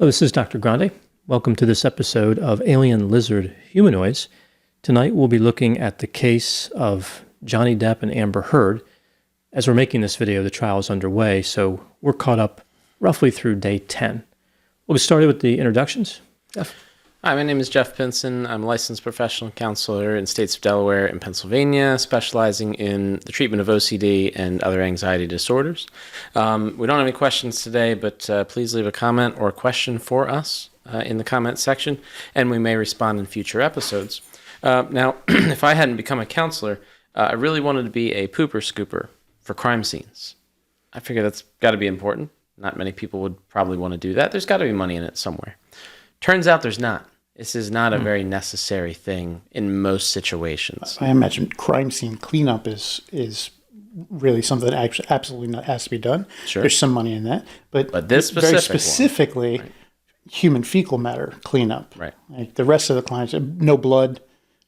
Hello, this is Dr. Grande. Welcome to this episode of Alien Lizard Humanoids. Tonight we'll be looking at the case of Johnny Depp and Amber Heard. As we're making this video, the trial is underway, so we're caught up roughly through day 10. We'll get started with the introductions. Jeff? Hi, my name is Jeff Pincin. I'm a licensed professional counselor in states of Delaware and Pennsylvania, specializing in the treatment of OCD and other anxiety disorders. We don't have any questions today, but please leave a comment or a question for us in the comment section, and we may respond in future episodes. Now, if I hadn't become a counselor, I really wanted to be a pooper scooper for crime scenes. I figure that's got to be important. Not many people would probably want to do that. There's got to be money in it somewhere. Turns out there's not. This is not a very necessary thing in most situations. I imagine crime scene cleanup is really something that actually absolutely not has to be done. Sure. There's some money in that. But this very specific specifically, one, right. Human fecal matter cleanup. Right. Like the rest of the clients, no blood,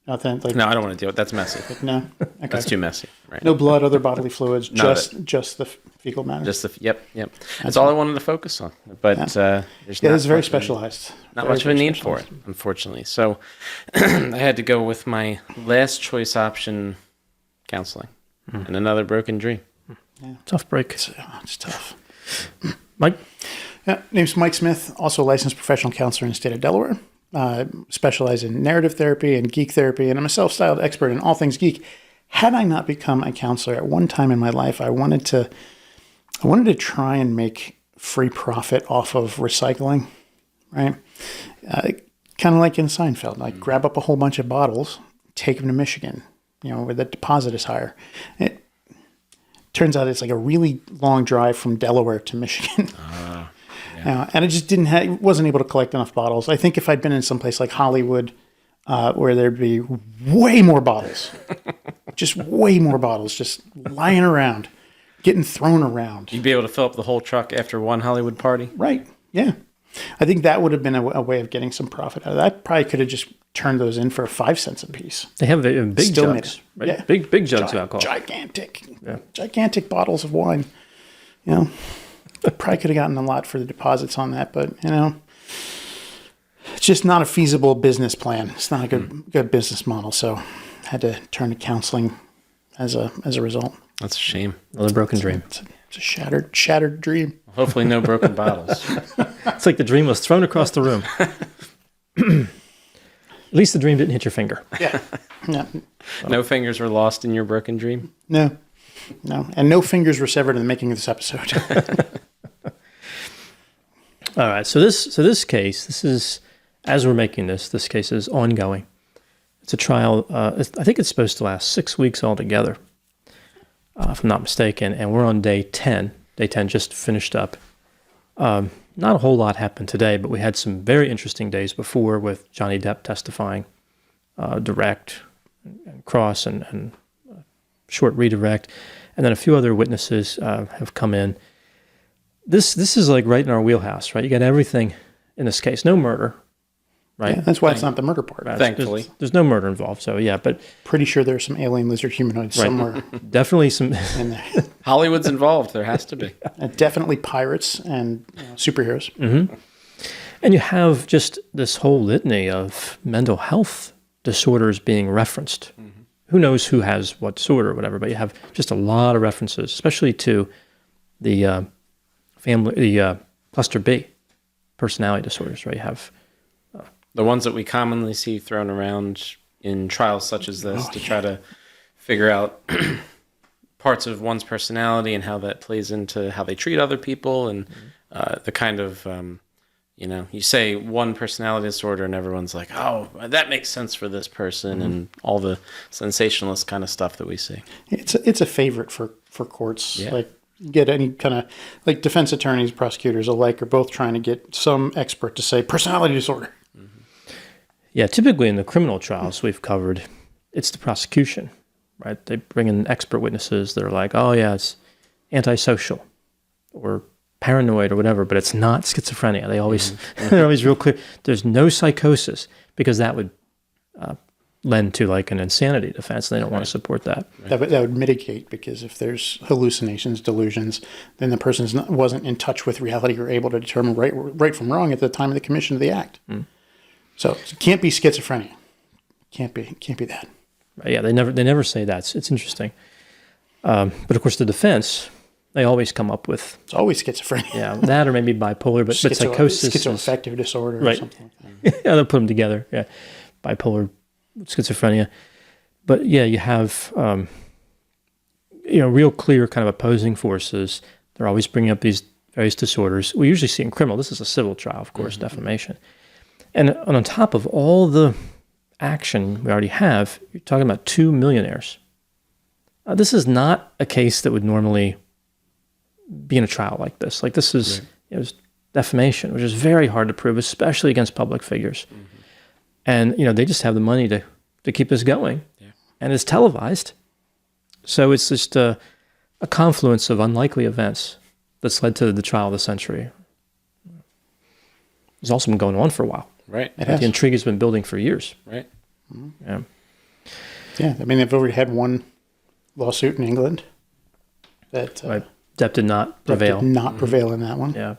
nothing. Like, No, I don't want to deal with it. That's messy. no? Okay. That's too messy. Right. No blood, other bodily fluids, None of just the fecal matter. Just the yep. That's all I wanted to focus on. But there's yeah, not it's very much specialized. Not much of a need for it, unfortunately. So I had to go with my last choice option, counseling, and another broken dream. Yeah. Tough break. It's tough. Mike? Yeah, name's Mike Smith, also a licensed professional counselor in the state of Delaware. Specialize in narrative therapy and geek therapy, and I'm a self-styled expert in all things geek. Had I not become a counselor at one time in my life, I wanted to try and make free profit off of recycling, right? Kind of like in Seinfeld, like grab up a whole bunch of bottles, take them to Michigan, where the deposit is higher. It turns out it's like a really long drive from Delaware to Michigan. And I just wasn't able to collect enough bottles. I think if I'd been in some place like Hollywood, where there'd be way more bottles, just way more bottles, just lying around, getting thrown around. You'd be able to fill up the whole truck after one Hollywood party? Right, yeah. I think that would have been a way of getting some profit out of that. Probably could have just turned those in for 5 cents a piece. They have big Still jugs, right? Yeah. Big jugs of alcohol. Gigantic bottles of wine. Probably could have gotten a lot for the deposits on that, but it's just not a feasible business plan. It's not a good business model, so had to turn to counseling as a result. That's a shame. Another broken dream. It's a shattered dream. Hopefully no broken bottles. It's like the dream was thrown across the room. At least the dream didn't hit your finger. Yeah. No fingers were lost in your broken dream? No. And no fingers were severed in the making of this episode. All right, so this case, as we're making this case is ongoing. It's a trial, I think it's supposed to last 6 weeks altogether, if I'm not mistaken, and we're on day 10. Day 10 just finished up. Not a whole lot happened today, but we had some very interesting days before with Johnny Depp testifying, direct and cross and short redirect, and then a few other witnesses have come in. This is like right in our wheelhouse, right? You got everything in this case. No murder, right? Yeah, that's why it's not the murder part. Right. Thankfully. There's no murder involved, so yeah, but... Pretty sure there's some alien lizard humanoids somewhere definitely some... in there. Hollywood's involved. There has to be. Definitely pirates and superheroes. Mm-hmm. And you have just this whole litany of mental health disorders being referenced. Mm-hmm. Who knows who has what disorder or whatever, but you have just a lot of references, especially to the cluster B personality disorders, right? You have the ones that we commonly see thrown around in trials such as this to try to figure out parts of one's personality and how that plays into how they treat other people and the kind of, you say one personality disorder and everyone's like, oh, that makes sense for this person and all the sensationalist kind of stuff that we see. It's a favorite for courts. Yeah. Like, get any kind of, like defense attorneys, prosecutors alike are both trying to get some expert to say personality disorder. Mm-hmm. Yeah, typically in the criminal trials we've covered, it's the prosecution, right? They bring in expert witnesses that are like, oh yeah, it's antisocial or paranoid or whatever, but it's not schizophrenia. They always, they're always real clear. There's no psychosis because that would lend to like an insanity defense. They don't want to support that. That would mitigate, because if there's hallucinations, delusions, then the person wasn't in touch with reality or able to determine right from wrong at the time of the commission of the act. So it can't be schizophrenia. Can't be that. Yeah, they never say that. It's interesting. But of course, the defense, they always come up with, It's always schizophrenia. yeah, that or maybe bipolar, but psychosis. Schizoaffective disorder or Right. something like that. Yeah, they'll put them together. Yeah, bipolar, schizophrenia. But yeah, you have real clear kind of opposing forces. They're always bringing up these various disorders. We usually see in criminal. This is a civil trial, of course, defamation. And on top of all the action we already have, you're talking about 2 millionaires. This is not a case that would normally be in a trial like this. Like this is it was defamation, which is very hard to prove, especially against public figures. And they just have the money to keep this going, and it's televised. So it's just a confluence of unlikely events that's led to the trial of the century. It's also been going on for a while. Right. The intrigue has been building for years. Right. Yeah. Yeah, I mean, they've already had one lawsuit in England that Depp did not prevail. Did not prevail in that one. Yeah.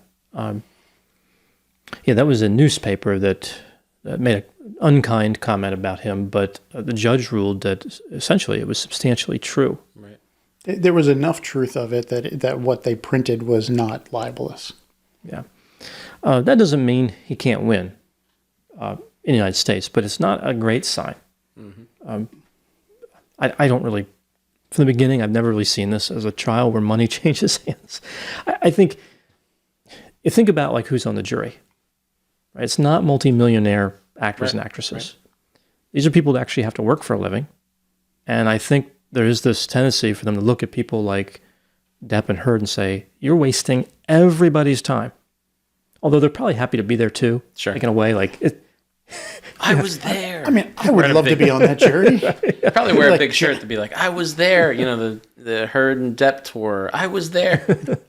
That was a newspaper that made an unkind comment about him, but the judge ruled that essentially it was substantially true. Right. There was enough truth of it that what they printed was not libelous. Yeah. That doesn't mean he can't win in the United States, but it's not a great sign. I don't really, from the beginning, I've never really seen this as a trial where money changes hands. I think, you think about like who's on the jury, right? It's not multimillionaire actors and actresses. Right. These are people that actually have to work for a living. And I think there is this tendency for them to look at people like Depp and Heard and say, you're wasting everybody's time. Although they're probably happy to be there too. Sure. Like in a way, like I was there. I mean, I would love to be on that jury. Probably wear a big shirt to be like, I was there. The Heard and Depp tour. I was there.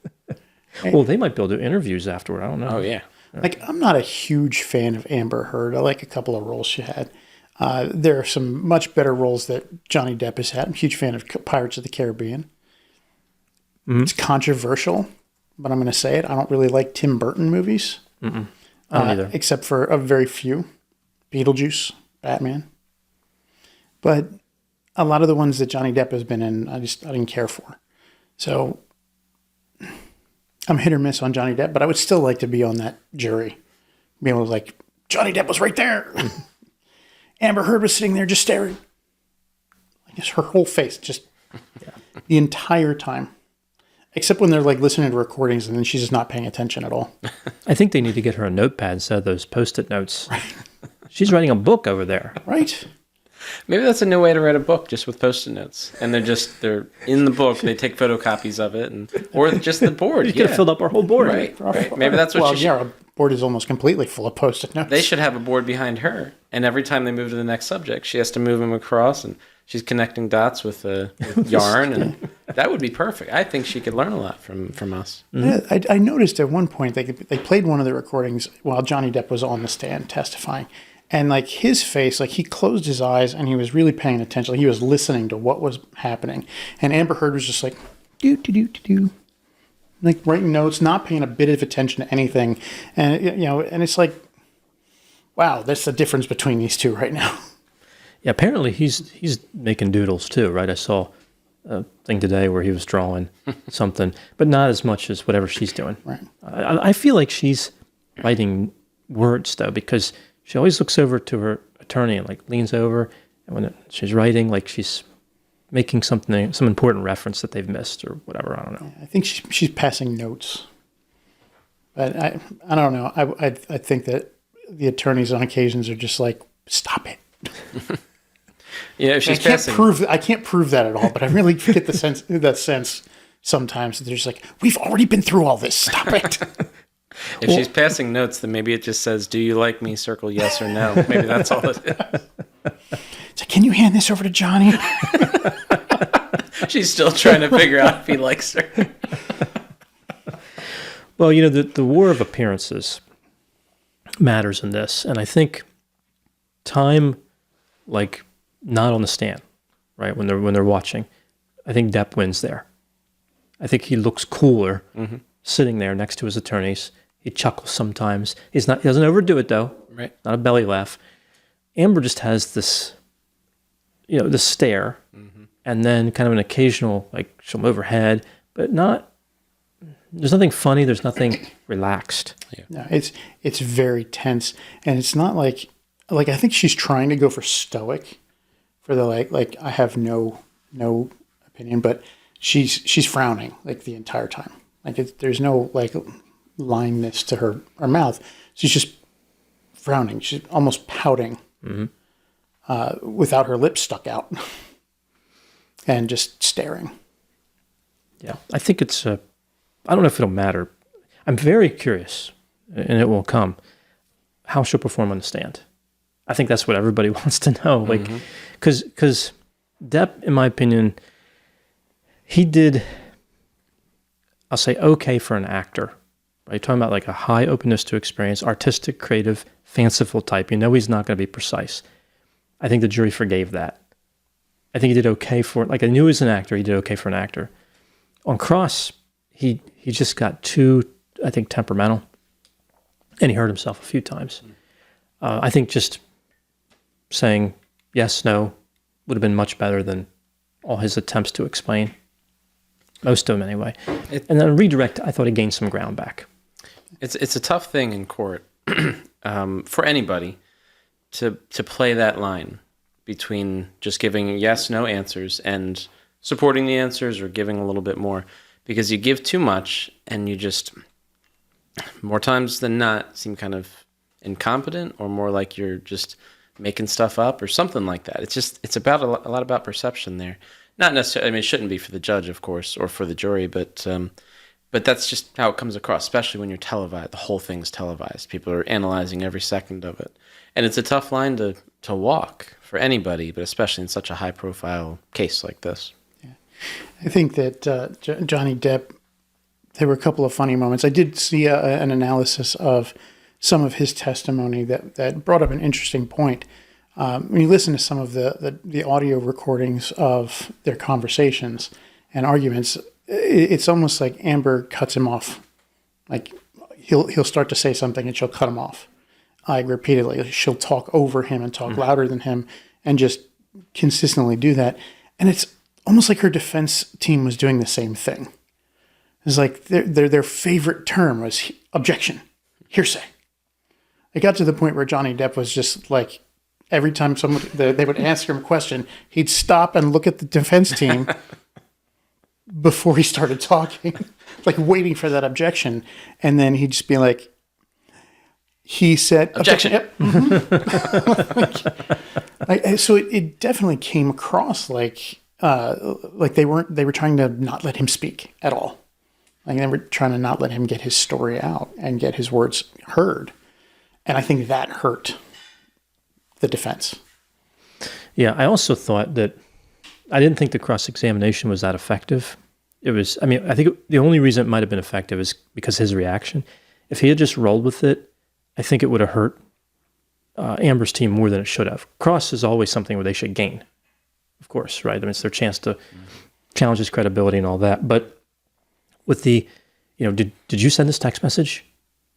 Well, they might be able to do interviews afterward. I don't know. Oh, yeah. Like, I'm not a huge fan of Amber Heard. I like a couple of roles she had. There are some much better roles that Johnny Depp has had. I'm a huge fan of Pirates of the Caribbean. It's controversial, but I'm going to say it. I don't really like Tim Burton movies. I don't either. Except for a very few. Beetlejuice, Batman. But a lot of the ones that Johnny Depp has been in, I didn't care for. So I'm hit or miss on Johnny Depp, but I would still like to be on that jury. Be able to like, Johnny Depp was right there. Amber Heard was sitting there just staring. I guess her whole face, just the entire time. Except when they're like listening to recordings and then she's just not paying attention at all. I think they need to get her a notepad instead of those Post-it notes. Right. She's writing a book over there. Right. Maybe that's a new way to write a book, just with Post-it notes. And they're in the book. They take photocopies of it, or just the board. You could have filled up our whole board. Right. Maybe that's what she should. Our board is almost completely full of Post-it notes. They should have a board behind her. And every time they move to the next subject, she has to move them across, and she's connecting dots with yarn, and that would be perfect. I think she could learn a lot from us. Yeah, I noticed at one point they played one of the recordings while Johnny Depp was on the stand testifying, and like his face, like he closed his eyes and he was really paying attention. He was listening to what was happening, and Amber Heard was just like do, like writing notes, not paying a bit of attention to anything, and and it's like, wow, that's the difference between these two right now. Yeah, apparently he's making doodles too, right? I saw a thing today where he was drawing something, but not as much as whatever she's doing. Right. I feel like she's writing words though, because she always looks over to her attorney and like leans over, and when she's writing, like she's making some important reference that they've missed or whatever. I don't know. I think she's passing notes, but I don't know. I think that the attorneys on occasions are just like, stop it. Yeah, if she's I can't prove that at all, but I really get that sense sometimes that they're just like, we've already been through all this. Stop it. If she's passing notes, then maybe it just says, do you like me? Circle yes or no. Maybe that's all it is. It's like, can you hand this over to Johnny? She's still trying to figure out if he likes her. Well, the war of appearances matters in this, and I think time, like not on the stand, right? When they're watching, I think Depp wins there. I think he looks cooler sitting there next to his attorneys. He chuckles sometimes. He doesn't overdo it though. Right. Not a belly laugh. Amber just has this, this stare, and then kind of an occasional, like, she'll move her head, but not. There's nothing funny. There's nothing relaxed. Yeah. No, it's very tense, and it's not like I think she's trying to go for stoic, for the like I have no opinion, but she's frowning like the entire time. Like there's no like lineness to her mouth. She's just frowning. She's almost pouting, without her lips stuck out, and just staring. Yeah, I think it's I don't know if it'll matter. I'm very curious, and it will come, how she'll perform on the stand. I think that's what everybody wants to know. Like, because Depp, in my opinion, he did, I'll say, okay for an actor. Right? Talking about like a high openness to experience, artistic, creative, fanciful type. He's not going to be precise. I think the jury forgave that. I think he did okay for it. Like, I knew he was an actor. He did okay for an actor. On cross, he just got too, I think, temperamental, and he hurt himself a few times. I think just saying yes, no would have been much better than all his attempts to explain. Most of them, anyway. And then redirect, I thought he gained some ground back. It's a tough thing in court for anybody to play that line between just giving yes, no answers and supporting the answers or giving a little bit more, because you give too much and you just, more times than not, seem kind of incompetent or more like you're just making stuff up or something like that. It's about a lot about perception there. Not necessarily, I mean, it shouldn't be for the judge, of course, or for the jury, but that's just how it comes across, especially when you're televised. The whole thing's televised. People are analyzing every second of it. And it's a tough line to walk for anybody, but especially in such a high-profile case like this. Yeah. I think that Johnny Depp, there were a couple of funny moments. I did see an analysis of some of his testimony that brought up an interesting point. When you listen to some of the audio recordings of their conversations and arguments, it's almost like Amber cuts him off. Like he'll start to say something and she'll cut him off. Repeatedly. She'll talk over him and talk louder than him and just consistently do that. And it's almost like her defense team was doing the same thing. It's like their favorite term was objection, hearsay. It got to the point where Johnny Depp was just like, every time they would ask him a question, he'd stop and look at the defense team before he started talking, like waiting for that objection. And then he'd just be like, he said, objection. Yep. So it definitely came across like they were trying to not let him speak at all. Like they were trying to not let him get his story out and get his words heard. And I think that hurt the defense. Yeah, I also thought that I didn't think the cross-examination was that effective. I think the only reason it might have been effective is because his reaction. If he had just rolled with it, I think it would have hurt Amber's team more than it should have. Cross is always something where they should gain, of course, right? I mean, it's their chance to challenge his credibility and all that. But with the, did you send this text message?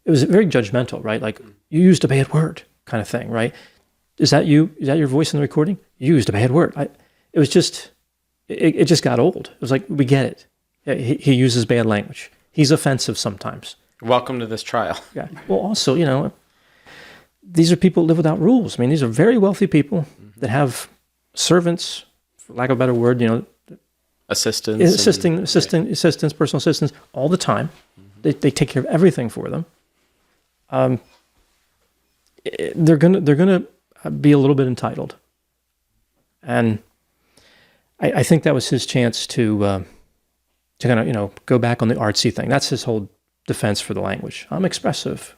It was very judgmental, right? Like, you used a bad word kind of thing, right? Is that you? Is that your voice in the recording? You used a bad word. It was just, it just got old. It was like, we get it. Yeah, he uses bad language. He's offensive sometimes. Welcome to this trial. Yeah. Well, also, these are people who live without rules. I mean, these are very wealthy people that have servants, for lack of a better word, assistants, personal assistants all the time. They take care of everything for them. They're gonna be a little bit entitled, and I think that was his chance to kind of go back on the artsy thing. That's his whole defense for the language. I'm expressive,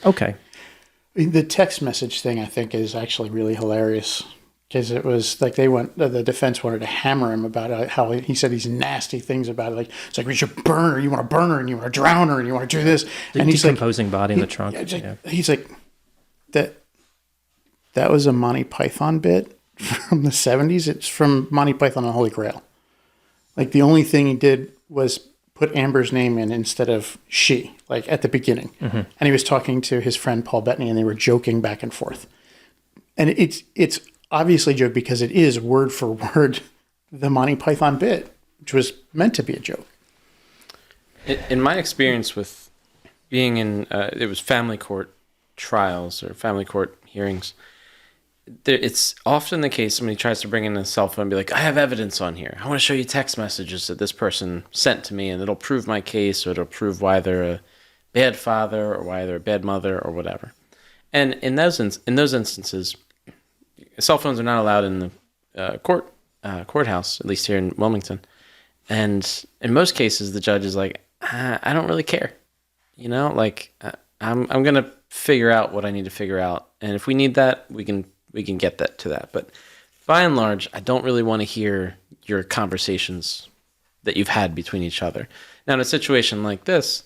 okay. The text message thing, I think, is actually really hilarious because it was like the defense wanted to hammer him about how he said these nasty things about it. Like, it's like, we should burn her. You want to burn her and you want to drown her and you want to do this. And he's decomposing body in the trunk. He's like, that that was a Monty Python bit from the 70s. It's from Monty Python and the Holy Grail. Like, the only thing he did was put Amber's name in instead of she, like at the beginning. And he was talking to his friend Paul Bettany, and they were joking back and forth. And it's obviously a joke because it is word for word the Monty Python bit, which was meant to be a joke. In my experience with being in, it was family court trials or family court hearings, it's often the case somebody tries to bring in a cell phone and be like, I have evidence on here. I want to show you text messages that this person sent to me, and it'll prove my case, or it'll prove why they're a bad father or why they're a bad mother or whatever. And in those instances, cell phones are not allowed in the courthouse, at least here in Wilmington. And in most cases, the judge is like, I don't really care. You know, like, I'm going to figure out what I need to figure out. And if we need that, we can get that to that. But by and large, I don't really want to hear your conversations that you've had between each other. Now, in a situation like this,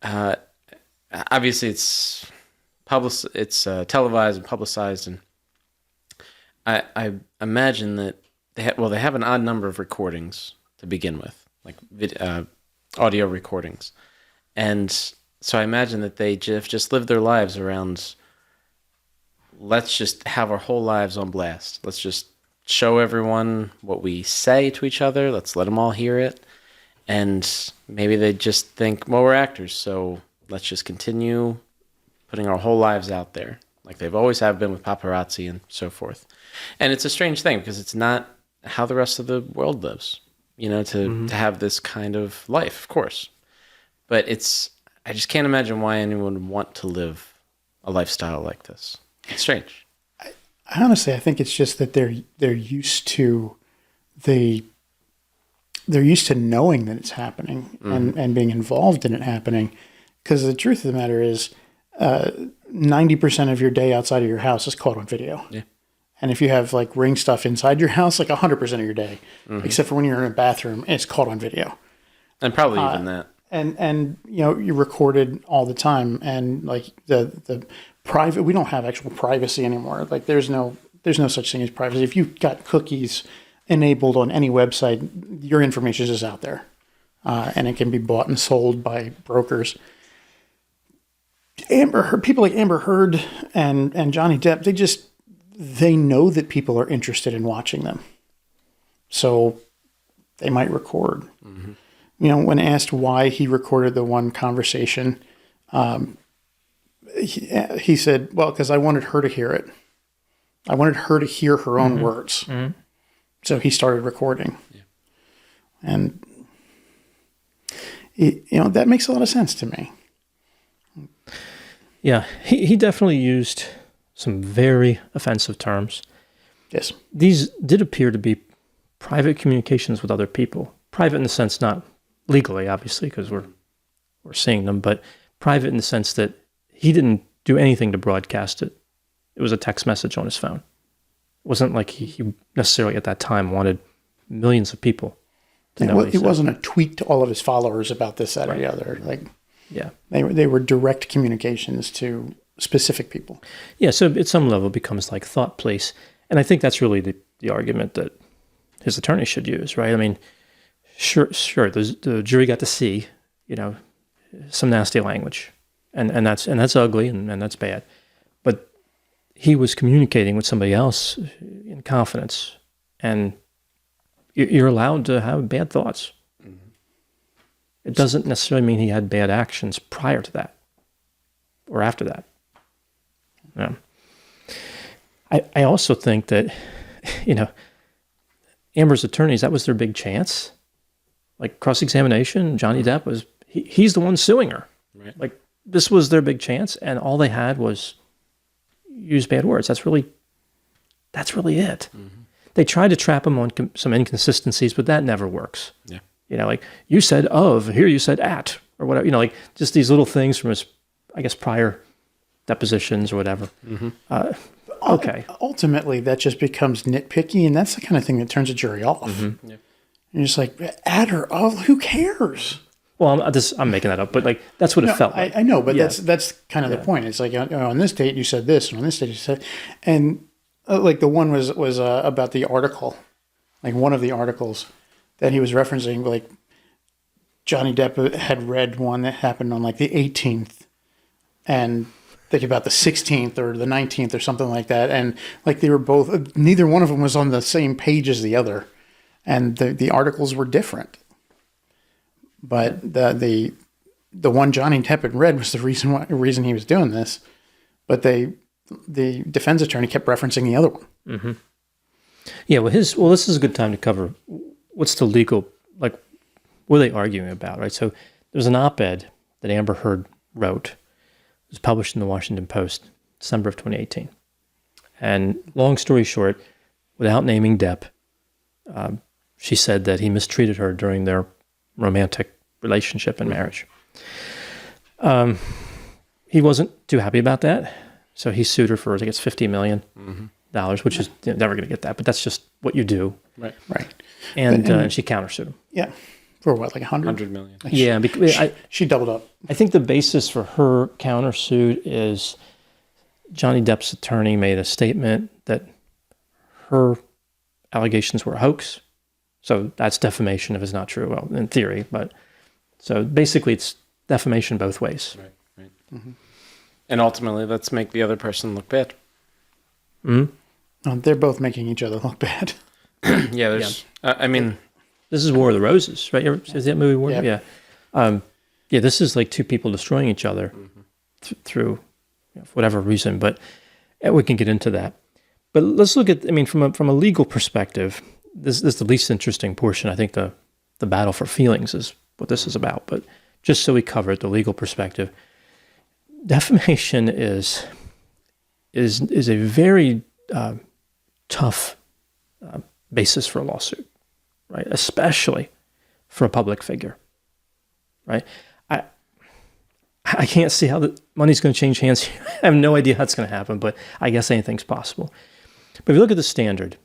obviously it's televised and publicized, and I imagine that they have an odd number of recordings to begin with, like audio recordings, and so I imagine that they just lived their lives around, let's just have our whole lives on blast. Let's just show everyone what we say to each other. Let's let them all hear it. And maybe they just think, well, we're actors, so let's just continue putting our whole lives out there, like they've always have been with paparazzi and so forth. And it's a strange thing because it's not how the rest of the world lives, you know, to have this kind of life, of course. But I just can't imagine why anyone would want to live a lifestyle like this. It's strange. I honestly, I think it's just that they're used to they're used to knowing that it's happening and being involved in it happening. Because the truth of the matter is, 90% of your day outside of your house is caught on video. Yeah. And if you have like Ring stuff inside your house, like 100% of your day, except for when you're in a bathroom, it's caught on video. And probably even that. And you know, you're recorded all the time, and like the private, we don't have actual privacy anymore. Like there's no such thing as privacy. If you've got cookies enabled on any website, your information is just out there, and it can be bought and sold by brokers. People like Amber Heard and Johnny Depp, they know that people are interested in watching them, so they might record. You know, when asked why he recorded the one conversation, he said, well, because I wanted her to hear it. I wanted her to hear her own words. So he started recording. Yeah. And, you know, that makes a lot of sense to me. Yeah, he definitely used some very offensive terms. Yes. These did appear to be private communications with other people. Private in the sense, not legally, obviously, because we're seeing them, but private in the sense that he didn't do anything to broadcast it. It was a text message on his phone. It wasn't like he necessarily at that time wanted millions of people to know what he said. It wasn't a tweet to all of his followers about this, that, or the other. Like, yeah, they were direct communications to specific people. Yeah, so at some level it becomes like thought police. And I think that's really the argument that his attorney should use, right? I mean, Sure. The jury got to see, you know, some nasty language, and that's ugly and that's bad. But he was communicating with somebody else in confidence, and you're allowed to have bad thoughts. It doesn't necessarily mean he had bad actions prior to that or after that. Yeah. I also think that, you know, Amber's attorneys, that was their big chance. Like cross-examination, Johnny Depp he's the one suing her. Right. Like this was their big chance, and all they had was use bad words. That's really it. They tried to trap him on some inconsistencies, but that never works. Yeah. You know, like you said of, here you said at, or whatever. You know, like just these little things from his, I guess, prior depositions or whatever. Okay. Ultimately, that just becomes nitpicky, and that's the kind of thing that turns a jury off. Yeah. You're just like, at or of, who cares? Well, I'm making that up, but like that's what it felt like. I know, but that's kind of the point. It's like, on this date you said this, and on this date you said, and like the one was about the article, like one of the articles that he was referencing, like Johnny Depp had read one that happened on like the 18th, and think about the 16th or the 19th or something like that, and like they were both, neither one of them was on the same page as the other, and the articles were different. But the one Johnny Depp had read was the reason he was doing this, but the defense attorney kept referencing the other one. Mm-hmm. Yeah, this is a good time to cover what's the legal, like, what are they arguing about, right? So there's an op-ed that Amber Heard wrote. It was published in the Washington Post, December of 2018. And long story short, without naming Depp, she said that he mistreated her during their romantic relationship and marriage. He wasn't too happy about that, so he sued her for, I think it's $50 million, which is never going to get that, but that's just what you do. Right. And she countersued him. Yeah. For what, like 100 million? Like yeah, because she doubled up. I think the basis for her countersuit is Johnny Depp's attorney made a statement that her allegations were a hoax. So that's defamation if it's not true, well, in theory. But so basically it's defamation both ways. Right. Mm-hmm. And ultimately, let's make the other person look bad. They're both making each other look bad. I mean... This is War of the Roses, right? Is that movie War? Yep. Yeah. This is like two people destroying each other through whatever reason, but we can get into that. But let's look at, from a legal perspective, this is the least interesting portion. I think the battle for feelings is what this is about. But just so we cover it, the legal perspective, defamation is a very tough basis for a lawsuit, right? Especially for a public figure, right? I can't see how the money's going to change hands. I have no idea how it's going to happen, but I guess anything's possible. But if you look at the standard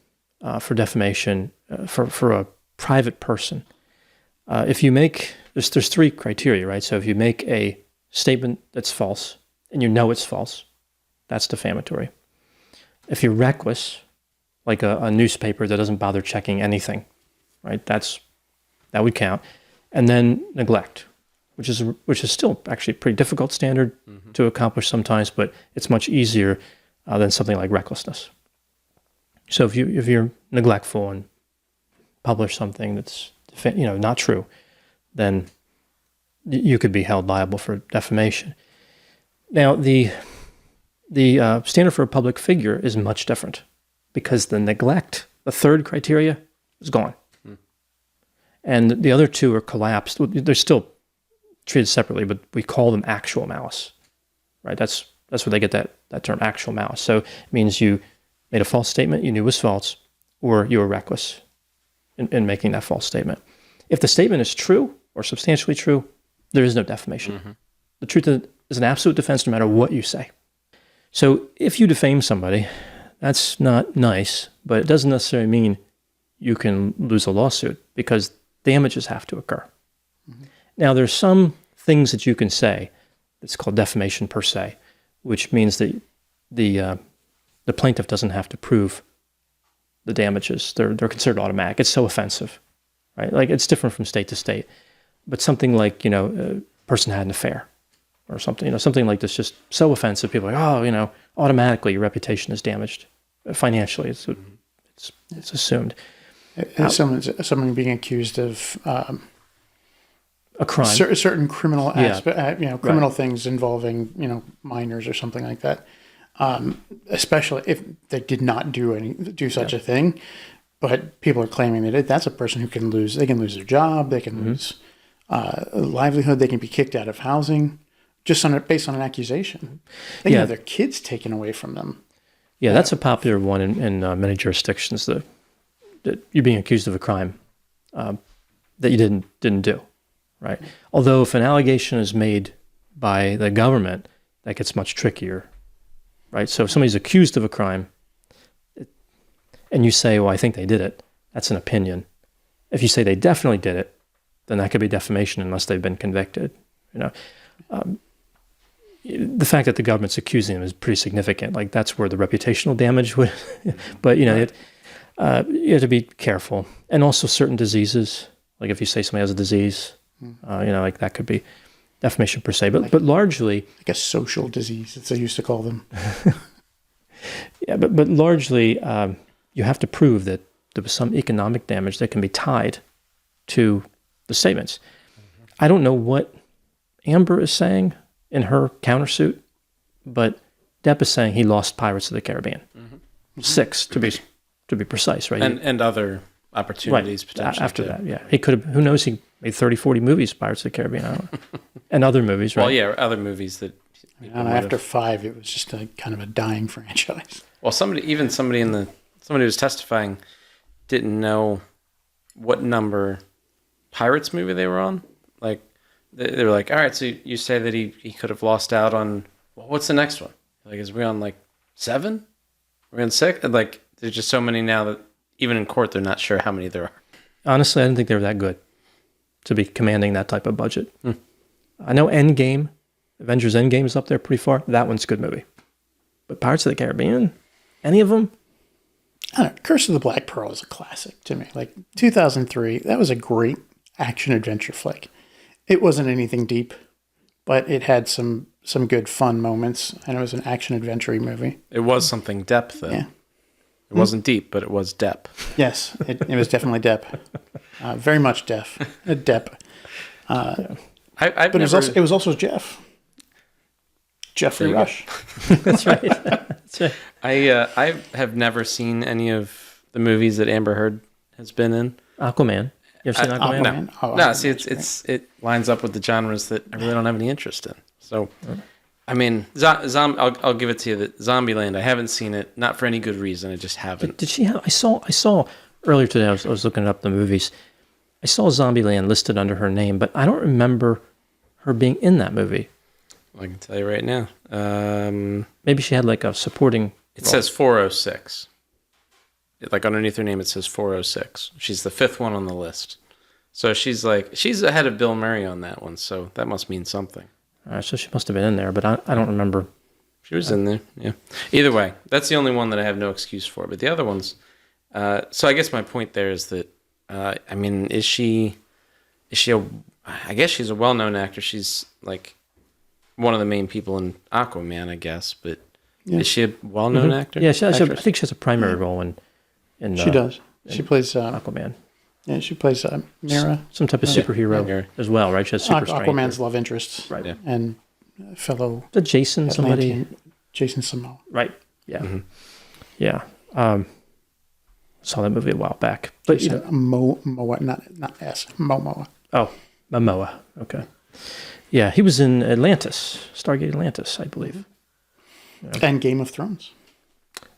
for defamation for a private person, if you make, there's three criteria, right? So if you make a statement that's false and you know it's false, that's defamatory. If you're reckless, like a newspaper that doesn't bother checking anything, right? That would count. And then neglect, which is still actually a pretty difficult standard to accomplish sometimes, but it's much easier than something like recklessness. So if you're neglectful and publish something that's not true, then you could be held liable for defamation. Now the standard for a public figure is much different because the neglect, the third criteria, is gone. And the other two are collapsed. They're still treated separately, but we call them actual malice, right? That's where they get that term, actual malice. So it means you made a false statement you knew was false, or you were reckless in making that false statement. If the statement is true or substantially true, there is no defamation. The truth is an absolute defense no matter what you say. So if you defame somebody, that's not nice, but it doesn't necessarily mean you can lose a lawsuit because damages have to occur. Now, there's some things that you can say that's called defamation per se, which means that the plaintiff doesn't have to prove the damages. They're considered automatic. It's so offensive, right? Like it's different from state to state. But something like, a person had an affair or something, something like this, just so offensive. People are like, automatically your reputation is damaged financially. It's assumed. Someone being accused of a crime, certain criminal aspect, criminal things involving minors or something like that. Especially if they did not do such a thing, but people are claiming they did. That's a person who can lose. They can lose their job. They can lose a livelihood. They can be kicked out of housing just based on an accusation. They can have their kids taken away from them. Yeah, that's a popular one in many jurisdictions. That you're being accused of a crime that you didn't do, right? Although if an allegation is made by the government, that gets much trickier, right? So if somebody's accused of a crime, and you say, "Well, I think they did it," that's an opinion. If you say they definitely did it, then that could be defamation unless they've been convicted. The fact that the government's accusing them is pretty significant. Like that's where the reputational damage would. But you have to be careful, and also certain diseases. Like if you say somebody has a disease, like that could be defamation per se. But largely, like a social disease, as they used to call them. Yeah, but largely, you have to prove that there was some economic damage that can be tied to the statements. I don't know what Amber is saying in her countersuit, but Depp is saying he lost Pirates of the Caribbean. 6 to be precise, right? And other opportunities potentially. After that, yeah. He could have, who knows, he made 30, 40 movies, Pirates of the Caribbean, I don't know. And other movies, right? Well, yeah, other movies that... after 5, it was just a kind of a dying franchise. Well, somebody who was testifying didn't know what number Pirates movie they were on. Like, they were like, all right, so you say that he could have lost out on, well, what's the next one? Like, is we on like 7? We're on 6? And like, there's just so many now that even in court, they're not sure how many there are. Honestly, I didn't think they were that good to be commanding that type of budget. I know Endgame, Avengers Endgame is up there pretty far. That one's a good movie. But Pirates of the Caribbean, any of them? I don't know. Curse of the Black Pearl is a classic to me. Like 2003, that was a great action-adventure flick. It wasn't anything deep, but it had some good fun moments, and it was an action-adventure movie. It was something Depp, though. Yeah. It wasn't deep, but it was Depp. Yes, it was definitely Depp. Very much Depp. But it was also Jeff. Jeffrey Rush. That's right. That's right. I have never seen any of the movies that Amber Heard has been in. Aquaman. You ever seen Aquaman? No. No, see, it lines up with the genres that I really don't have any interest in. So, I mean, I'll give it to you that Zombieland, I haven't seen it, not for any good reason. I just haven't. Did she have? I saw earlier today. I was looking up the movies. I saw Zombieland listed under her name, but I don't remember her being in that movie. I can tell you right now. Maybe she had like a supporting. It says 406. Like underneath her name, it says 406. She's the 5th one on the list. So she's ahead of Bill Murray on that one. So that must mean something. All right, so she must have been in there, but I don't remember. She was in there, yeah. Either way, that's the only one that I have no excuse for. But the other ones, so I guess my point there is that, I mean, is she I guess she's a well-known actor. She's like one of the main people in Aquaman, I guess. But is she a well-known actor? Yeah, I think she has a primary role in she does. She plays Aquaman. Yeah, she plays Mira. Some type of superhero as well, right? She has super strength. Aquaman's love interest. Right. Yeah. And fellow... The Jason somebody? Jason Momoa. Right. Yeah. Mm-hmm. Yeah. Saw that movie a while back. But Jason Momoa, not S. Momoa. Oh, Momoa. Okay. Yeah, he was in Atlantis, Stargate Atlantis, I believe. Yeah. And Game of Thrones.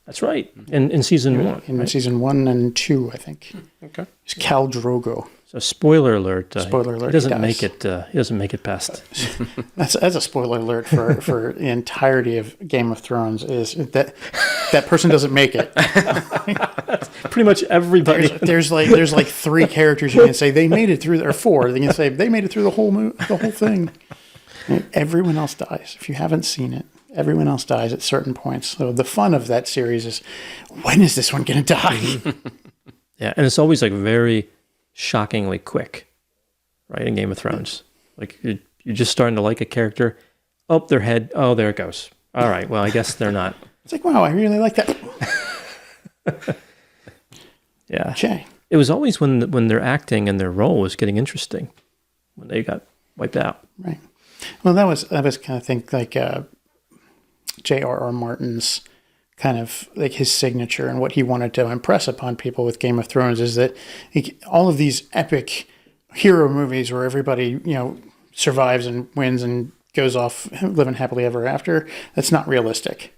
That's right. In season 1. In season 1 and 2, I think. Okay. It's Khal Drogo. So spoiler alert. Spoiler alert. He doesn't make it. He doesn't make it past. That's a spoiler alert for the entirety of Game of Thrones. Is that person doesn't make it? Pretty much everybody. There's like 3 characters you can say they made it through, or 4. They can say they made it through the whole thing. Everyone else dies. If you haven't seen it, everyone else dies at certain points. So the fun of that series is, when is this one going to die? Yeah, and it's always like very shockingly quick, right? In Game of Thrones, like you're just starting to like a character. Oh, their head. Oh, there it goes. All right. Well, I guess they're not. It's like, wow, I really like that. Yeah. Jay. It was always when their acting and their role was getting interesting, when they got wiped out. Right. Well, that was kind of think like J.R.R. Martin's kind of like his signature, and what he wanted to impress upon people with Game of Thrones is that all of these epic hero movies where everybody, survives and wins and goes off living happily ever after, that's not realistic.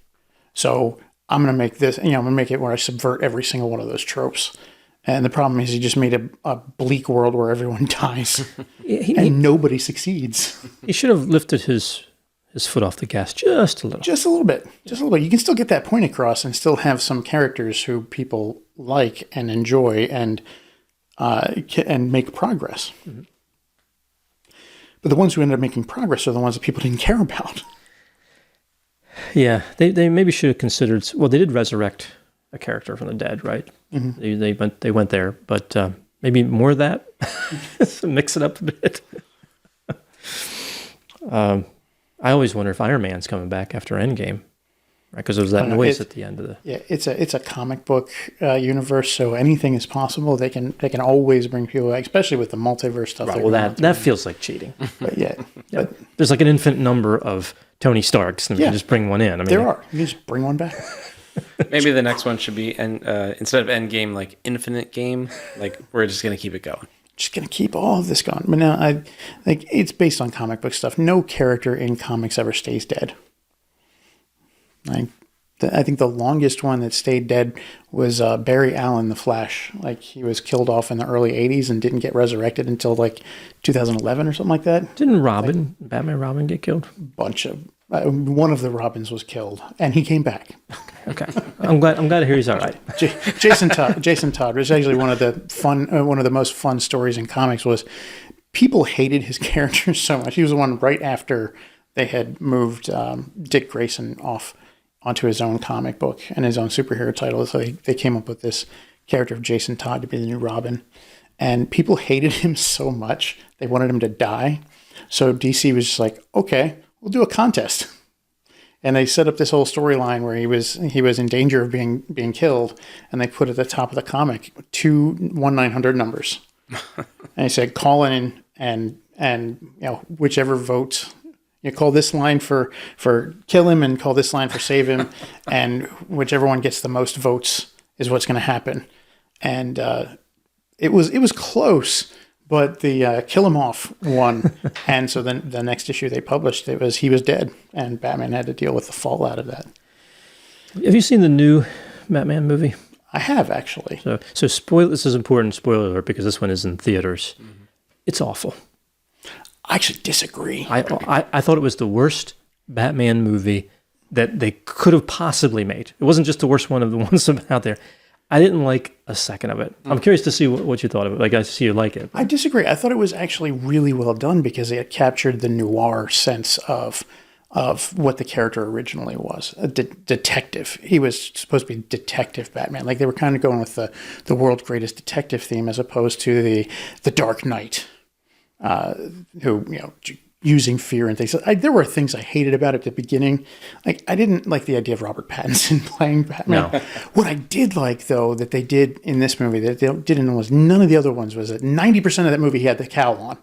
So I'm going to make this, I'm going to make it where I subvert every single one of those tropes. And the problem is he just made a bleak world where everyone dies and nobody succeeds. He should have lifted his foot off the gas just a little. Just a little bit. You can still get that point across and still have some characters who people like and enjoy and make progress. Mm-hmm. But the ones who ended up making progress are the ones that people didn't care about. Yeah, they maybe should have considered. Well, they did resurrect a character from the dead, right? Mm-hmm. They went there, but maybe more of that. So mix it up a bit. I always wonder if Iron Man's coming back after Endgame, right? Because there was that noise at the end of the. Yeah, it's a comic book universe, so anything is possible. They can always bring people back, especially with the multiverse stuff. Right, well, that feels like cheating. But yeah, but there's like an infinite number of Tony Starks, and we can just bring one in. I mean, there are. You just bring one back. Maybe the next one should be, instead of Endgame, like Infinite Game. Like, we're just going to keep it going. Just going to keep all of this going. But now, it's based on comic book stuff. No character in comics ever stays dead. I think the longest one that stayed dead was Barry Allen, the Flash. Like, he was killed off in the early 80s and didn't get resurrected until, 2011 or something like that. Didn't Batman Robin get killed? Bunch of... one of the Robins was killed, and he came back. Okay, I'm glad to hear he's all right. Jason Todd was actually one of the most fun stories in comics. Was people hated his character so much. He was the one right after they had moved Dick Grayson off onto his own comic book and his own superhero title. So they came up with this character of Jason Todd to be the new Robin, and people hated him so much they wanted him to die. So DC was just like, okay, we'll do a contest. And they set up this whole storyline where he was in danger of being killed, and they put at the top of the comic 2 1-900 numbers. And he said, call in and whichever votes, call this line for kill him and call this line for save him, and whichever one gets the most votes is what's going to happen. And it was close. But the kill him off won, and so then the next issue they published, he was dead, and Batman had to deal with the fallout of that. Have you seen the new Batman movie? I have, actually. So this is important, spoiler alert, because this one is in theaters. Mm-hmm. It's awful. I actually disagree. I thought it was the worst Batman movie that they could have possibly made. It wasn't just the worst one of the ones out there. I didn't like a second of it. I'm curious to see what you thought of it. Like, I see you like it. I disagree. I thought it was actually really well done because it captured the noir sense of what the character originally was. A detective. He was supposed to be Detective Batman. Like, they were kind of going with the world's greatest detective theme as opposed to the Dark Knight, who, using fear and things. There were things I hated about it at the beginning. Like, I didn't like the idea of Robert Pattinson playing Batman. No. What I did like, though, that they did in this movie that they didn't was none of the other ones was that 90% of that movie he had the cowl on.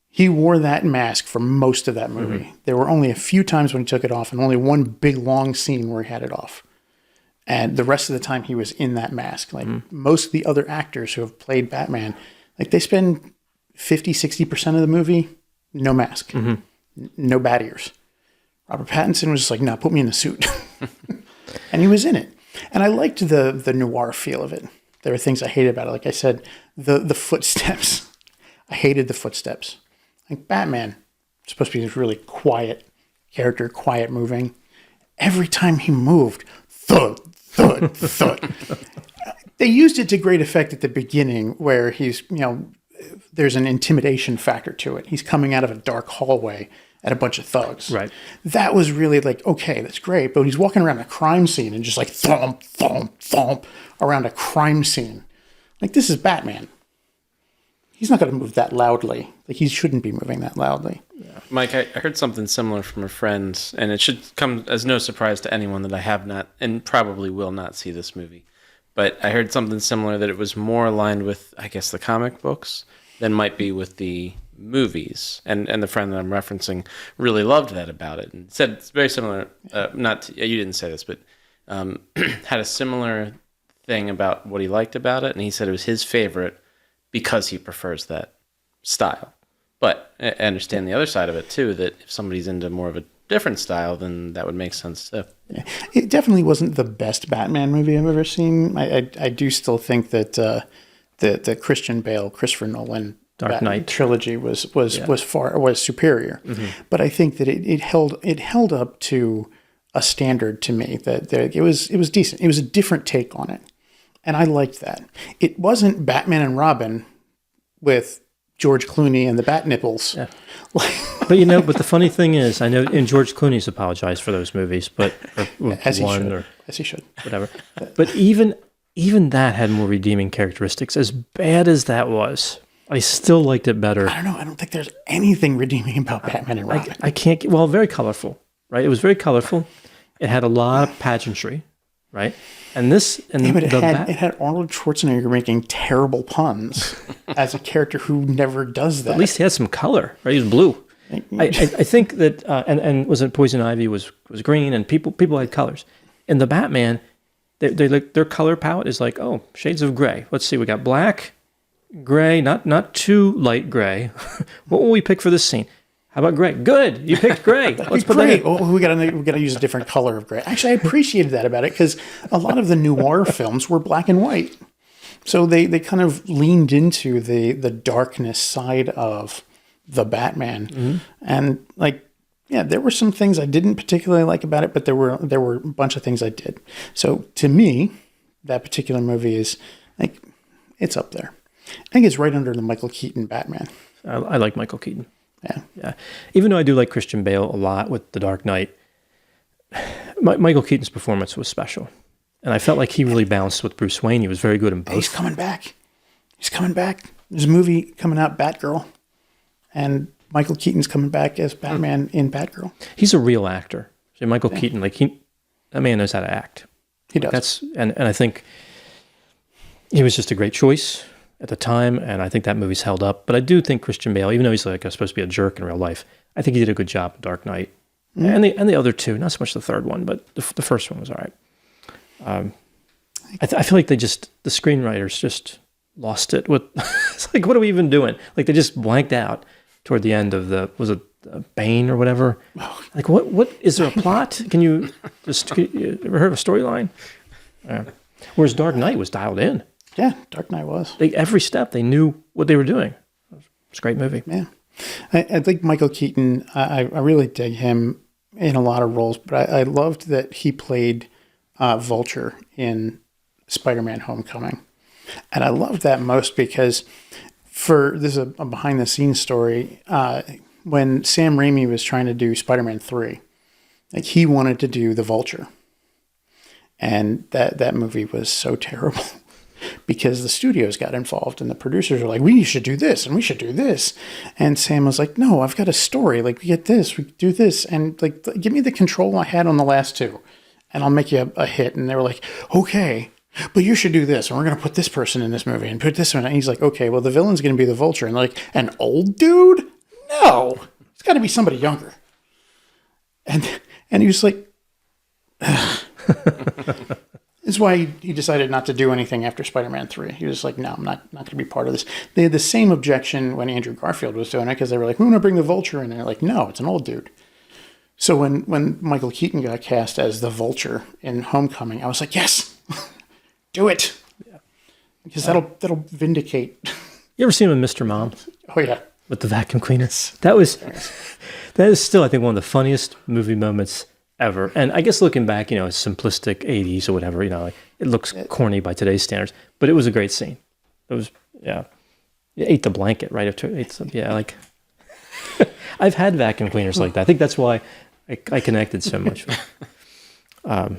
He wore that mask for most of that movie. Mm-hmm. There were only a few times when he took it off, and only one big long scene where he had it off. And the rest of the time he was in that mask. Like, most of the other actors who have played Batman, like, they spend 50, 60% of the movie no mask, no bat ears. Robert Pattinson was just like, no, put me in a suit. And he was in it. And I liked the noir feel of it. There were things I hated about it. Like I said, the footsteps. I hated the footsteps. Like, Batman, supposed to be this really quiet character, quiet moving. Every time he moved, thud, thud, thud. They used it to great effect at the beginning where he's, there's an intimidation factor to it. He's coming out of a dark hallway at a bunch of thugs. Right. That was really like, okay, that's great. But he's walking around a crime scene and just like thump, thump, thump around a crime scene. Like, this is Batman. He's not going to move that loudly. Like, he shouldn't be moving that loudly. Yeah. Mike, I heard something similar from a friend, and it should come as no surprise to anyone that I have not and probably will not see this movie. But I heard something similar, that it was more aligned with, I guess, the comic books than might be with the movies. And the friend that I'm referencing really loved that about it and said it's very similar. You didn't say this, but had a similar thing about what he liked about it. And he said it was his favorite because he prefers that style. But I understand the other side of it, too, that if somebody's into more of a different style, then that would make sense, too. Yeah. It definitely wasn't the best Batman movie I've ever seen. I do still think that the Christian Bale, Christopher Nolan Dark Batman Knight trilogy was superior. Mm-hmm. But I think that it held up to a standard to me that it was decent. It was a different take on it, and I liked that. It wasn't Batman and Robin with George Clooney and the bat nipples. Yeah. But the funny thing is, I know, and George Clooney's apologized for those movies, but As he should. Whatever. But even that had more redeeming characteristics. As bad as that was, I still liked it better. I don't know. I don't think there's anything redeeming about Batman and Robin. I can't. Well, very colorful, right? It was very colorful. It had a lot of pageantry, right? And this, and but it had Arnold Schwarzenegger making terrible puns as a character who never does that. At least he had some color, right? He was blue. I think that, and was it Poison Ivy was green, and people had colors. In the Batman, their color palette is like, oh, shades of gray. Let's see, we got black, gray, not too light gray. What will we pick for this scene? How about gray? Good, you picked gray. Let's put that in. Oh, we gotta use a different color of gray. Actually, I appreciated that about it because a lot of the noir films were black and white, so they kind of leaned into the darkness side of the Batman, and there were some things I didn't particularly like about it, but there were a bunch of things I did. So to me, that particular movie is it's up there. I think it's right under the Michael Keaton Batman. I like Michael Keaton. Yeah. Even though I do like Christian Bale a lot with The Dark Knight, Michael Keaton's performance was special. And I felt like he really balanced with Bruce Wayne. He was very good in both. He's coming back. There's a movie coming out, Batgirl. And Michael Keaton's coming back as Batman in Batgirl. He's a real actor. So Michael Keaton, that man knows how to act. He does. And I think he was just a great choice at the time, and I think that movie's held up. But I do think Christian Bale, even though he's supposed to be a jerk in real life, I think he did a good job in Dark Knight. And the other two, not so much the third one, but the first one was all right. I feel like the screenwriters just lost it. It's like, what are we even doing? Like, they just blanked out toward the end of was it Bane or whatever? Like, what is there a plot? Can you ever heard of a storyline? Whereas Dark Knight was dialed in. Yeah, Dark Knight was. Every step, they knew what they were doing. It was a great movie. Yeah. I think Michael Keaton, I really dig him in a lot of roles, but I loved that he played Vulture in Spider-Man Homecoming. And I loved that most because this is a behind-the-scenes story. When Sam Raimi was trying to do Spider-Man 3, he wanted to do the Vulture. And that movie was so terrible. Because the studios got involved and the producers were like, we should do this and we should do this. And Sam was like, no, I've got a story. We get this, we do this. And give me the control I had on the last two and I'll make you a hit. And they were like, okay, but you should do this. And we're going to put this person in this movie and put this one. And he's like, okay, well, the villain's going to be the Vulture. And they're like, an old dude? No, it's got to be somebody younger. And he was like, this is why he decided not to do anything after Spider-Man 3. He was like, no, I'm not going to be part of this. They had the same objection when Andrew Garfield was doing it because they were like, we want to bring the Vulture in. And they're like, no, it's an old dude. So when Michael Keaton got cast as the Vulture in Homecoming, I was like, yes, do it. Yeah. Because that'll vindicate. You ever seen him in Mr. Mom? Oh, yeah. With the vacuum cleaner? That is still, I think, one of the funniest movie moments ever. And I guess looking back, it's simplistic 80s or whatever, it looks corny by today's standards, but it was a great scene. It was, yeah. You ate the blanket right after ate some, I've had vacuum cleaners like that. I think that's why I connected so much.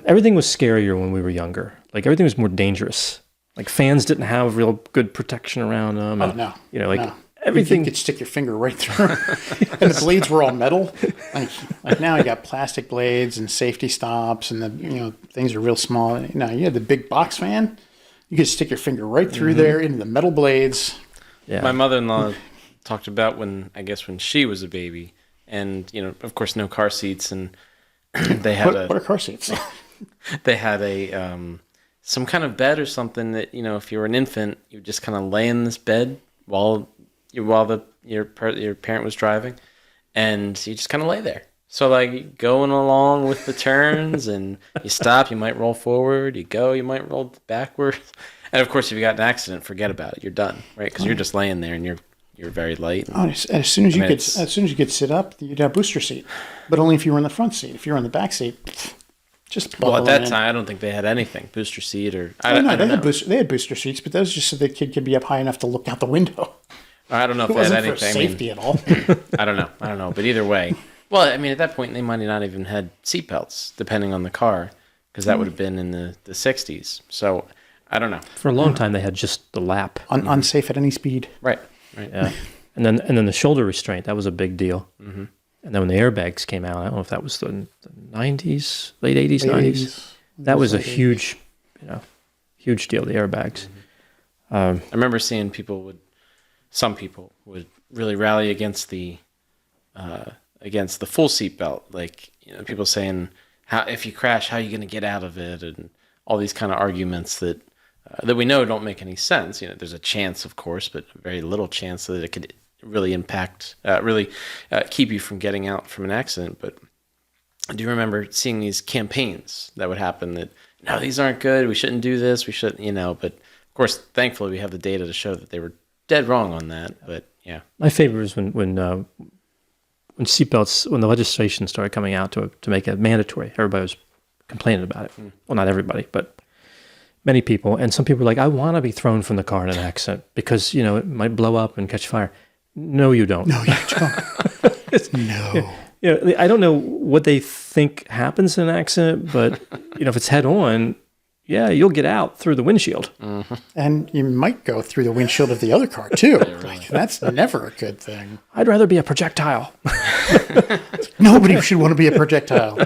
Everything was scarier when we were younger. Everything was more dangerous. Fans didn't have real good protection around them. And, no. No. Everything. You could stick your finger right through. And the blades were all metal. Like now you got plastic blades and safety stops and things are real small. Now you had the big box fan. You could stick your finger right through there into the metal blades. Yeah. My mother-in-law talked about when she was a baby and, of course no car seats and they had what are car seats? They had some kind of bed or something that, if you were an infant, you would just kind of lay in this bed while your parent was driving, and you just kind of lay there. So going along with the turns, and you stop, you might roll forward. You go, you might roll backwards. And of course, if you got an accident, forget about it. You're done, right? Because you're just laying there, and you're very light. As soon as you could sit up, you'd have a booster seat, but only if you were in the front seat. If you were in the back seat, just at that time, I don't think they had anything booster seat or. They had booster seats, but that was just so the kid could be up high enough to look out the window. I don't know if It they had wasn't for anything. safety at all. I don't know. But either way, well, I mean, at that point, they might not even had seatbelts, depending on the car, because that would have been in the 60s. So I don't know. For a long time, they had just the lap. Unsafe at any speed. Right. Yeah. And then the shoulder restraint, that was a big deal. Mm-hmm. And then when the airbags came out, I don't know if that was the 90s, late 80s, 90s. That was a huge deal, the airbags. I remember seeing some people would really rally against the full seatbelt. Like, people saying, if you crash, how are you going to get out of it? And all these kind of arguments that we know don't make any sense. There's a chance, of course, but very little chance that it could really impact, keep you from getting out from an accident. But I do remember seeing these campaigns that would happen that, no, these aren't good. We shouldn't do this. We shouldn't, but of course, thankfully we have the data to show that they were dead wrong on that. But yeah. My favorite was when seatbelts, when the legislation started coming out to make it mandatory. Everybody was complaining about it. Well, not everybody, but many people. And some people were like, I want to be thrown from the car in an accident because, it might blow up and catch fire. No, you don't. No, you don't. No. I don't know what they think happens in an accident, but, if it's head on, yeah, you'll get out through the windshield. Mm-hmm. And you might go through the windshield of the other car, too. Like, that's never a good thing. I'd rather be a projectile. Nobody should want to be a projectile,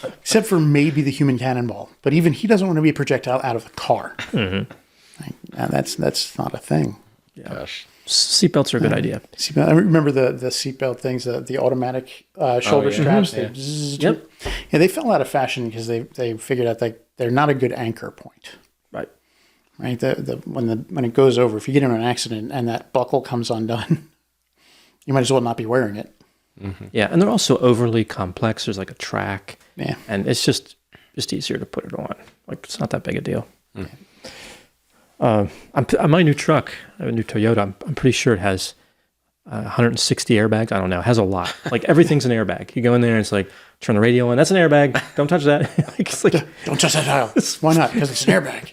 except for maybe the human cannonball. But even he doesn't want to be a projectile out of the car. Mm-hmm. Like, that's not a thing. Yeah. Gosh. Seatbelts are a good idea. I remember the seatbelt things, the automatic shoulder straps. Mm-hmm. Yep. Yeah, they fell out of fashion because they figured out that they're not a good anchor point. Right. When it goes over, if you get in an accident and that buckle comes undone, you might as well not be wearing it. Mm-hmm. Yeah, and they're also overly complex. There's like a track. Yeah. And it's just easier to put it on. Like, it's not that big a deal. Mm. My new truck, I have a new Toyota, I'm pretty sure it has 160 airbags. I don't know. It has a lot. Like, everything's an airbag. You go in there and it's like, turn the radio on. That's an airbag. Don't touch that. It's like, don't touch that dial. Why not? Because it's an airbag.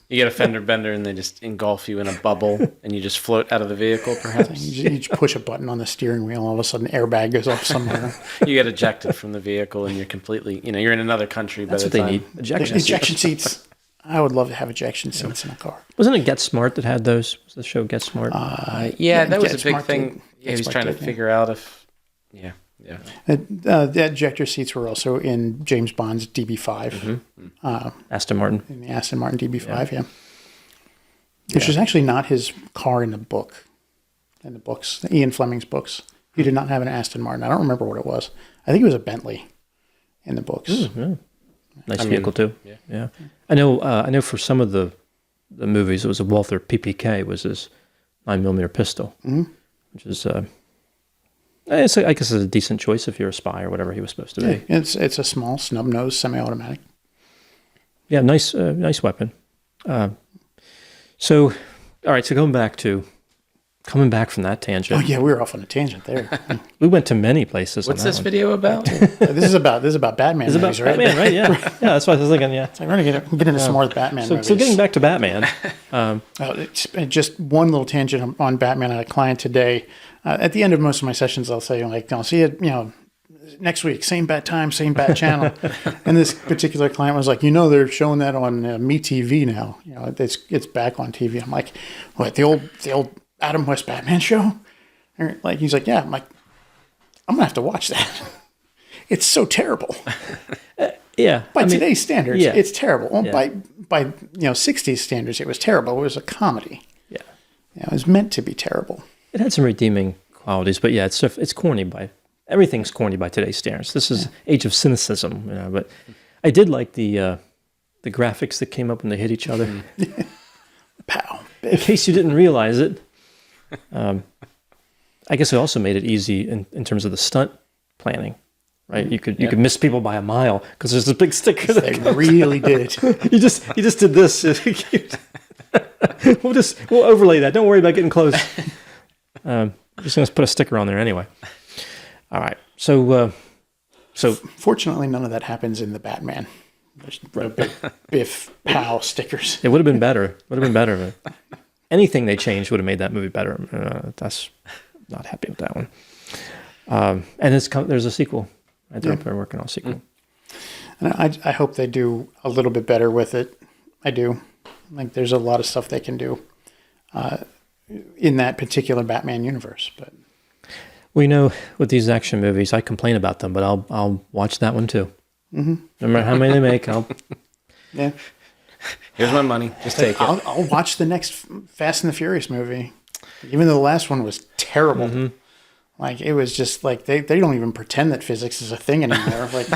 You get a fender bender and they just engulf you in a bubble and you just float out of the vehicle, perhaps. You just push a button on the steering wheel, all of a sudden airbag goes off somewhere. You get ejected from the vehicle and you're completely, you're in another country by That's the what time. they need. Ejection seats. I would love to have ejection seats in a car. Wasn't it Get Smart that had those? Was the show Get Smart? Yeah, that was a big thing. He was trying to figure out if... Yeah. The ejector seats were also in James Bond's DB5. Mm-hmm. Aston Martin. In the Aston Martin DB5, yeah. Which is actually not his car in the book. In the books, Ian Fleming's books. He did not have an Aston Martin. I don't remember what it was. I think it was a Bentley in the books. Yeah. Nice vehicle too. Yeah. I know for some of the movies, it was a Walther PPK was his 9mm pistol, which is I guess it's a decent choice if you're a spy or whatever he was supposed to be. It's a small snub-nosed semi-automatic. Yeah, nice weapon. So, all right. So coming back from that tangent. Oh yeah, we were off on a tangent there. We went to many places. What's this video about? This is about Batman. It's about Batman, right? Yeah, yeah. That's what I was thinking. Yeah. So we're gonna get into some more of the Batman movies. So getting back to Batman. Just one little tangent on Batman. I had a client today. At the end of most of my sessions, I'll say, I'll see you, next week, same bat time, same bat channel. And this particular client was like, they're showing that on MeTV now. It's back on TV. I'm like, what, the old Adam West Batman show? Like, he's like, yeah. I'm like, I'm gonna have to watch that. It's so terrible. Yeah. By today's standards, yeah. It's terrible. Well, Yeah. by 60s standards, it was terrible. It was a comedy. Yeah. It was meant to be terrible. It had some redeeming qualities, but yeah, it's corny everything's corny by today's standards. This is age of cynicism, but I did like the graphics that came up when they hit each other. Pow. In case you didn't realize it, I guess it also made it easy in terms of the stunt planning, right? You could miss people by a mile because there's a big sticker. They really did. You just did this. We'll overlay that. Don't worry about getting close. Just gonna put a sticker on there anyway. All right. So Fortunately, none of that happens in the Batman. There's no big Biff Pow stickers. it would have been better. anything they changed would have made that movie better. That's not happy with that one. And there's a sequel. They're working on a sequel. And I hope they do a little bit better with it. I do. Like, there's a lot of stuff they can do in that particular Batman universe. But we know with these action movies, I complain about them, but I'll watch that one too. Mm-hmm. No matter how many they make, yeah. Here's my money. Just take it. I'll watch the next Fast and the Furious movie, even though the last one was terrible. Mm-hmm. Like, it was just like they don't even pretend that physics is a thing anymore. Like,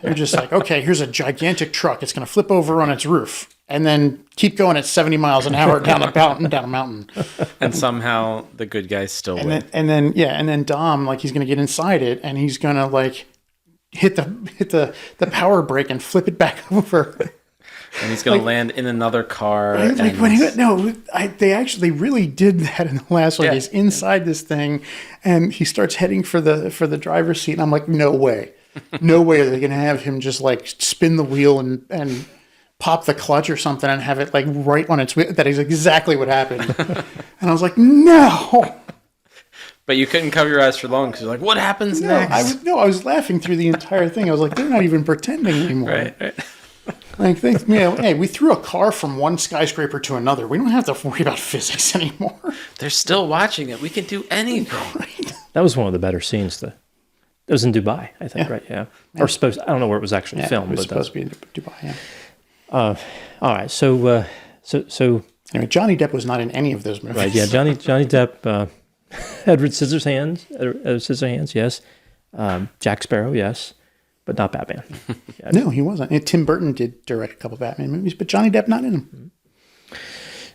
they're just like, okay, here's a gigantic truck. It's going to flip over on its roof and then keep going at 70 miles an hour down a mountain. And somehow the good guys still win. And then Dom, like, he's going to get inside it and he's going to like hit the power brake and flip it back over. And he's going to land in another car. Right? Like, they actually really did that in the last one. Yeah. He's inside this thing, and he starts heading for the driver's seat. And I'm like, no way are they going to have him just like spin the wheel and pop the clutch or something and have it like right on its wheel. That is exactly what happened. And I was like, no. But you couldn't cover your eyes for long because you're like, what happens next? I was laughing through the entire thing. I was like, they're not even pretending anymore. Right. Like, hey, we threw a car from one skyscraper to another. We don't have to worry about physics anymore. They're still watching it. We can do anything. Right. That was one of the better scenes. It was in Dubai, I think, right? Yeah. Or supposed. I don't know where it was actually filmed. It was supposed to be in Dubai. Yeah. All right. So anyway, Johnny Depp was not in any of those movies. Right. Yeah. Johnny Depp. Edward Scissorhands. Yes. Jack Sparrow. Yes. But not Batman. Yeah. No, he wasn't. And Tim Burton did direct a couple of Batman movies, but Johnny Depp not in them.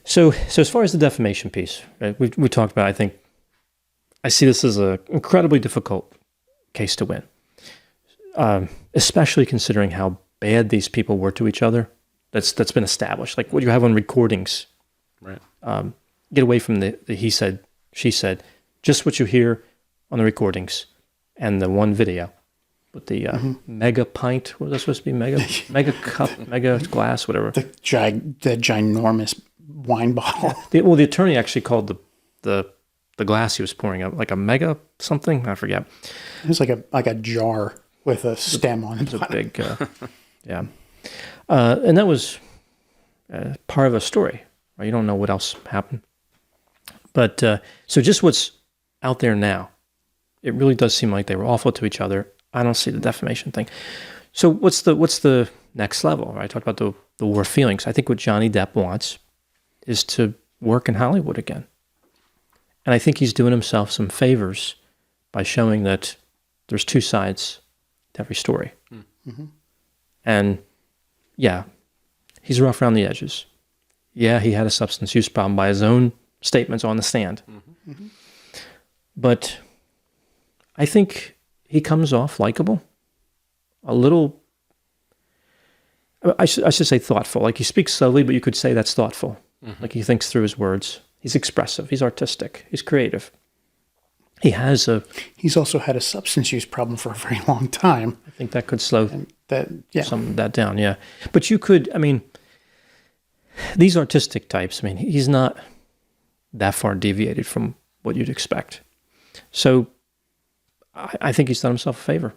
So as far as the defamation piece, right, we talked about, I think, I see this as an incredibly difficult case to win, especially considering how bad these people were to each other. That's been established. Like what you have on recordings. Right. Get away from the he said, she said, just what you hear on the recordings and the one video. With the mega pint, what was that supposed to be? Mega cup, mega glass, whatever. The ginormous wine bottle. The attorney actually called the glass he was pouring out like a mega something. I forget. It was like a jar with a stem on it. It was a big, yeah. And that was part of a story. Right? You don't know what else happened. But so just what's out there now, it really does seem like they were awful to each other. I don't see the defamation thing. So what's the next level? Right? I talked about the war of feelings. I think what Johnny Depp wants is to work in Hollywood again. And I think he's doing himself some favors by showing that there's two sides to every story. Mm-hmm. And yeah, he's rough around the edges. Yeah, he had a substance use problem by his own statements on the stand. Mm-hmm. Mm-hmm. But I think he comes off likable, a little, I should say thoughtful. Like he speaks slowly, but you could say that's thoughtful. Mm-hmm. Like he thinks through his words. He's expressive. He's artistic. He's creative. He's also had a substance use problem for a very long time. I think that could slow some of that down, yeah. But you could, these artistic types, he's not that far deviated from what you'd expect. So I think he's done himself a favor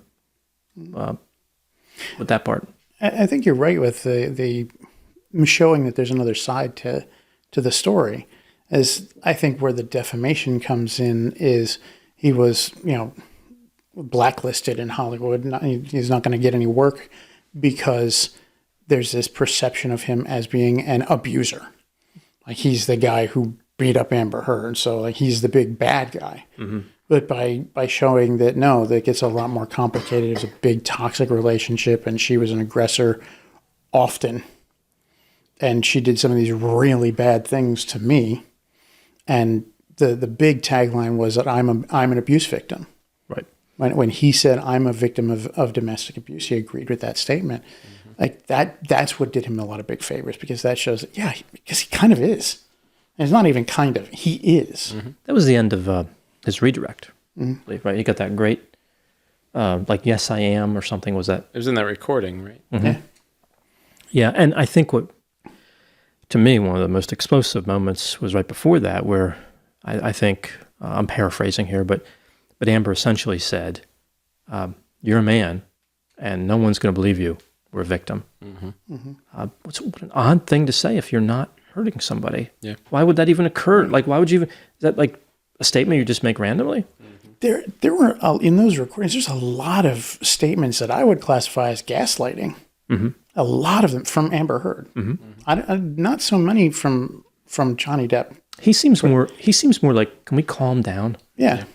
with that part. I think you're right with the showing that there's another side to the story. As I think where the defamation comes in is he was, blacklisted in Hollywood. He's not going to get any work because there's this perception of him as being an abuser. Like he's the guy who beat up Amber Heard. So like he's the big bad guy. Mm-hmm. But by showing that, no, that gets a lot more complicated. It was a big toxic relationship, and she was an aggressor often. And she did some of these really bad things to me. And the big tagline was that I'm an abuse victim. Right. When he said, I'm a victim of domestic abuse, he agreed with that statement. Mm-hmm. Like that's what did him a lot of big favors, because that shows that, yeah, because he kind of is. And it's not even kind of, he is. Mm-hmm. That was the end of his redirect, I believe, right? You got that great, like "Yes, I Am" or something. Was that? It was in that recording, right? Mm-hmm. Yeah, and I think what to me, one of the most explosive moments was right before that, where I think, I'm paraphrasing here, but Amber essentially said, you're a man, and no one's going to believe you. We're a victim. What an odd thing to say if you're not hurting somebody. Yeah. Why would that even occur? Like, why would you even, is that like a statement you just make randomly? There were, in those recordings, there's a lot of statements that I would classify as gaslighting. A lot of them from Amber Heard. Not so many from Johnny Depp. He seems more like, can we calm down? Yeah.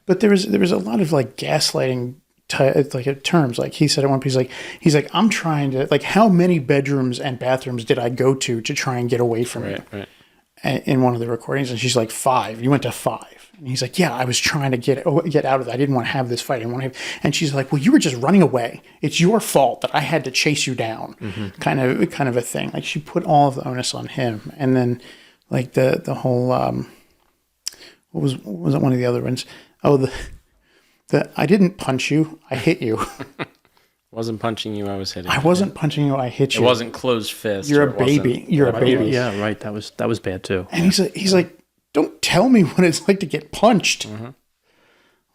But there was a lot of like gaslighting terms. Like he said at one piece, he's like, I'm trying to, like, how many bedrooms and bathrooms did I go to try and get away from you? Right. In one of the recordings, and she's like, 5. You went to 5. And he's like, yeah, I was trying to get out of that. I didn't want to have this fight. I didn't want to have, and she's like, well, you were just running away. It's your fault that I had to chase you down. Kind of a thing. Like, she put all of the onus on him. And then like the whole, what was it, one of the other ones? Oh, the I didn't punch you, I hit you. Wasn't punching you, I was hitting you. I wasn't punching you, I hit you. It wasn't closed fist. You're a baby. You're a baby. Yeah, right. That was bad too. And he's like, don't tell me what it's like to get punched.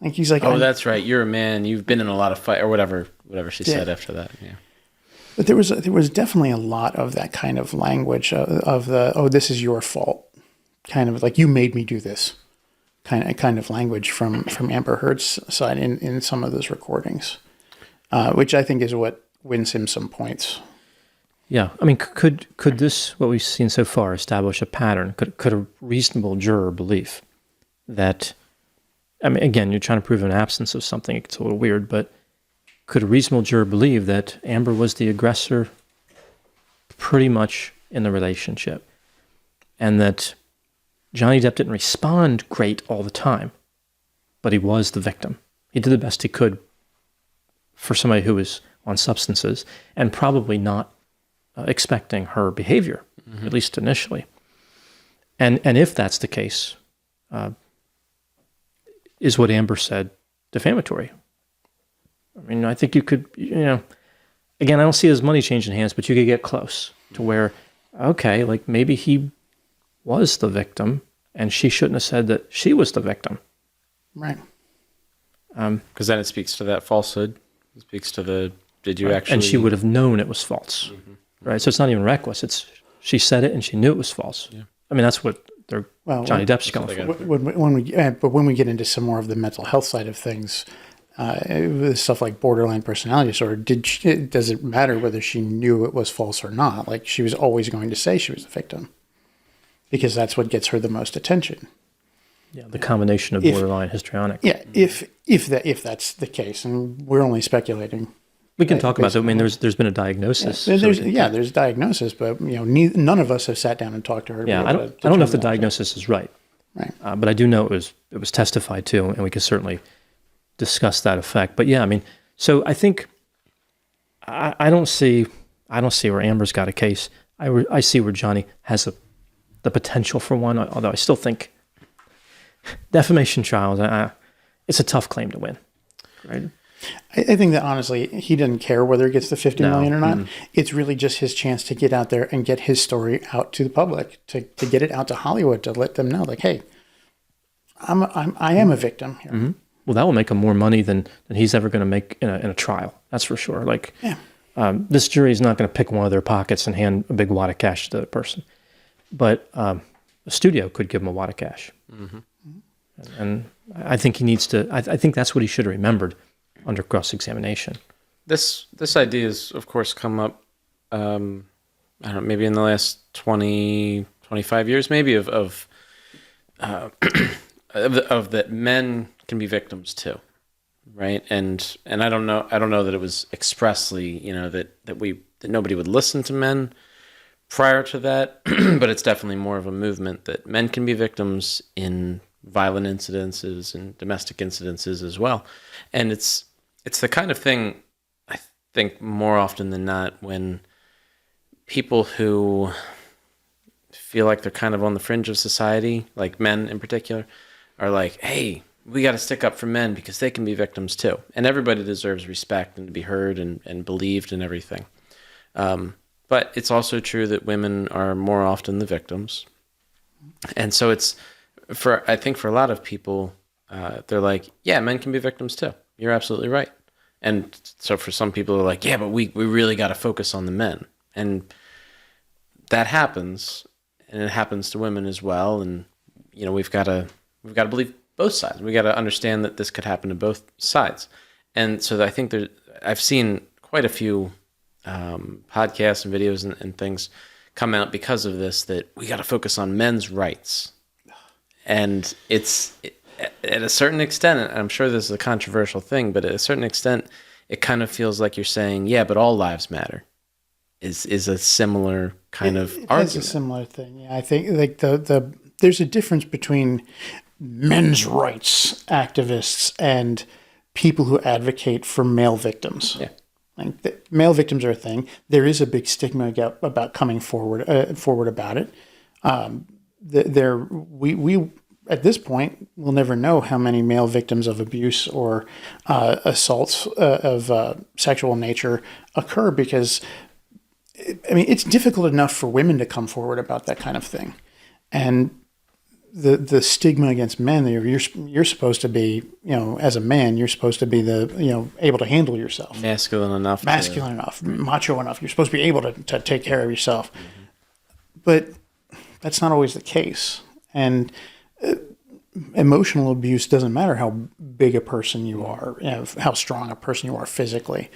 Like, he's like, oh, that's right. You're a man. You've been in a lot of fight, or whatever she said after that. Yeah. But there was definitely a lot of that kind of language of the, oh, this is your fault, kind of like, you made me do this, kind of language from Amber Heard's side in some of those recordings, which I think is what wins him some points. Yeah, I mean, could this, what we've seen so far, establish a pattern? Could a reasonable juror believe that, I mean, again, you're trying to prove an absence of something, it's a little weird, but could a reasonable juror believe that Amber was the aggressor pretty much in the relationship, and that Johnny Depp didn't respond great all the time, but he was the victim? He did the best he could for somebody who was on substances and probably not expecting her behavior, at least initially. And if that's the case, is what Amber said defamatory? I mean, I think you could, again, I don't see it as money changing hands, but you could get close to where, okay, like maybe he was the victim and she shouldn't have said that she was the victim. Right. Because then it speaks to that falsehood. It speaks to the, did you actually... And she would have known it was false. Right? So it's not even reckless. It's, she said it and she knew it was false. Yeah. I mean, that's what Johnny Depp's going for. When we get into some more of the mental health side of things, stuff like borderline personality disorder, does it matter whether she knew it was false or not? Like, she was always going to say she was the victim because that's what gets her the most attention. Yeah, the combination of borderline histrionic. Yeah, if that's the case, and we're only speculating. We can talk about that. I mean, there's been a diagnosis. Yeah, there's diagnosis, but none of us have sat down and talked to her. Yeah, I don't know if the diagnosis is right. Right. But I do know it was testified to, and we could certainly discuss that effect. But yeah, I mean, so I think I don't see where Amber's got a case. I see where Johnny has the potential for one. Although I still think defamation trials, it's a tough claim to win, right? I think that honestly, he doesn't care whether it gets the $50 million or not. It's really just his chance to get out there and get his story out to the public, to get it out to Hollywood, to let them know, like, hey, I am a victim here. Well, that will make him more money than he's ever going to make in a trial. That's for sure. Like, this jury is not going to pick one of their pockets and hand a big wad of cash to the person, but a studio could give him a wad of cash. And I think he needs to. I think that's what he should have remembered under cross-examination. This idea has, of course, come up, I don't know, maybe in the last 20, 25 years, maybe, of that men can be victims too, right? And I don't know that it was expressly, that nobody would listen to men prior to that, but it's definitely more of a movement that men can be victims in violent incidences and domestic incidences as well. And it's the kind of thing, I think, more often than not, when people who feel like they're kind of on the fringe of society, like men in particular, are like, hey, we got to stick up for men because they can be victims too. And everybody deserves respect and to be heard and believed and everything. But But it's also true that women are more often the victims. And so I think for a lot of people, they're like, yeah, men can be victims too. You're absolutely right. And so for some people, they're like, yeah, but we really got to focus on the men. And that happens, and it happens to women as well. And, we've got to believe both sides. We got to understand that this could happen to both sides. And so I think I've seen quite a few podcasts and videos and things come out because of this, that we got to focus on men's rights. And at a certain extent, and I'm sure this is a controversial thing, but at a certain extent, it kind of feels like you're saying, yeah, but all lives matter, is a similar kind of argument. It's a similar thing. Yeah, I think like there's a difference between men's rights activists and people who advocate for male victims. Yeah. Like male victims are a thing. There is a big stigma about coming forward about it. We at this point we'll never know how many male victims of abuse or assaults of sexual nature occur, because it's difficult enough for women to come forward about that kind of thing, and the stigma against men. You're supposed to be, as a man, you're supposed to be able to handle yourself, masculine enough, macho enough. You're supposed to be able to take care of yourself, but that's not always the case. And emotional abuse doesn't matter how big a person you are, how strong a person you are physically.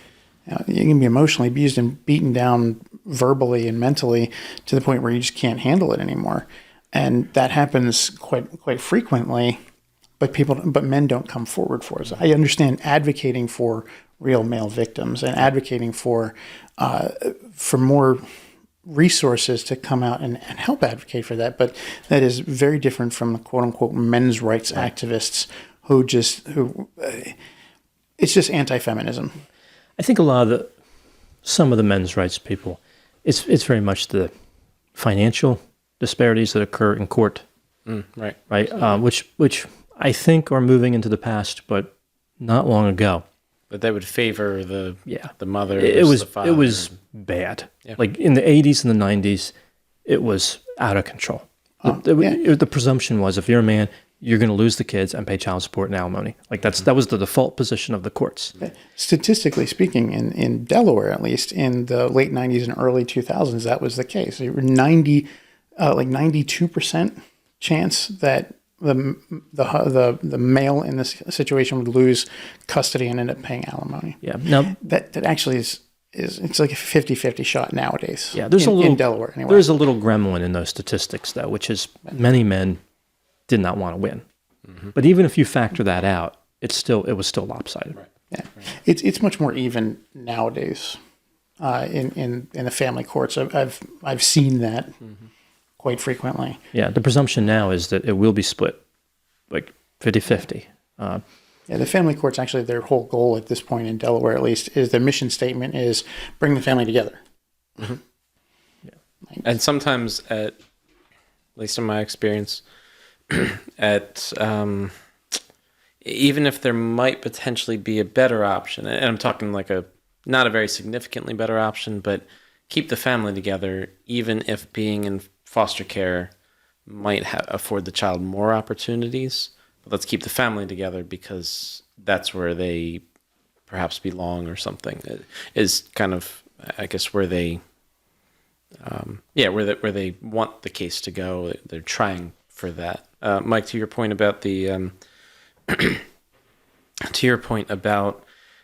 You can be emotionally abused and beaten down verbally and mentally to the point where you just can't handle it anymore. And that happens quite frequently, but men don't come forward for us. I understand advocating for real male victims and advocating for more resources to come out and help advocate for that, but that is very different from the quote unquote men's rights activists who it's just anti-feminism. I think some of the men's rights people, it's very much the financial disparities that occur in court, right, which I think are moving into the past, but not long ago. But they would favor the mother. It was the father. It was bad. Yeah. Like in the 80s and the 90s, it was out of control. The presumption was, if you're a man, you're going to lose the kids and pay child support and alimony. Like that was the default position of the courts. Statistically speaking, in Delaware, at least in the late 90s and early 2000s, that was the case. There were 92% chance that the male in this situation would lose custody and end up paying alimony. Yeah. Now that actually is it's like a 50-50 shot nowadays. Yeah. In Delaware anyway. There's a little gremlin in those statistics though, which is many men did not want to win. Mm-hmm. But even if you factor that out, it was still lopsided. Right. Yeah. It's much more even nowadays in the family courts. I've seen that quite frequently. Yeah, the presumption now is that it will be split, like 50-50. The family courts, actually, their whole goal at this point in Delaware, at least, is their mission statement is bring the family together. Mm-hmm. Yeah. And sometimes, at least in my experience, even if there might potentially be a better option, and I'm talking like not a very significantly better option, but keep the family together, even if being in foster care might afford the child more opportunities. But let's keep the family together because that's where they perhaps belong or something. It is kind of, I guess, where they, where they want the case to go. They're trying for that. Mike, to your point about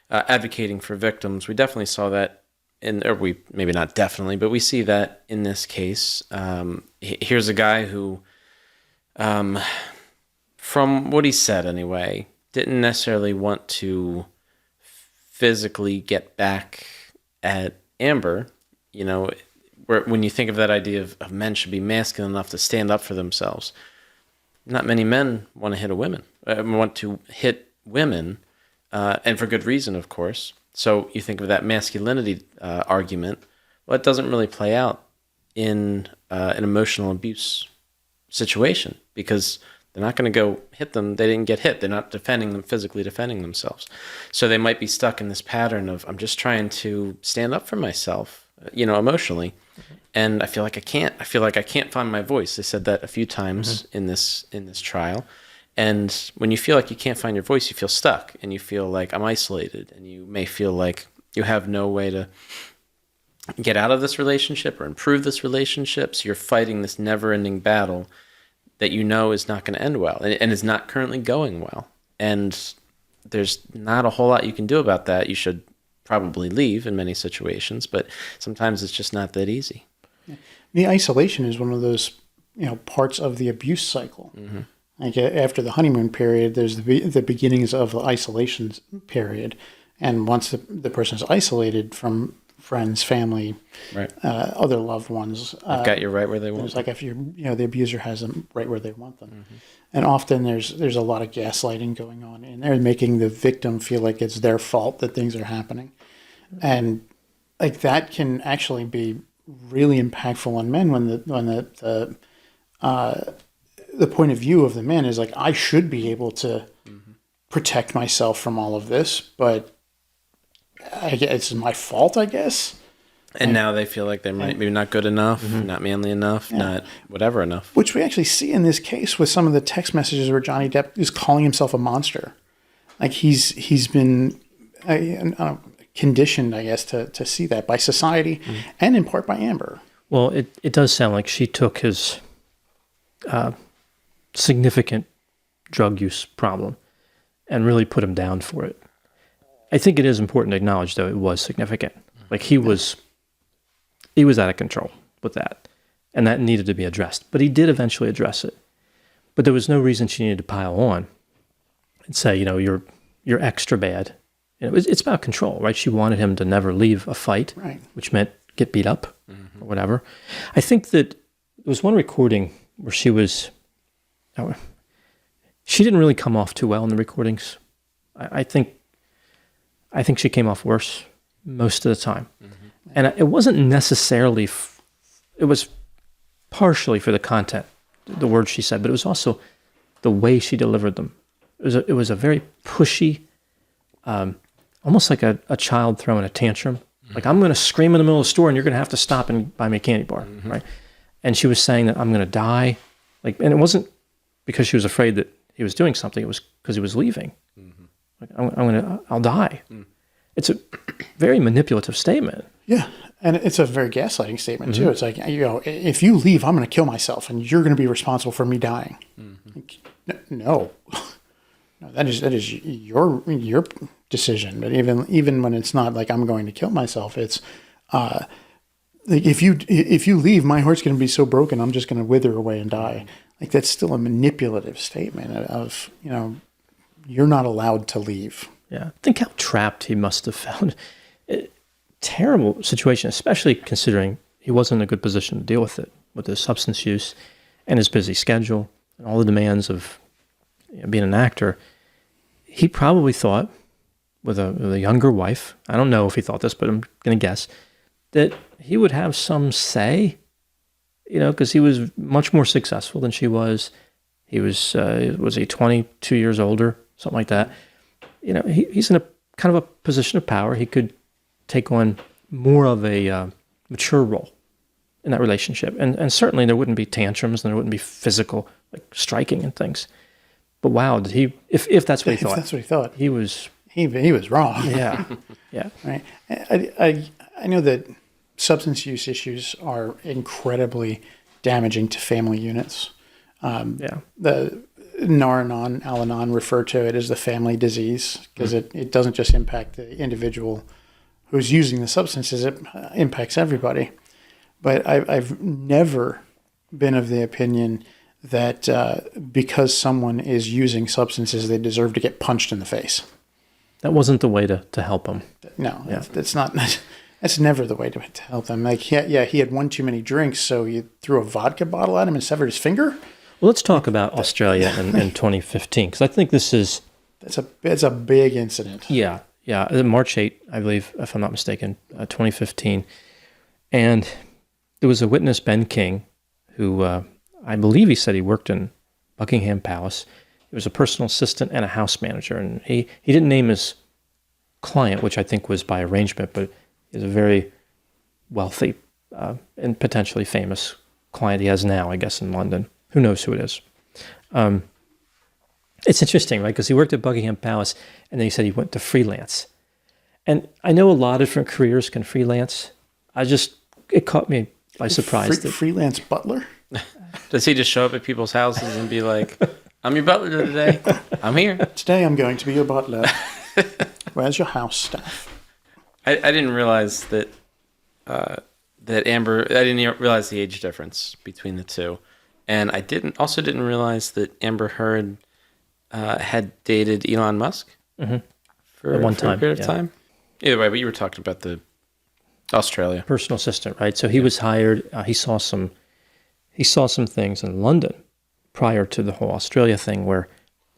advocating for victims, we definitely saw that. Maybe not definitely, but we see that in this case. Here's a guy who, from what he said anyway, didn't necessarily want to physically get back at Amber. When you think of that idea of men should be masculine enough to stand up for themselves, not many men want to hit women, and for good reason, of course. So you think of that masculinity argument. Well, it doesn't really play out in an emotional abuse situation because they're not going to go hit them. They didn't get hit. They're not physically defending themselves. So they might be stuck in this pattern of, I'm just trying to stand up for myself. emotionally. And I feel like I can't. I feel like I can't find my voice. They said that a few times in this trial. And when you feel like you can't find your voice, you feel stuck and you feel like I'm isolated, and you may feel like you have no way to get out of this relationship or improve this relationship. So you're fighting this never-ending battle that is not going to end well and is not currently going well. And there's not a whole lot you can do about that. You should probably leave in many situations, but sometimes it's just not that easy. The isolation is one of those, parts of the abuse cycle. Mm-hmm. Like after the honeymoon period, there's the beginnings of the isolation period. And once the person is isolated from friends, family, right, other loved ones, I've got you right where they want. It's like if the abuser has them right where they want them. Mm-hmm. And often there's a lot of gaslighting going on, and they're making the victim feel like it's their fault that things are happening. And like that can actually be really impactful on men when the point of view of the men is like, I should be able to protect myself from all of this, but it's my fault, I guess. And now they feel like they're maybe not good enough, not manly enough, not whatever enough. Which we actually see in this case with some of the text messages where Johnny Depp is calling himself a monster. Like he's been conditioned, I guess, to see that by society and in part by Amber. Well, it does sound like she took his significant drug use problem and really put him down for it. I think it is important to acknowledge, though, it was significant. Like he was out of control with that, and that needed to be addressed. But he did eventually address it. But there was no reason she needed to pile on and say, you're extra bad. It's about control, right? She wanted him to never leave a fight, right, which meant get beat up or whatever. I think that there was one recording where she didn't really come off too well in the recordings. I think she came off worse most of the time. And it wasn't necessarily, it was partially for the content, the words she said, but it was also the way she delivered them. It was a very pushy, almost like a child throwing a tantrum. Like, I'm going to scream in the middle of the store and you're going to have to stop and buy me a candy bar, right? And she was saying that I'm going to die. And it wasn't because she was afraid that he was doing something. It was because he was leaving. Like, I'll die. It's a very manipulative statement. Yeah. And it's a very gaslighting statement too. It's like, if you leave, I'm going to kill myself and you're going to be responsible for me dying. Like, no, that is your decision. But even when it's not like I'm going to kill myself, it's like if you leave, my heart's going to be so broken, I'm just going to wither away and die. Like, that's still a manipulative statement of, you're not allowed to leave. Yeah. Think how trapped he must have felt. Terrible situation, especially considering he wasn't in a good position to deal with it, with his substance use and his busy schedule and all the demands of being an actor. He probably thought, with a younger wife, I don't know if he thought this, but I'm going to guess, that he would have some say, because he was much more successful than she was. He was he 22 years older, something like that. He's in a kind of a position of power. He could take on more of a mature role in that relationship. And certainly there wouldn't be tantrums and there wouldn't be physical, like, striking and things. But wow, did he, if that's what he thought. If that's what he thought. He was wrong. Yeah. Yeah. Right. I know that substance use issues are incredibly damaging to family units. The Al-Anon refer to it as the family disease because it doesn't just impact the individual who's using the substances, it impacts everybody. But I've never been of the opinion that because someone is using substances, they deserve to get punched in the face. That wasn't the way to help him. No, that's not. That's never the way to help them. Like, he had one too many drinks, so you threw a vodka bottle at him and severed his finger. Well, let's talk about Australia in 2015, because I think this is... It's a big incident. Yeah. March 8, I believe, if I'm not mistaken, 2015. And there was a witness, Ben King, who I believe he said he worked in Buckingham Palace. He was a personal assistant and a house manager. And he didn't name his client, which I think was by arrangement, but he was a very wealthy and potentially famous client he has now, I guess, in London. Who knows who it is? It's interesting, right? Because he worked at Buckingham Palace, and then he said he went to freelance. And I know a lot of different careers can freelance. It caught me by surprise. Freelance butler? Does he just show up at people's houses and be like, I'm your butler today. I'm here. Today I'm going to be your butler. Where's your house stuff? I didn't realize that Amber. I didn't realize the age difference between the two, and I didn't realize that Amber Heard had dated Elon Musk for one a period of time. Either way, but you were talking about the Australia personal assistant, right? So he was hired. He saw some things in London prior to the whole Australia thing where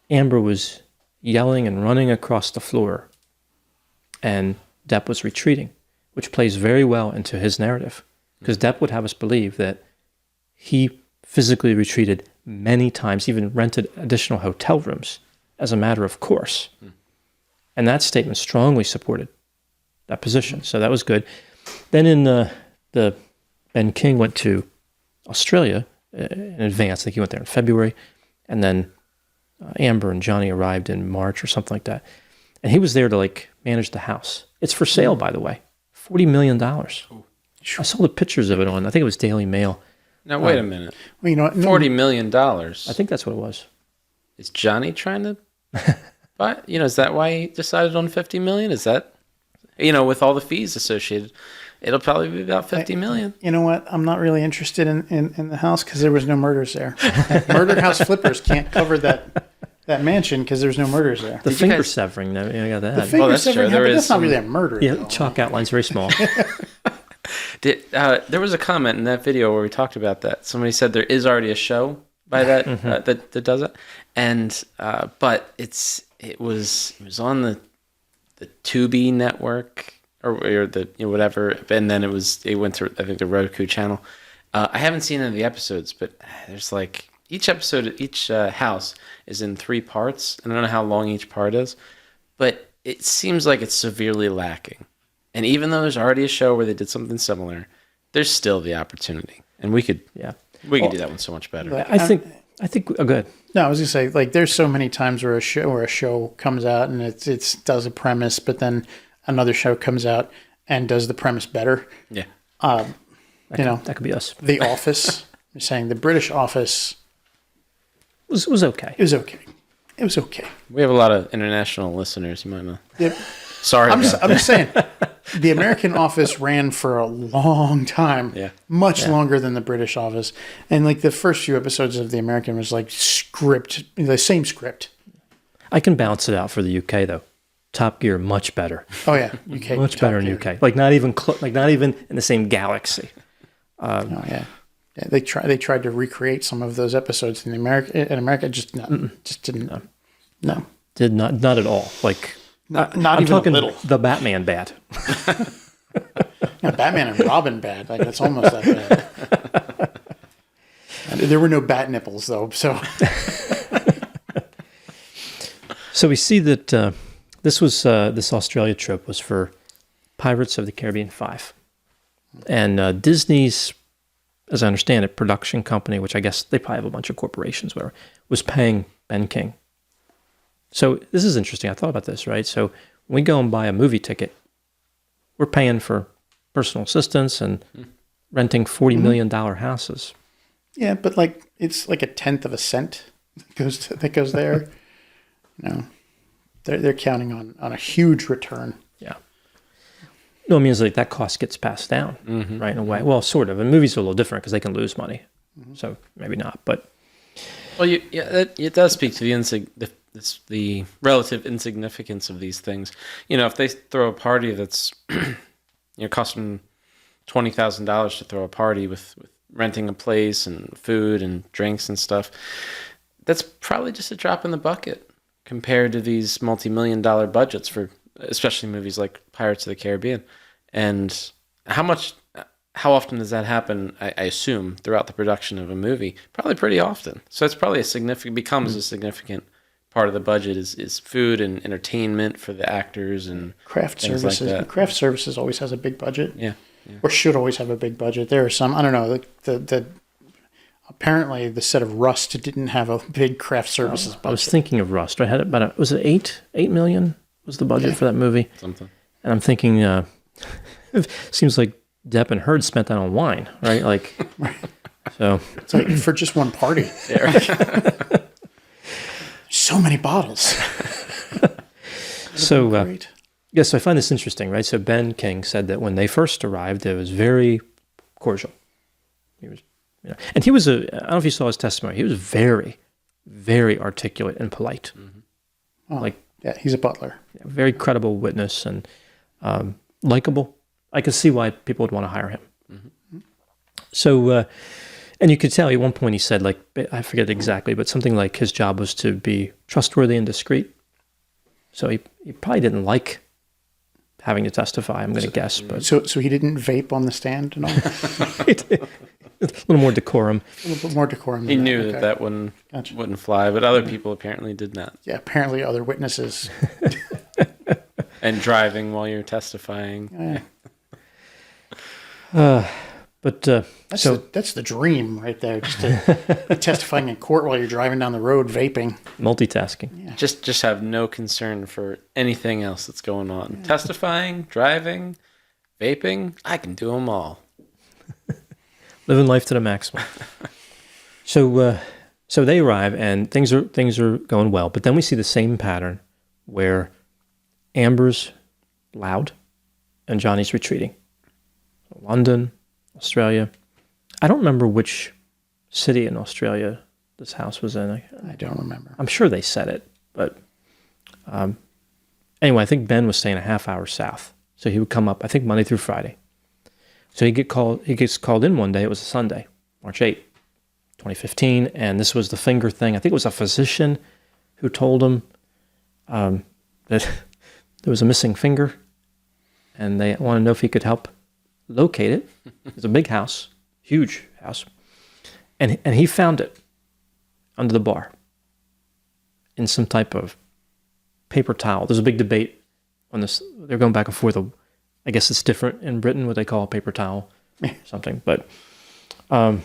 Amber was yelling and running across the floor, and Depp was retreating, which plays very well into his narrative, because Depp would have us believe that he physically retreated many times, even rented additional hotel rooms as a matter of course. And that statement strongly supported that position. So that was good. Then in the Ben King went to Australia in advance. I think he went there in February. And then Amber and Johnny arrived in March or something like that. And he was there to manage the house. It's for sale, by the way. $40 million. I saw the pictures of it on, I think it was Daily Mail. Now, wait a minute. Well, you know what? $40 million. I think that's what it was. Is Johnny trying to buy? Is that why he decided on $50 million? Is that, with all the fees associated, it'll probably be about $50 million. You know what? I'm not really interested in the house because there was no murders there. Murder House Flippers can't cover that mansion because there's no murders there. The finger severing, I got that. The finger that's severing, true. but that's not really a murder. Yeah, though. chalk outlines very small. There was a comment in that video where we talked about that. Somebody said there is already a show by that that does it, and but it was on the Tubi network or the whatever, and then it went to I think the Roku channel. I haven't seen any of the episodes, but there's each episode, each house is in 3 parts, and I don't know how long each part is, but it seems like it's severely lacking. And even though there's already a show where they did something similar, there's still the opportunity, and we could do that one so much better. I think. Oh, good. No, I was gonna say there's so many times where a show comes out and it does a premise, but then another show comes out and does the premise better. Yeah. That could be us. The Office. You're saying the British Office was okay. It was okay. It was okay. We have a lot of international listeners. You might know. Yep. Sorry. I'm just saying, the American Office ran for a long time, much longer than the British Office, and the first few episodes of the American was the same script. I can balance it out for the UK though. Top Gear much better. Oh yeah, UK much better in UK. Not even in the same galaxy. They tried to recreate some of those episodes in America. Just didn't. No, did not at all. Not I'm even talking a little. the Batman bad. Batman and Robin bad. It's almost that bad. There were no bat nipples though. So we see that this Australia trip was for Pirates of the Caribbean 5, and Disney's, as I understand it, production company, which I guess they probably have a bunch of corporations, whatever, was paying Ben King. So this is interesting. I thought about this, right? So when we go and buy a movie ticket, we're paying for personal assistance and renting $40 million houses. Yeah, but it's a tenth of a cent that goes there. They're counting on a huge return. Yeah. No, it means that cost gets passed down, right, in a way. Well, sort of. And movies are a little different because they can lose money. So maybe not, but... Well, it does speak to the relative insignificance of these things. If they throw a party that's costing $20,000 to throw a party with renting a place and food and drinks and stuff, that's probably just a drop in the bucket compared to these multi-million-dollar budgets for especially movies like Pirates of the Caribbean. And how often does that happen? I assume throughout the production of a movie, probably pretty often. So it's probably becomes a significant part of the budget is food and entertainment for the actors and Craft things like services. that. Craft services always has a big budget. Yeah. Or should always have a big budget. There are some, I don't know, the apparently the set of Rust didn't have a big craft services I was budget. thinking of Rust. I had it about was it 8 million was the budget for that movie, Something. and I'm thinking, it seems like Depp and Heard spent that on wine, right? Like, so It's like for just one party. So many bottles. so Great. yeah. So I find this interesting, right? So Ben King said that when they first arrived, it was very cordial. He was, and he was I don't know if you saw his testimony. He was very, very articulate and polite. Oh, Like, yeah, he's a butler. very credible witness and likable. I could see why people would want to hire him. So, and you could tell at one point he said, like, I forget exactly, but something like his job was to be trustworthy and discreet. So he probably didn't like having to testify, I'm going to guess, but So he didn't vape on the stand and all? a little more decorum. A little bit more decorum. He than knew okay. that wouldn't Gotcha. wouldn't fly, but other people apparently did not. Yeah, apparently other witnesses. And driving while you're testifying. But That's the dream right there. Just to be testifying in court while you're driving down the road vaping. multitasking. Just have no concern for anything else that's going on. Testifying, driving, vaping, I can do them all. Living life to the maximum. So they arrive and things are going well, but then we see the same pattern where Amber's loud and Johnny's retreating. London, Australia. I don't remember which city in Australia this house was in. I don't remember. I'm sure they said it, but anyway, I think Ben was staying a half hour south, so he would come up, I think, Monday through Friday. So he gets called in one day. It was a Sunday, March 8th, 2015, and this was the finger thing. I think it was a physician who told him that there was a missing finger, and they wanted to know if he could help locate it. It's a big house, huge house, and he found it under the bar in some type of paper towel. There's a big debate on this. They're going back and forth. I guess it's different in Britain, what they call a paper towel or something. But yeah,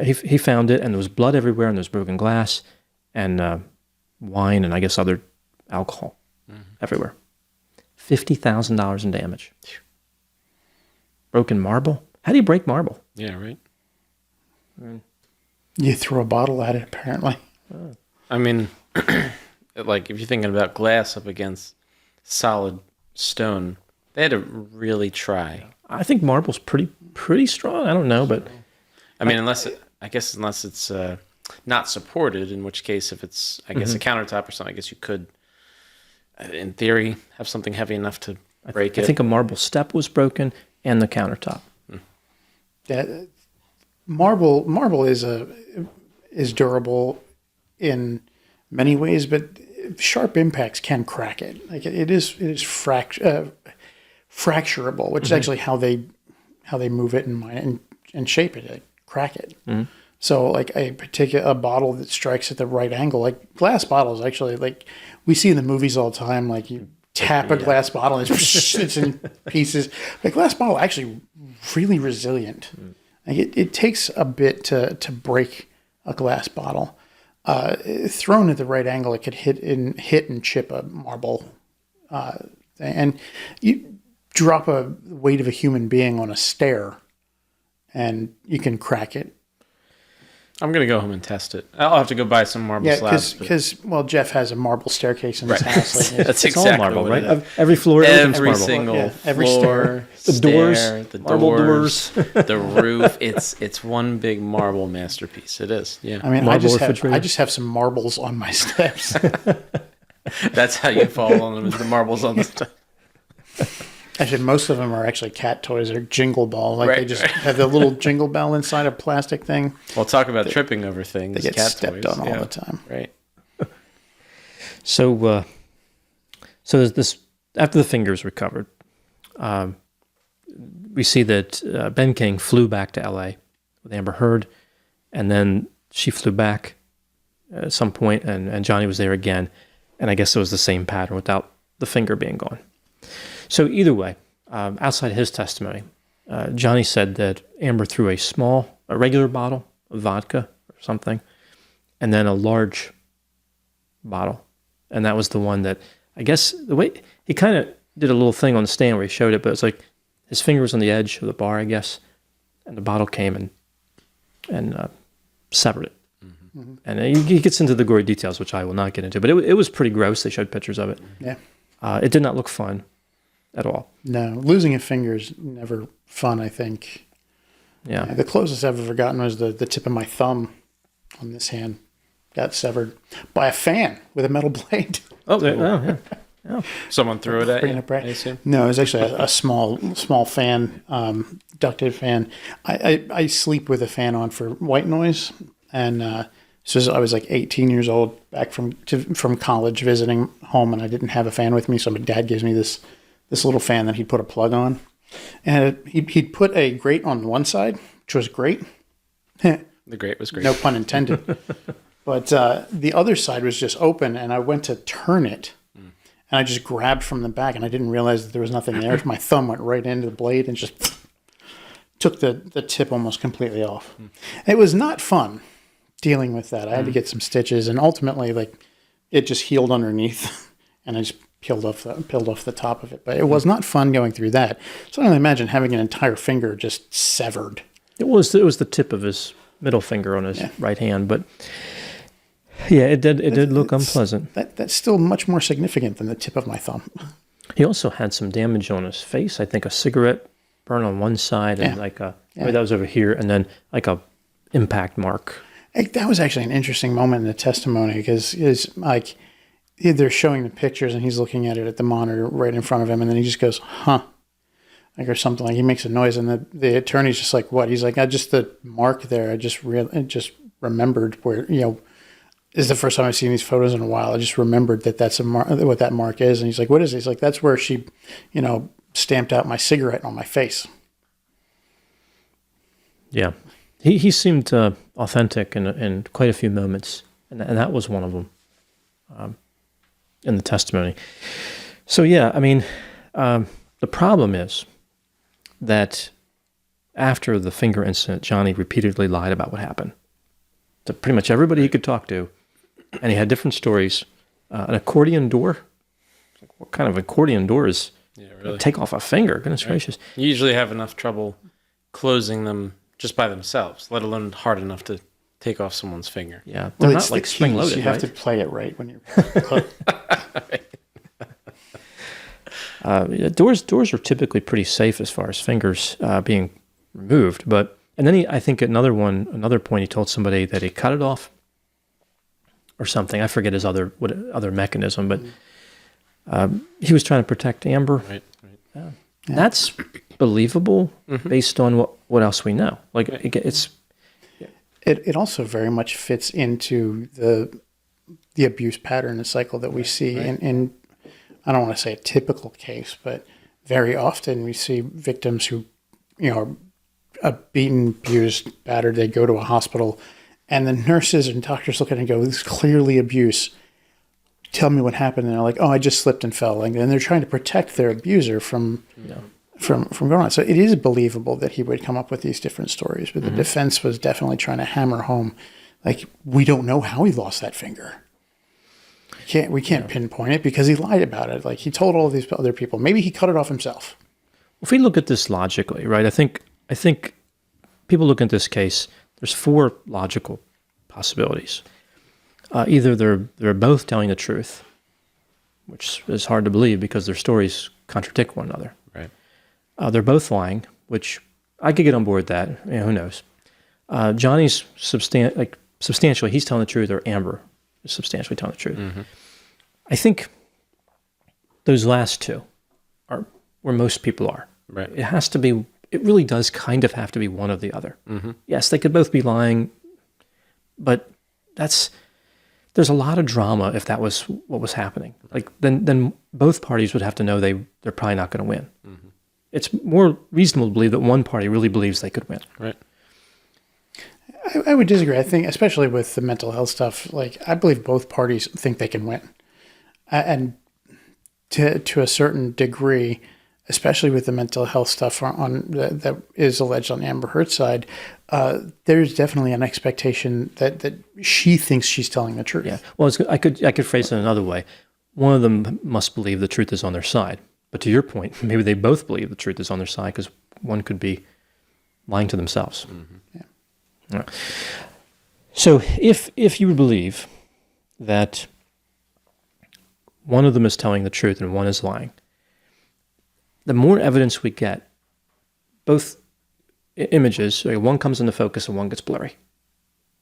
he found it, and there was blood everywhere, and there's broken glass, and wine, and I guess other alcohol everywhere. $50,000 in damage. Broken marble. How do you break marble? Yeah, right. You threw a bottle at it, apparently. I mean, like if you're thinking about glass up against solid stone, they had to really try. I think marble's pretty strong. I don't know, but I mean, unless it's not supported, in which case, if it's, I guess, a countertop or something, I guess you could, in theory, have something heavy enough to break it. I think a marble step was broken and the countertop. Yeah, marble is durable in many ways, but sharp impacts can crack it. Like it is fracturable, which is actually how they move it and mine it and shape it, like crack it. So like a bottle that strikes at the right angle, like glass bottles, actually, like we see in the movies all the time, like you tap a glass bottle and it's in pieces. But glass bottle actually really resilient. Like it takes a bit to break a glass bottle. Thrown at the right angle, it could hit and chip a marble. And you drop a weight of a human being on a stair, and you can crack it. I'm going to go home and test it. I'll have to go buy some marble slabs. Because Jeff has a marble staircase in his house. Like, That's It's exactly all marble, what right? it is. Every floor, everything's Every marble. single every floor, The doors, the marble doors, the roof. It's one big marble masterpiece. It is. Yeah. I mean, Marble I refrigerator. just have some marbles on my steps. That's how you fall on them, is the marbles on the stuff. Actually, most of them are actually cat toys. They're jingle ball. Like they Right, just right. have the little jingle bell inside a plastic thing. Well, talk about tripping over things. They get cat stepped toys. on all Yeah. the time. Right. So there's this. After the finger's recovered, we see that Ben King flew back to L.A. with Amber Heard, and then she flew back at some point, and Johnny was there again. And I guess it was the same pattern without the finger being gone. So either way, outside his testimony, Johnny said that Amber threw a regular bottle of vodka or something, and then a large bottle. And that was the one that, I guess, the way he kind of did a little thing on the stand where he showed it, but it's like his finger was on the edge of the bar, I guess, and the bottle came and severed it. Mm-hmm. And he gets into the gory details, which I will not get into, but it was pretty gross. They showed pictures of it. Yeah. It did not look fun at all. No, losing a finger is never fun, I think. Yeah. The closest I've ever gotten was the tip of my thumb on this hand got severed by a fan with a metal blade. Yeah. Yeah. Someone threw it at you, I assume? No, it was actually a small fan, ducted fan. I sleep with a fan on for white noise, and so I was like 18 years old, back from college, visiting home, and I didn't have a fan with me, so my dad gives me this little fan that he'd put a plug on, and he'd put a grate on one side, which was great. The grate was great. No pun intended. But the other side was just open, and I went to turn it, and I just grabbed from the back, and I didn't realize that there was nothing there. My thumb went right into the blade and just took the tip almost completely off. It was not fun dealing with that. I had to get some stitches, and ultimately, like, it just healed underneath, and I just peeled off the top of it. But it was not fun going through that. So I can imagine having an entire finger just severed. It was the tip of his middle finger on his right hand, but yeah, it did look unpleasant. That's still much more significant than the tip of my thumb. He also had some damage on his face. I think a cigarette burn on one side, and maybe that was over here, and then like a impact mark. That was actually an interesting moment in the testimony, because like they're showing the pictures and he's looking at it at the monitor right in front of him, and then he just goes, "Huh," like, or something, like he makes a noise, and the attorney's just like, "What?" He's like, "I just the mark there. I just remembered where, this is the first time I've seen these photos in a while. I just remembered that that's what that mark is." And he's like, "What is it?" He's like, "That's where she, stamped out my cigarette on my face." Yeah. He seemed authentic in quite a few moments, and that was one of them in the testimony. So, yeah, I mean, the problem is that after the finger incident, Johnny repeatedly lied about what happened to pretty much everybody he could talk to, and he had different stories. An accordion door? What kind of accordion door is really? Take off a finger? Goodness gracious. You usually have enough trouble closing them just by themselves, let alone hard enough to take off someone's finger. Yeah, they're not like spring loaded. You have to play it right when you're doors are typically pretty safe as far as fingers being removed. But and then I think another point, he told somebody that he cut it off or something. I forget his other mechanism, but he was trying to protect Amber. Right. Yeah. That's believable based on what else we know. Like it also very much fits into the abuse pattern and cycle that we see in I don't want to say a typical case, but very often we see victims who are beaten, abused, battered. They go to a hospital, and the nurses and doctors look at it and go, "This is clearly abuse. Tell me what happened." And they're like, "Oh, I just slipped and fell." And they're trying to protect their abuser from going on. So it is believable that he would come up with these different stories, but the defense was definitely trying to hammer home, like, we don't know how he lost that finger. We can't pinpoint it because he lied about it. Like, he told all these other people. Maybe he cut it off himself. If we look at this logically, right? I think people look at this case. There's 4 logical possibilities. Either they're both telling the truth, which is hard to believe because their stories contradict one another. Right. They're both lying, which I could get on board with that. Who knows? Johnny's substantially, he's telling the truth, or Amber is substantially telling the truth. Mm-hmm. I think those last 2 are where most people are. Right. It really does kind of have to be one or the other. Mm-hmm. Yes, they could both be lying, but there's a lot of drama if that was what was happening. Like, then both parties would have to know they're probably not going to win. Mm-hmm. It's more reasonable to believe that one party really believes they could win. Right. I would disagree. I think, especially with the mental health stuff, like I believe both parties think they can win, and to a certain degree, especially with the mental health stuff that is alleged on Amber Heard's side, there's definitely an expectation that she thinks she's telling the truth. Yeah. Well, I could phrase it another way. One of them must believe the truth is on their side. But to your point, maybe they both believe the truth is on their side because one could be lying to themselves. Mm-hmm. Yeah. All right. So if you would believe that one of them is telling the truth and one is lying, the more evidence we get, both images, one comes into focus and one gets blurry,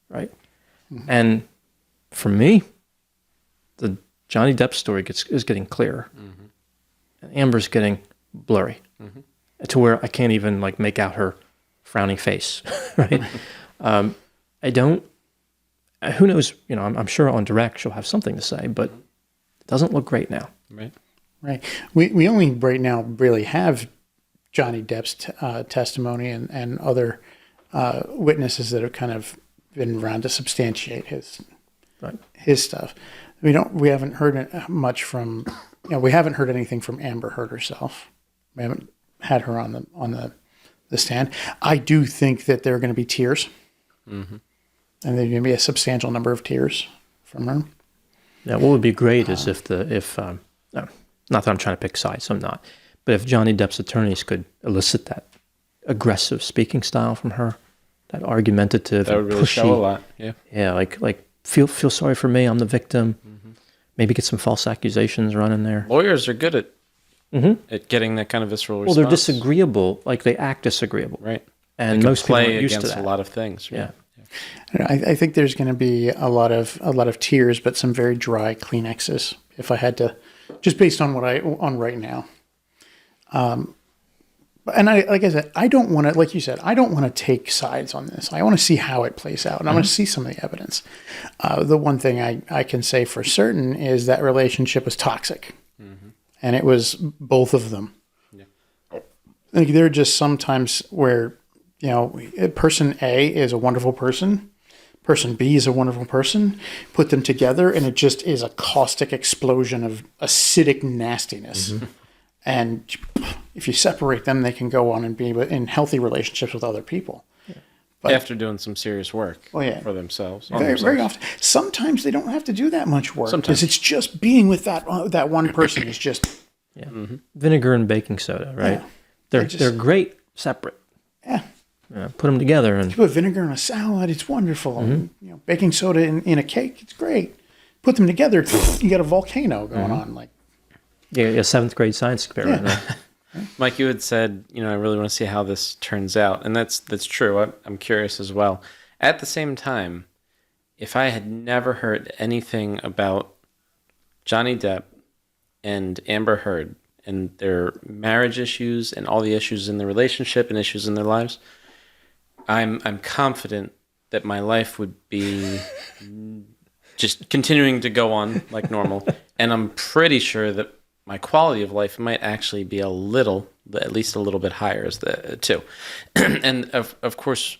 right? Mm-hmm. And for me, the Johnny Depp story is getting clearer, mm-hmm. and Amber's getting blurry, mm-hmm. to where I can't even like make out her frowning face, right? I don't. Who knows? You know, I'm sure on direct she'll have something to say, but it doesn't look great now. Right. Right. We only right now really have Johnny Depp's testimony and other witnesses that have kind of been around to substantiate his stuff. We haven't heard much from, we haven't heard anything from Amber Heard herself. We haven't had her on the stand. I do think that there are going to be tears, mm-hmm. and there's going to be a substantial number of tears from her. Yeah, what would be great is not that I'm trying to pick sides, I'm not, but if Johnny Depp's attorneys could elicit that aggressive speaking style from her, that argumentative, that would really pushy, show a lot. Yeah. Yeah, like feel sorry for me, I'm the victim. Mm-hmm. Maybe get some false accusations running there. Lawyers are good at getting that kind of visceral response. Well, they're disagreeable, like they act disagreeable, right? And most people aren't used to against that. a lot of things. Yeah. I think there's going to be a lot of tears, but some very dry Kleenexes. If I had to, just based on what on right now. And like I said, I don't want to, like you said, I don't want to take sides on this. I want to see how it plays out, and I want to see some of the evidence. The one thing I can say for certain is that relationship was toxic, mm-hmm. and it was both of them. Yeah. Like there are just sometimes where, person A is a wonderful person, person B is a wonderful person, put them together, and it just is a caustic explosion of acidic nastiness. Mm-hmm. And if you separate them, they can go on and be in healthy relationships with other people. Yeah. But, after doing some serious work for themselves. Very often. Sometimes they don't have to do that much work. Because it's just being with that one person is just... Yeah. Mm-hmm. Vinegar and baking soda, right? Yeah. They're great separate. Yeah. Put them together. And you put vinegar in a salad, it's wonderful. Mm-hmm. And, baking soda in a cake, it's great. Put them together, you got a volcano going on. Like. Yeah, a 7th grade science experiment. Yeah. Right? Mike, you had said, I really want to see how this turns out. And that's true. I'm curious as well. At the same time, if I had never heard anything about Johnny Depp and Amber Heard and their marriage issues and all the issues in the relationship and issues in their lives, I'm confident that my life would be just continuing to go on like normal. And I'm pretty sure that my quality of life might actually be at least a little bit higher too. And of course,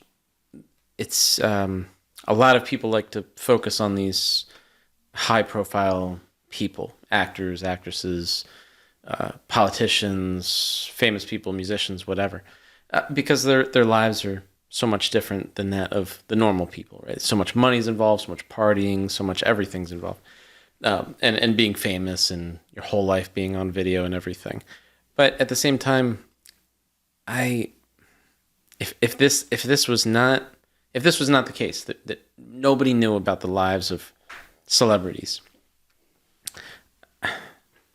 it's a lot of people like to focus on these high profile people, actors, actresses, politicians, famous people, musicians, whatever, because their lives are so much different than that of the normal people, right? So much money's involved, so much partying, so much everything's involved. And being famous and your whole life being on video and everything. But at the same time, if this was not the case, that nobody knew about the lives of celebrities,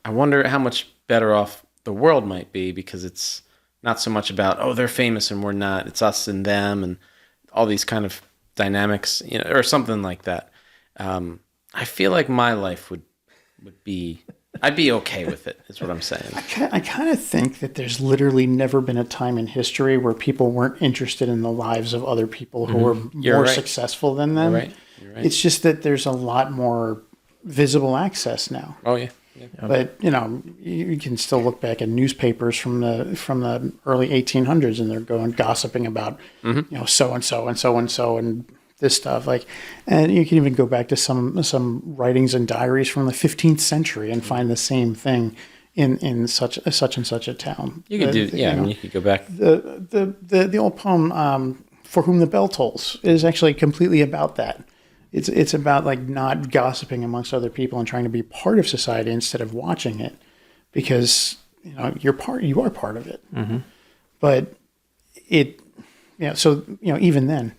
I wonder how much better off the world might be, because it's not so much about, they're famous and we're not. It's us and them and all these kind of dynamics, or something like that. I feel like my life would be, I'd be okay with it, is what I'm saying. I kind of think that there's literally never been a time in history where people weren't interested in the lives of other people who were more successful than them. You're right. It's just that there's a lot more visible access now. Oh, yeah. But, you can still look back at newspapers from the early 1800s, and they're going gossiping about, so-and-so and so-and-so and this stuff. Like, and you can even go back to some writings and diaries from the 15th century and find the same thing in such and such a town. You could do, yeah. I mean, you could go back. The old poem, "For Whom the Bell Tolls," is actually completely about that. It's about like not gossiping amongst other people and trying to be part of society instead of watching it, because you are part of it. Mm-hmm. But so even then,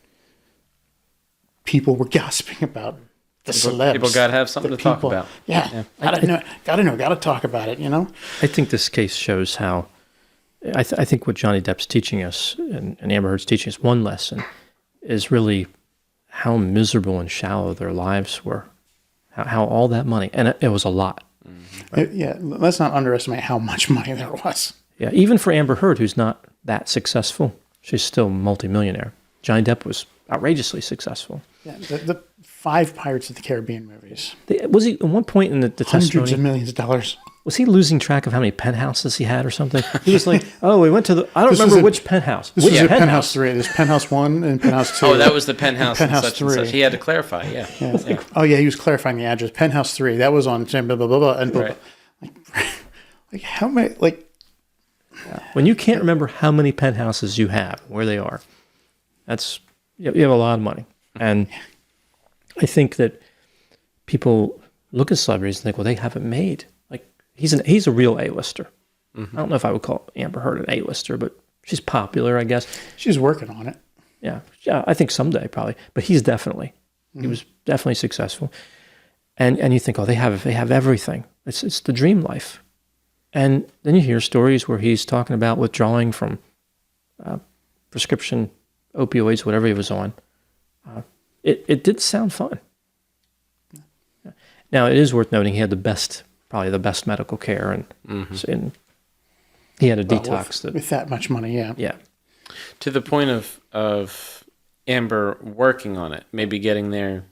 people were gossiping about the celebs. People got to have something to talk about. Yeah. Gotta talk about it. I think this case shows how. I think what Johnny Depp's teaching us and Amber Heard's teaching us, one lesson, is really how miserable and shallow their lives were. How all that money, and it was a lot. Mm-hmm. Let's not underestimate how much money there was. Yeah, even for Amber Heard, who's not that successful, she's still a multimillionaire. Johnny Depp was outrageously successful. Yeah, the 5 Pirates of the Caribbean movies. Was he, at one point in the Hundreds testimony, of millions of dollars. was he losing track of how many penthouses he had or something? He was like, oh, we went to the, I don't This remember was which penthouse. This Which was Penthouse 3. There's Penthouse 1 and Penthouse 2. Oh, that was the penthouse. Penthouse and such and 3. such. He had to clarify. Yeah. Yeah. Oh, yeah, he was clarifying the address. Penthouse 3. That was on blah, blah, blah, blah, and blah, Right. blah. Like, how many, like... When you can't remember how many penthouses you have, where they are, that's, you have a lot of money. And I think that people look at celebrities and think, well, they haven't made. Like, he's a real A-lister. Mm-hmm. I don't know if I would call Amber Heard an A-lister, but she's popular, I guess. She's working on it. Yeah, I think someday probably. But he was definitely successful. And you think, oh, they have everything. It's the dream life. And then you hear stories where he's talking about withdrawing from prescription opioids, whatever he was on. It did sound fun. Now, it is worth noting he had probably the best medical care, and he had a detox. With that much money, yeah. Yeah. To the point of Amber working on it, maybe getting there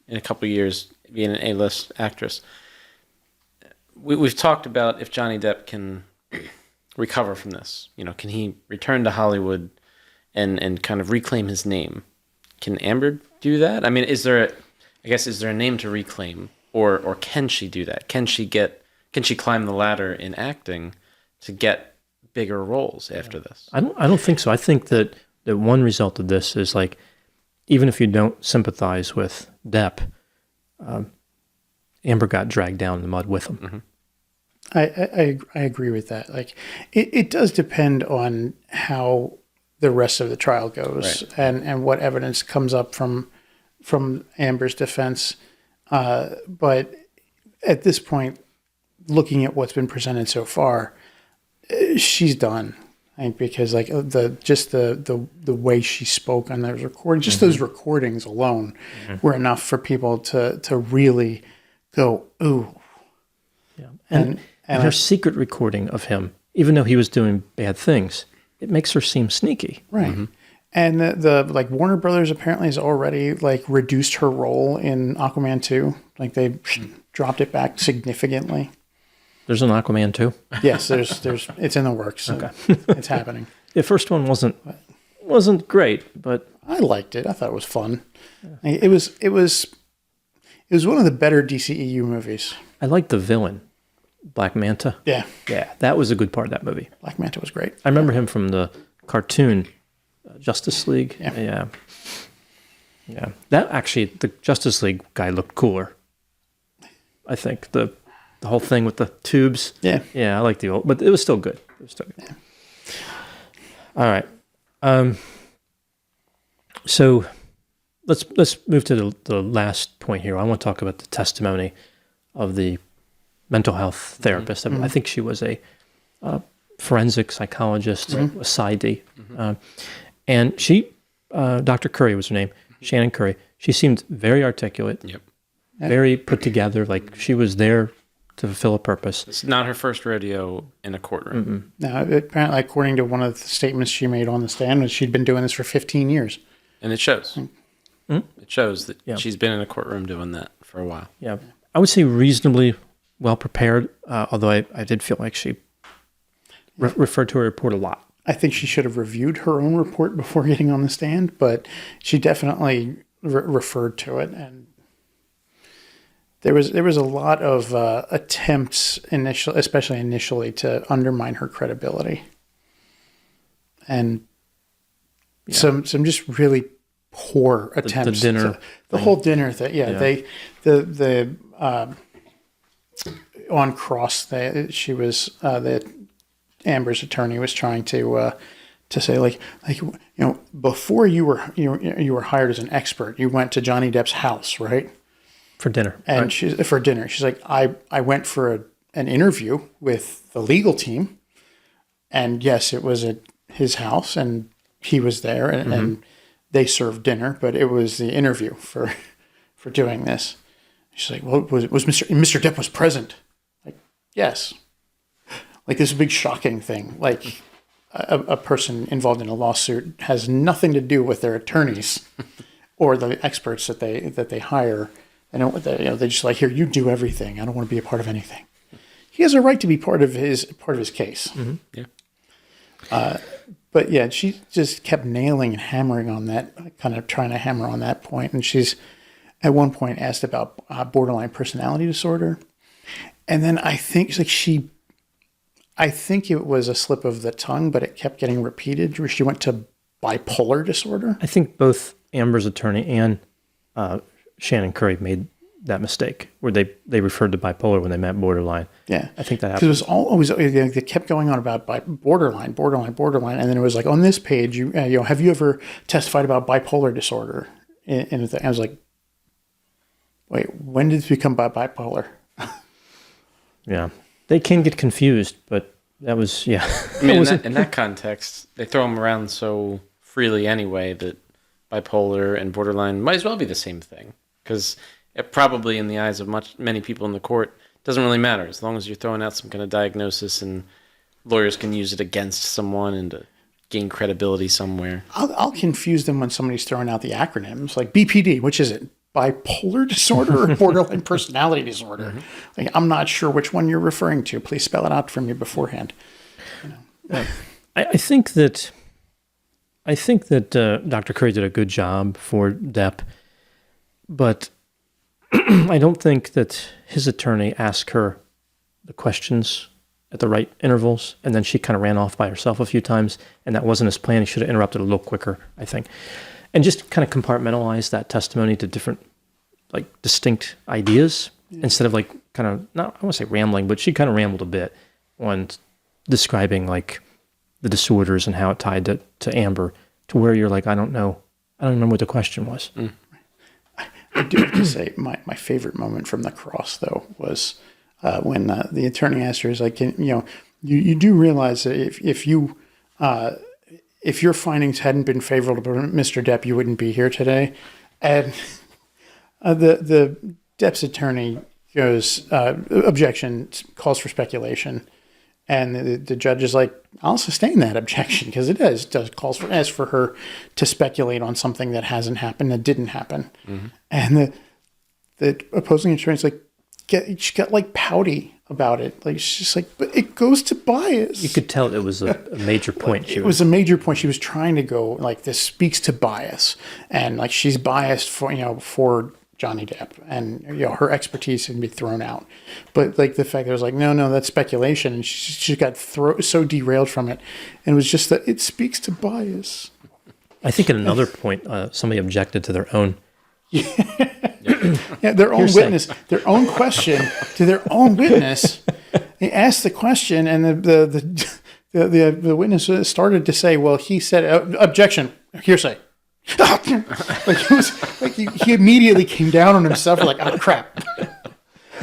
in a couple of years, being an A-list actress. We've talked about if Johnny Depp can recover from this. Can he return to Hollywood and kind of reclaim his name? Can Amber do that? I mean, is there a name to reclaim, or can she do that? Can she climb the ladder in acting to get bigger roles after this? I don't think so. I think that one result of this is, like, even if you don't sympathize with Depp, Amber got dragged down in the mud with him. Mm-hmm. I agree with that. Like, it does depend on how the rest of the trial goes, right, and what evidence comes up from Amber's defense. But at this point, looking at what's been presented so far, she's done. I think because, like, the way she spoke on those recordings, just those recordings alone were enough for people to really go, ooh. Yeah. And her secret recording of him, even though he was doing bad things, it makes her seem sneaky. Right. Mm-hmm. And the Warner Brothers apparently has already, like, reduced her role in Aquaman 2. Like, they dropped it back significantly. There's an Aquaman 2? Yes, there's it's in the works. Okay. It's happening. The first one wasn't great, but I liked it. I thought it was fun. Yeah. It was one of the better DCEU movies. I liked the villain, Black Manta. Yeah. Yeah, that was a good part of that movie. Black Manta was great. I remember him from the cartoon Justice League. Yeah. That actually, the Justice League guy looked cooler. I think the whole thing with the tubes. Yeah. Yeah, I like the old, but it was still good. Yeah. All right. So let's move to the last point here. I want to talk about the testimony of the mental health therapist. Mm-hmm. I think she was a forensic psychologist, a PsyD. And she, Dr. Curry was her name, Shannon Curry. She seemed very articulate, very put together, like she was there to fulfill a purpose. It's not her first rodeo in a courtroom. No, apparently, according to one of the statements she made on the stand, she'd been doing this for 15 years. And it shows. It shows that she's been in a courtroom doing that for a while. Yeah. I would say reasonably well prepared, although I did feel like she referred to her report a lot. I think she should have reviewed her own report before getting on the stand, but she definitely referred to it, and there was a lot of attempts especially initially, to undermine her credibility, and some just really poor attempts. The dinner, the whole dinner thing. Yeah, they the on cross. She was the Amber's attorney was trying to say like before you were hired as an expert, you went to Johnny Depp's house, right? For dinner. And right. She's like, I went for an interview with the legal team, and yes, it was at his house, and he was there, and they served dinner, but it was the interview for doing this. She's like, well, was Mr. Depp was present? Like, yes. Like, this is a big shocking thing. Like, a person involved in a lawsuit has nothing to do with their attorneys or the experts that they hire. They just like, here, you do everything. I don't want to be a part of anything. He has a right to be part of his case. Mm-hmm. Yeah. But yeah, she just kept nailing and hammering on that, kind of trying to hammer on that point. And she's at one point asked about borderline personality disorder, and then I think it was a slip of the tongue, but it kept getting repeated. Where she went to bipolar disorder. I think both Amber's attorney and Shannon Curry made that mistake, where they referred to bipolar when they meant borderline. Yeah, I think that happened. Because it was always they kept going on about borderline, and then it was like, on this page, have you ever testified about bipolar disorder? And I was like, wait, when did it become bipolar? Yeah, they can get confused, but that was I mean, in that context, they throw them around so freely anyway that bipolar and borderline might as well be the same thing, because it probably, in the eyes of many people in the court, doesn't really matter as long as you're throwing out some kind of diagnosis and lawyers can use it against someone and to gain credibility somewhere. I'll confuse them when somebody's throwing out the acronyms like BPD. Which is it? Bipolar disorder or borderline personality disorder? Like, I'm not sure which one you're referring to. Please spell it out for me beforehand. I think that Dr. Curry did a good job for Depp, but I don't think that his attorney asked her the questions at the right intervals, and then she kind of ran off by herself a few times, and that wasn't his plan. He should have interrupted a little quicker, I think, and just kind of compartmentalize that testimony to different, like, distinct ideas instead of like kind of, not, I won't say rambling, but she kind of rambled a bit on describing like the disorders and how it tied to Amber, to where you're like, I don't remember what the question was. I do have to say, my favorite moment from the cross, though, was when the attorney asked her, is like, you do realize that if your findings hadn't been favorable to Mr. Depp, you wouldn't be here today. And the Depp's attorney goes, objection, calls for speculation. And the judge is like, I'll sustain that objection, because it does ask for her to speculate on something that hasn't happened, that didn't happen. Mm-hmm. And the opposing attorney's like, she got like pouty about it. Like, she's just like, but it goes to bias. You could tell it was a major point. It was a major point. She was trying to go like, this speaks to bias, and like, she's biased for Johnny Depp, and her expertise can be thrown out. But like, the fact that it was like, no, that's speculation, and she got so derailed from it, and it was just that it speaks to bias. I think at another point, somebody objected to their own. Yeah, their own witness, their own question to their own witness. They asked the question, and the witness started to say, "Well, he said objection, hearsay." Like, it was like he immediately came down on himself, like, oh crap.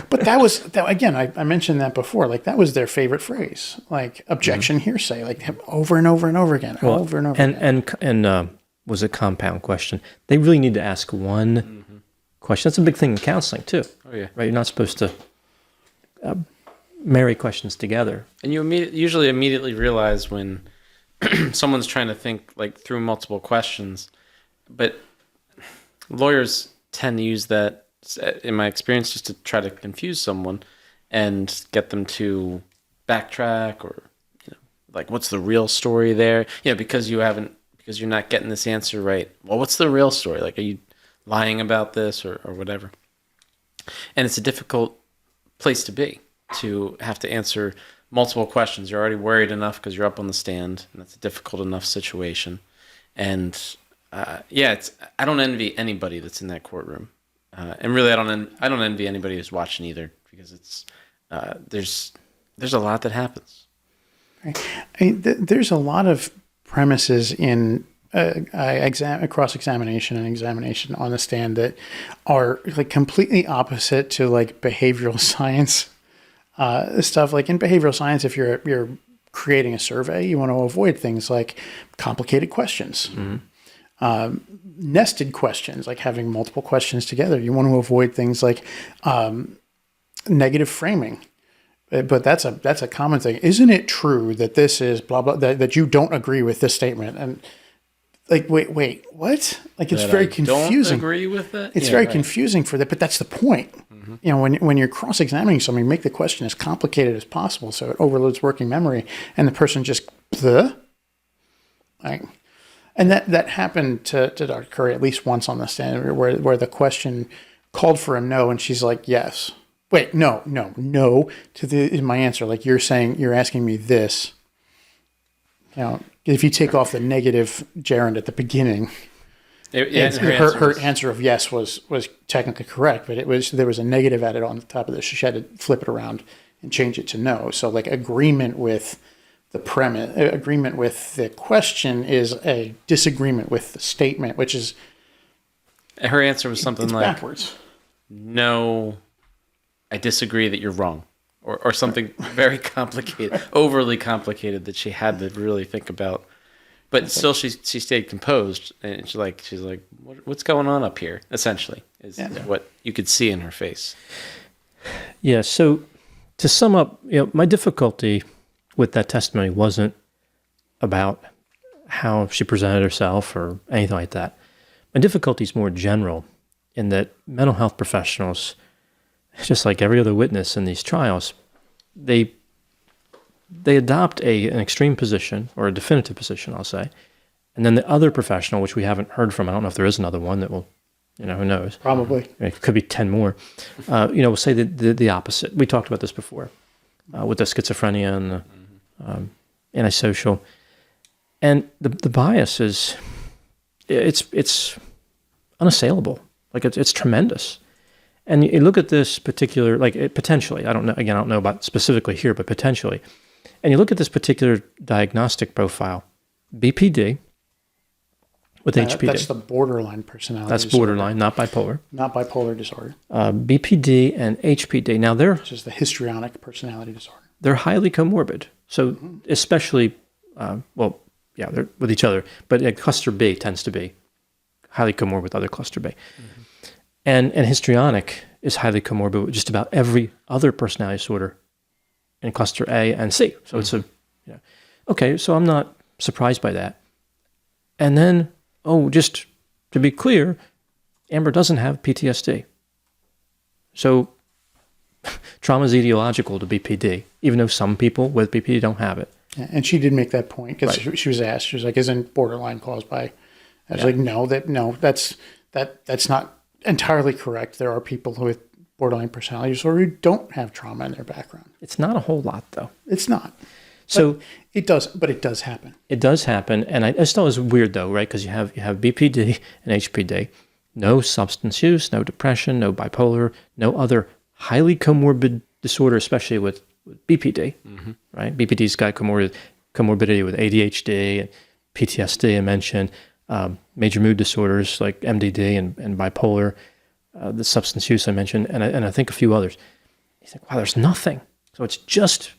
But that again, I mentioned that before. Like, that was their favorite phrase, like objection, hearsay, like over and over and over again, over and over again. And was a compound question. They really need to ask one question. That's a big thing in counseling too. Oh yeah, right. You're not supposed to marry questions together. And you usually immediately realize when someone's trying to think like through multiple questions. But lawyers tend to use that, in my experience, just to try to confuse someone and get them to backtrack, or like, what's the real story there? Because you're not getting this answer right. Well, what's the real story? Like, are you lying about this or whatever. And it's a difficult place to be, to have to answer multiple questions. You're already worried enough because you're up on the stand, and that's a difficult enough situation. And I don't envy anybody that's in that courtroom, and really, I don't envy anybody who's watching either, because it's there's a lot that happens. Right. I mean, there's a lot of premises in cross-examination and examination on the stand that are like completely opposite to like behavioral science stuff. Like in behavioral science, if you're creating a survey, you want to avoid things like complicated questions, nested questions, like having multiple questions together. You want to avoid things like negative framing. But that's a common thing. Isn't it true that this is blah blah that you don't agree with this statement? And like, wait, what? Like, it's very confusing. Don't agree with it. It's very confusing for that, but that's the point. You know, when you're cross-examining somebody, make the question as complicated as possible so it overloads working memory, and the person just like, and that happened to Dr. Curry at least once on the stand, where the question called for a no, and she's like, yes. Wait, no is my answer. Like, you're asking me this. You know, if you take off the negative gerund at the beginning, her answer of yes was technically correct, but there was a negative added on the top of this. She had to flip it around and change it to no. So like agreement with the premise, agreement with the question is a disagreement with the statement, which is her answer was something like backwards. No, I disagree that you're wrong, or something very complicated, overly complicated that she had to really think about. But still, she stayed composed, and she's like, what's going on up here? Essentially, is what you could see in her face. Yeah. So to sum up, my difficulty with that testimony wasn't about how she presented herself or anything like that. My difficulty is more general, in that mental health professionals, just like every other witness in these trials, they adopt an extreme position, or a definitive position, I'll say, and then the other professional, which we haven't heard from, I don't know if there is another one that will, who knows? Probably. It could be 10 more. Will say the opposite. We talked about this before with the schizophrenia and the antisocial, and the bias it's unassailable. Like it's tremendous. And you look at this particular, potentially, I don't know about specifically here, but potentially, and you look at this particular diagnostic profile, BPD with HPD. That's the borderline personality That's disorder. borderline, not bipolar. Not bipolar disorder. BPD and HPD. Now, Which is the histrionic personality disorder. They're highly comorbid. So especially, they're with each other, but cluster B tends to be highly comorbid with other cluster B. Mm-hmm. And histrionic is highly comorbid with just about every other personality disorder in cluster A and C. So it's okay, so I'm not surprised by that. And then, just to be clear, Amber doesn't have PTSD. So trauma is etiological to BPD, even though some people with BPD don't have it. Yeah, and she did make that point, because she was asked, she was like, isn't borderline caused by... I was like, no, that's not entirely correct. There are people with borderline personality disorder who don't have trauma in their background. It's not a whole lot, though. It's not. So but it does happen. It does happen, and I just thought it was weird, though, right? Because you have BPD and HPD, no substance use, no depression, no bipolar, no other highly comorbid disorder, especially with BPD, right? BPD's got comorbidity with ADHD and PTSD, I mentioned. Major mood disorders like MDD and bipolar, the substance use I mentioned, and I think a few others. You think, wow, there's nothing. So it's just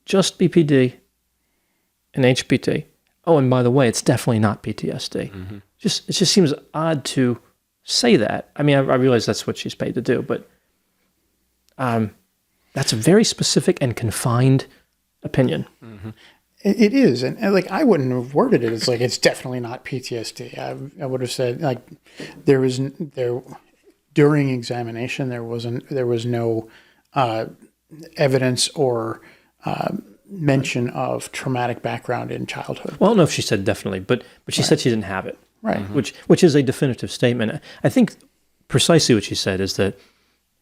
BPD and HPD. Oh, and by the way, it's definitely not PTSD. Mm-hmm. It just seems odd to say that. I mean, I realize that's what she's paid to do, but that's a very specific and confined opinion. Mm-hmm. It is, and like I wouldn't have worded it as like it's definitely not PTSD. I would have said like during examination there was no evidence or mention of traumatic background in childhood. Well, I don't know if she said definitely, but she said she didn't have it. Right. which is a definitive statement. I think precisely what she said is that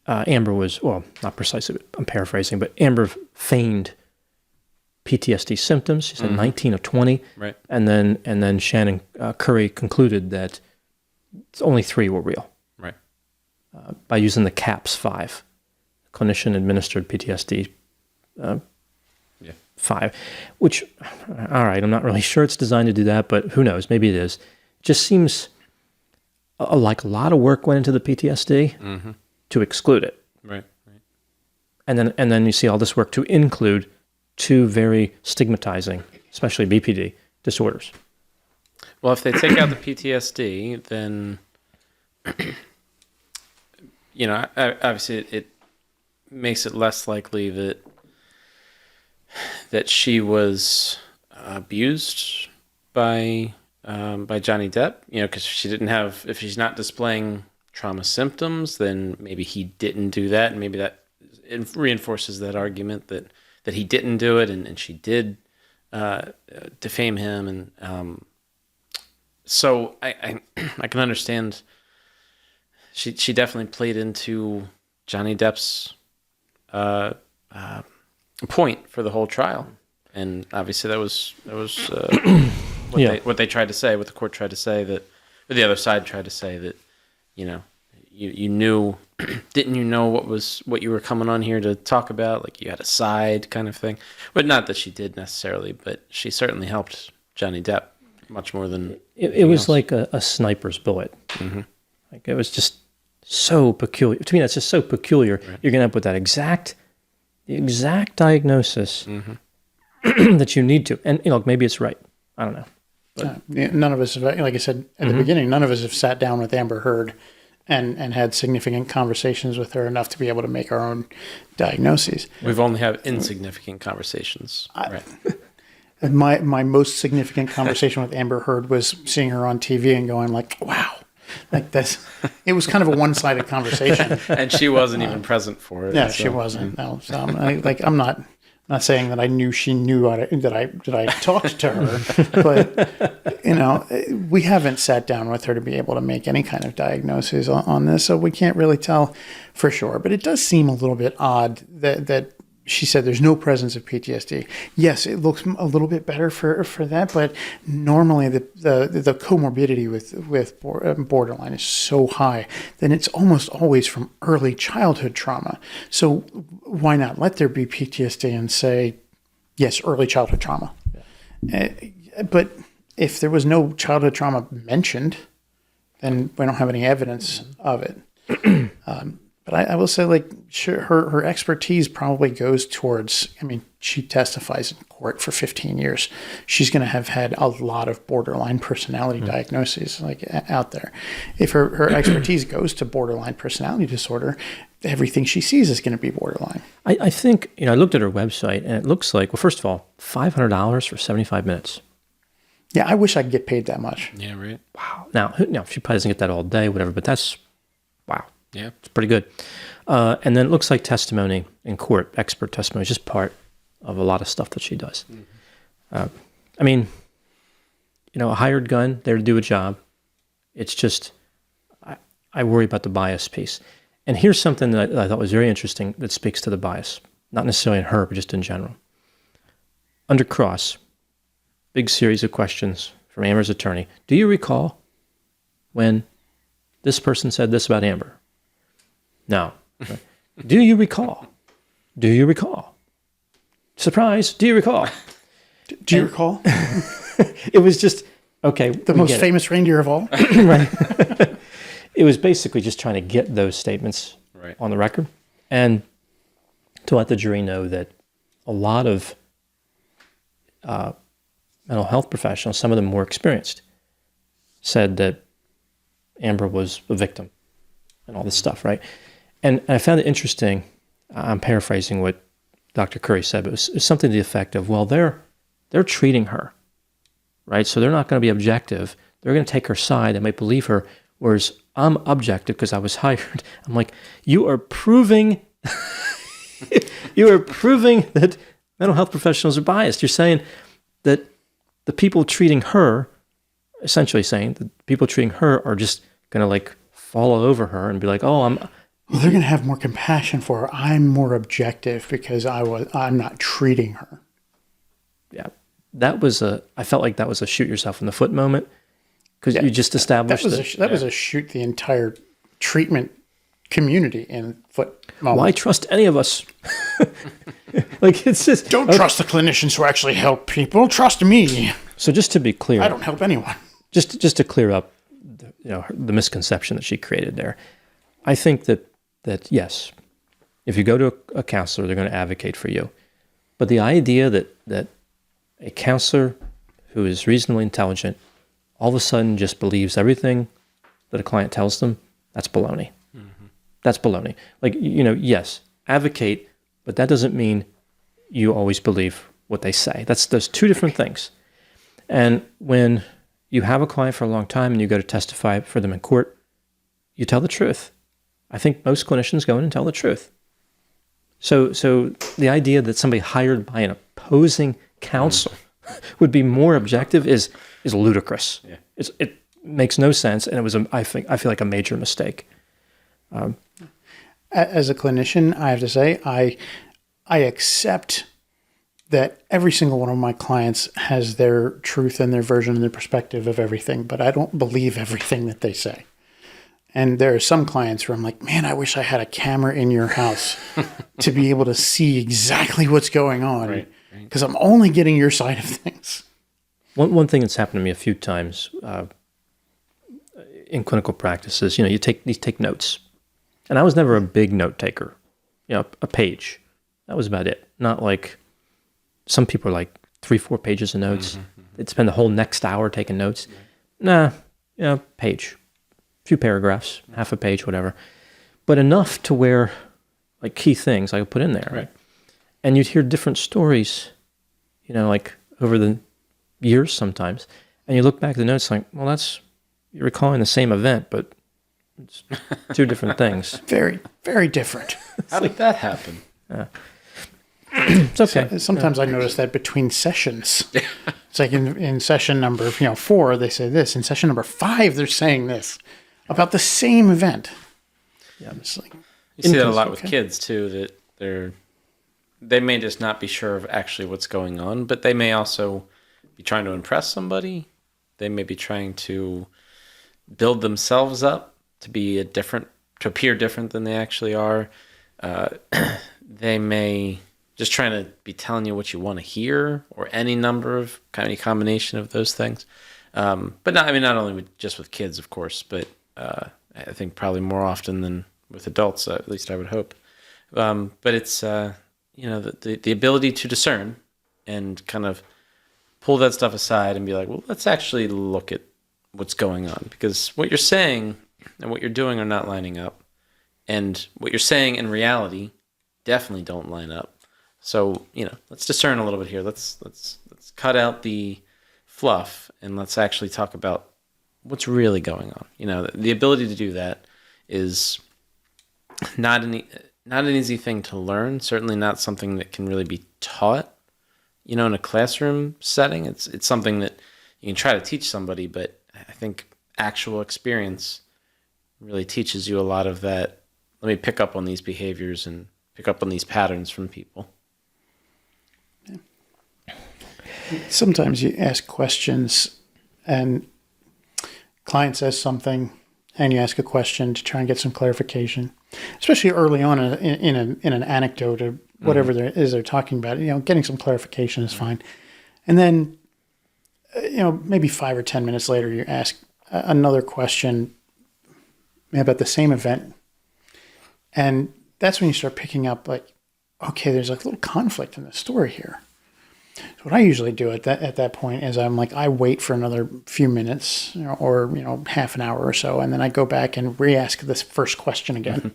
Amber was, well, not precisely, I'm paraphrasing, but Amber feigned PTSD symptoms. She said 19 of 20. Right. And then Shannon Curry concluded that only 3 were real. Right. By using the CAPS-5, clinician-administered PTSD 5, which, all right, I'm not really sure it's designed to do that, but who knows? Maybe it is. It just seems like a lot of work went into the PTSD to exclude it. Right. Right. And then you see all this work to include 2 very stigmatizing, especially BPD, disorders. Well, if they take out the PTSD, then, obviously it makes it less likely that she was abused by Johnny Depp. Because if she's not displaying trauma symptoms, then maybe he didn't do that, and maybe that reinforces that argument that he didn't do it, and she did defame him, and so I can understand. She definitely played into Johnny Depp's point for the whole trial, and obviously that was what they tried to say, what the court tried to say, that or the other side tried to say, that you knew, didn't you know what you were coming on here to talk about, like you had a side kind of thing, but not that she did necessarily, but she certainly helped Johnny Depp much more than it was else. like a sniper's bullet. Like it was just so peculiar. To me, that's just so peculiar. Right. You're going to end up with that the exact diagnosis that you need to. And, maybe it's right. I don't know. But none of us have, like I said at the beginning, none of us have sat down with Amber Heard and had significant conversations with her enough to be able to make our own diagnoses. We've only had insignificant conversations. Right. My most significant conversation with Amber Heard was seeing her on TV and going like, wow. Like this, it was kind of a one-sided conversation, and she wasn't even present for it. Yeah, so. She wasn't. No, so I'm not saying that I knew she knew that I talked to her, but we haven't sat down with her to be able to make any kind of diagnosis on this, so we can't really tell for sure. But it does seem a little bit odd that she said there's no presence of PTSD. Yes, it looks a little bit better for that, but normally the comorbidity with borderline is so high, then it's almost always from early childhood trauma. So why not let there be PTSD and say, yes, early childhood trauma. Yeah. But if there was no childhood trauma mentioned, then we don't have any evidence of it. But I will say, like, sure, her expertise probably goes towards, she testifies in court for 15 years. She's going to have had a lot of borderline personality diagnoses out there. If her expertise goes to borderline personality disorder, everything she sees is going to be borderline. I think, I looked at her website and it looks like, well, first of all, $500 for 75 minutes. Yeah, I wish I could get paid that much. Yeah, right. Wow. Now, she probably doesn't get that all day, whatever, but that's, wow. Yeah. It's pretty good. And then it looks like testimony in court, expert testimony, is just part of a lot of stuff that she does. A hired gun there to do a job. It's just, I worry about the bias piece. And here's something that I thought was very interesting that speaks to the bias, not necessarily in her, but just in general. Under cross, big series of questions from Amber's attorney. Do you recall when this person said this about Amber? No. Do you recall? Do you recall? Surprise, do you recall? Do you recall? It was just, okay. The most famous reindeer of all. Right. It was basically just trying to get those statements on the record and to let the jury know that a lot of mental health professionals, some of them more experienced, said that Amber was a victim and all this stuff, right? And I found it interesting. I'm paraphrasing what Dr. Curry said, but it was something to the effect of, well, they're treating her, right? So they're not going to be objective. They're going to take her side. They might believe her, whereas I'm objective because I was hired. I'm like, you are proving that mental health professionals are biased. You're saying that the people treating her essentially saying that people treating her are just going to like fall over her and be like, oh, Well, they're going to have more compassion for her. I'm more objective because I'm not treating her. yeah. I felt like that was a shoot yourself in the foot moment because you just established that was a shoot the entire treatment community in foot moment. Why trust any of us? Like it's just Don't trust the clinicians who actually help people. Trust me. So just to be clear, I don't help anyone. just to clear up, the misconception that she created there. I think that yes, if you go to a counselor, they're going to advocate for you. But the idea that a counselor who is reasonably intelligent all of a sudden just believes everything that a client tells them, that's baloney. Mm-hmm. That's baloney. Like, yes, advocate, but that doesn't mean you always believe what they say. Those two different things. And when you have a client for a long time and you go to testify for them in court, you tell the truth. I think most clinicians go in and tell the truth. So the idea that somebody hired by an opposing counsel would be more objective is ludicrous. Yeah. It makes no sense, and it was I feel like a major mistake. As a clinician, I have to say I accept that every single one of my clients has their truth and their version and their perspective of everything, but I don't believe everything that they say. And there are some clients where I'm like, man, I wish I had a camera in your house to be able to see exactly what's going on, because I'm only getting your side of things. One thing that's happened to me a few times in clinical practice is, you take notes. And I was never a big note taker. A page. That was about it. Not like some people are like 3-4 pages of notes. Mm-hmm. They'd spend the whole next hour taking notes. Yeah. Nah, page. A few paragraphs, half a page, whatever. But enough to where like key things I could put in there. Right. And you'd hear different stories, like over the years sometimes. And you look back at the notes like, well, you're recalling the same event, but it's two different things. Very, very different. How did that happen? It's okay. So, sometimes I notice that between sessions. It's like in session number 4, they say this. In session number 5, they're saying this about the same event. Yeah, I'm just like, you see that a lot with kids too, that they may just not be sure of actually what's going on, but they may also be trying to impress somebody. They may be trying to build themselves up to appear different than they actually are. They may just trying to be telling you what you want to hear, or any combination of those things. But not only just with kids, of course, but I think probably more often than with adults, at least I would hope. But it's, the ability to discern and kind of pull that stuff aside and be like, well, let's actually look at what's going on, because what you're saying and what you're doing are not lining up. And what you're saying in reality definitely don't line up. So, let's discern a little bit here. Let's cut out the fluff and let's actually talk about what's really going on. The ability to do that is not an easy thing to learn. Certainly not something that can really be taught, in a classroom setting. It's something that you can try to teach somebody, but I think actual experience really teaches you a lot of that. Let me pick up on these behaviors and pick up on these patterns from people. Sometimes you ask questions and client says something and you ask a question to try and get some clarification, especially early on in an anecdote or whatever they're talking about. Getting some clarification is fine. And then, maybe 5 or 10 minutes later, you ask another question about the same event. And that's when you start picking up like, okay, there's like a little conflict in the story here. So what I usually do at that point is I'm like, I wait for another few minutes or half an hour or so, and then I go back and re-ask this first question again.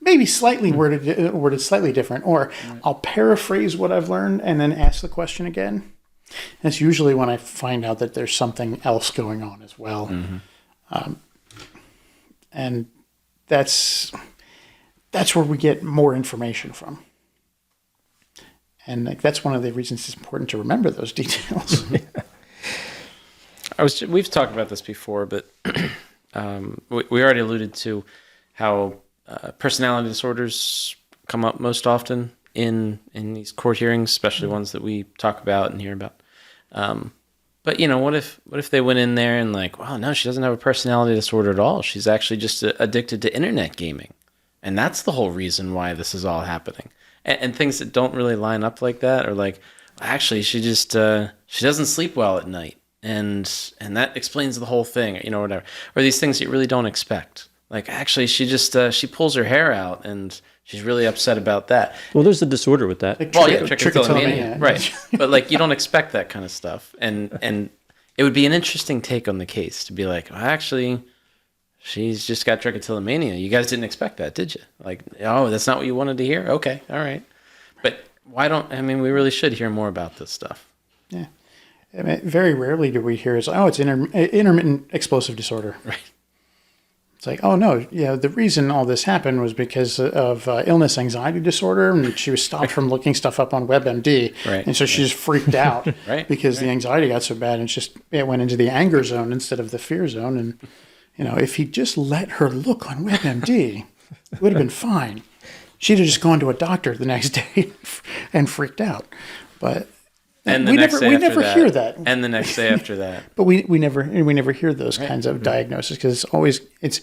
Maybe slightly worded slightly different, or I'll paraphrase what I've learned and then ask the question again. And it's usually when I find out that there's something else going on as well. Mm-hmm. And that's where we get more information from. And that's one of the reasons it's important to remember those details. We've talked about this before, but we already alluded to how personality disorders come up most often in these court hearings, especially ones that we talk about and hear about. But what if they went in there and like, wow, no, she doesn't have a personality disorder at all. She's actually just addicted to internet gaming, and that's the whole reason why this is all happening. And things that don't really line up like that are like, actually, she just she doesn't sleep well at night, and that explains the whole thing, whatever. Or these things that you really don't expect. Like, actually, she just she pulls her hair out, and she's really upset about that. Well, there's a disorder with that. Like Trichotillomania, right? But like, you don't expect that kind of stuff, and it would be an interesting take on the case to be like, well, actually, she's just got trichotillomania. You guys didn't expect that, did you? Like, oh, that's not what you wanted to hear? Okay, all right. But we really should hear more about this stuff. Yeah. I mean, very rarely do we hear it's intermittent explosive disorder. Right. It's like, oh no, the reason all this happened was because of illness anxiety disorder, and she was stopped from looking stuff up on WebMD, right. And so she just freaked out right. because the anxiety got so bad, and it went into the anger zone instead of the fear zone. And if he just let her look on WebMD, it would have been fine. She'd have just gone to a doctor the next day and freaked out. But and we never hear that. And the next day after that. But we never hear those kinds of diagnoses, because it's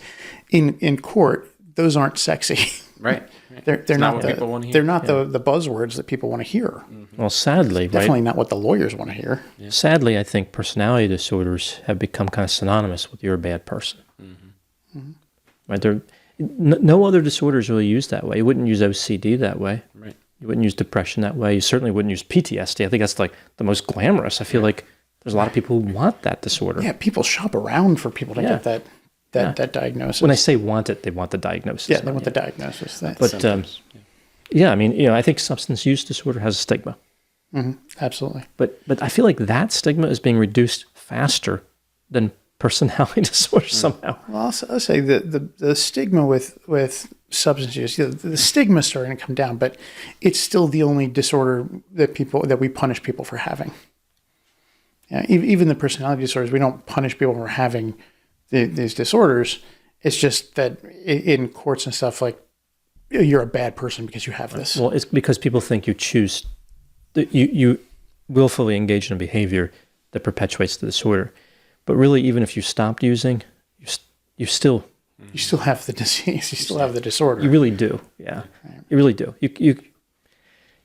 in court. Those aren't sexy. Right. They're not what people want to hear. They're not the buzzwords that people want to hear. Mm-hmm. Well, sadly, Definitely not what the lawyers want to hear. Yeah. Sadly, I think personality disorders have become kind of synonymous with you're a bad person. Mm-hmm. Mm-hmm. Right? No other disorders really used that way. You wouldn't use OCD that way. Right. You wouldn't use depression that way. You certainly wouldn't use PTSD. I think that's like the most glamorous. I feel like there's a lot of people who want that disorder. Yeah, people shop around for people to get that diagnosis. When I say want it, they want the diagnosis. Yeah, they want the diagnosis. But I think substance use disorder has a stigma. Mm-hmm, absolutely. But I feel like that stigma is being reduced faster than personality disorder somehow. Well, I'll say the stigma with substance use, the stigma is starting to come down, but it's still the only disorder that we punish people for having. Yeah, even the personality disorders, we don't punish people for having these disorders. It's just that in courts and stuff, like, you're a bad person because you have this. Well, it's because people think you willfully engage in a behavior that perpetuates the disorder. But really, even if you stopped using, you still have the disease. You still have the disorder. You really do. Yeah, you really do.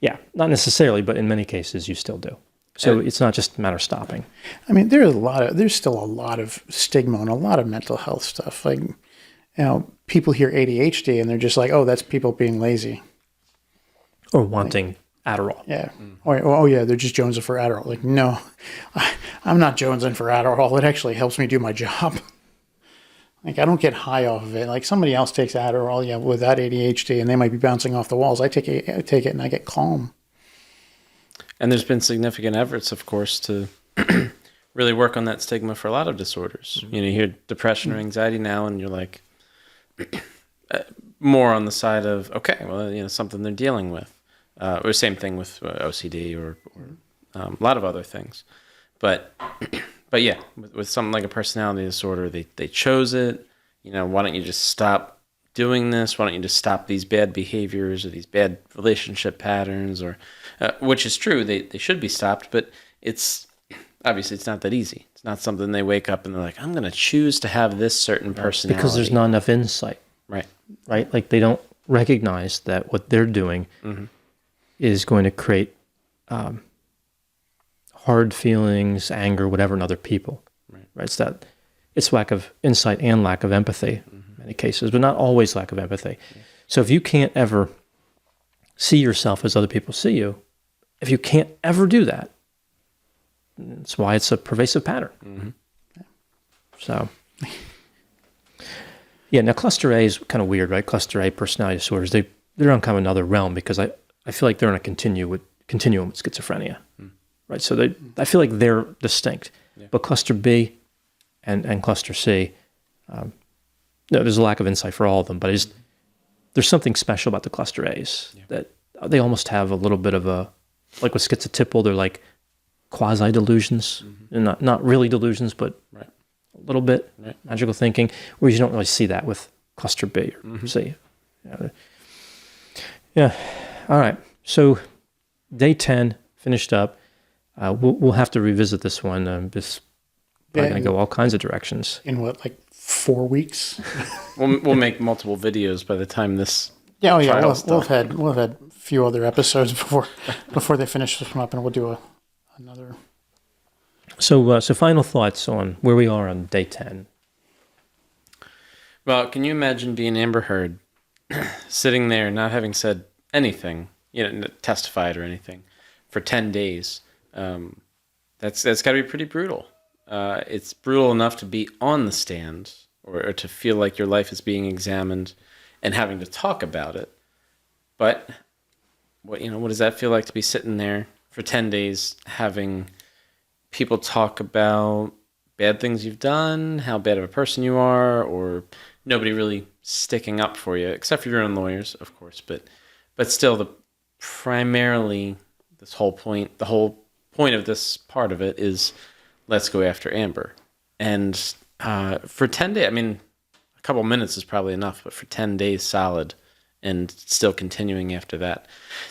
Yeah, not necessarily, but in many cases, you still do. So it's not just a matter of stopping. I mean, there's still a lot of stigma and a lot of mental health stuff. Like, people hear ADHD and they're just like, oh, that's people being lazy. Or wanting Adderall. Yeah. Oh, yeah, they're just jonesing for Adderall. Like, no, I'm not jonesing for Adderall. It actually helps me do my job. Like, I don't get high off of it. Like, somebody else takes Adderall, without ADHD, and they might be bouncing off the walls. I take it and I get calm. And there's been significant efforts, of course, to really work on that stigma for a lot of disorders. Mm-hmm. You hear depression or anxiety now, and you're like, more on the side of, okay, well, something they're dealing with. Or same thing with OCD or a lot of other things. But yeah, with something like a personality disorder, they chose it. Why don't you just stop doing this? Why don't you just stop these bad behaviors or these bad relationship patterns? Or which is true, they should be stopped, but it's obviously it's not that easy. It's not something they wake up and they're like, I'm going to choose to have this certain personality. Because there's not enough insight. Right. Like, they don't recognize that what they're doing is going to create hard feelings, anger, whatever in other people. Right. It's lack of insight and lack of empathy in many cases, but not always lack of empathy. Yeah. So if you can't ever see yourself as other people see you, if you can't ever do that, that's why it's a pervasive pattern. Mm-hmm. So, yeah. Now, cluster A is kind of weird, right? Cluster A personality disorders, they're on kind of another realm, because I feel like they're on a continuum with schizophrenia, right? So I feel like they're distinct. Yeah. But cluster B and cluster C, there's a lack of insight for all of them, but there's something special about the cluster A's that they almost have a little bit of like with schizotypal, they're like quasi delusions, and not really delusions, but Right. a little bit Right. magical thinking, where you don't really see that with cluster B or C. Yeah. All right. So day 10 finished up. We'll have to revisit this one. It's probably going to go all kinds of directions. In what, like 4 weeks? We'll make multiple videos by the time this. Yeah, trial's we'll have had a few other episodes before they finish this one up, and we'll do another. So final thoughts on where we are on day 10. Well, can you imagine being Amber Heard, sitting there not having said anything, testified or anything, for 10 days? That's got to be pretty brutal. It's brutal enough to be on the stand or to feel like your life is being examined and having to talk about it. But what does that feel like to be sitting there for 10 days having people talk about bad things you've done, how bad of a person you are, or nobody really sticking up for you, except for your own lawyers, of course. But still, primarily the whole point of this part of it is let's go after Amber. And for 10 days, I mean, a couple minutes is probably enough, but for 10 days solid and still continuing after that,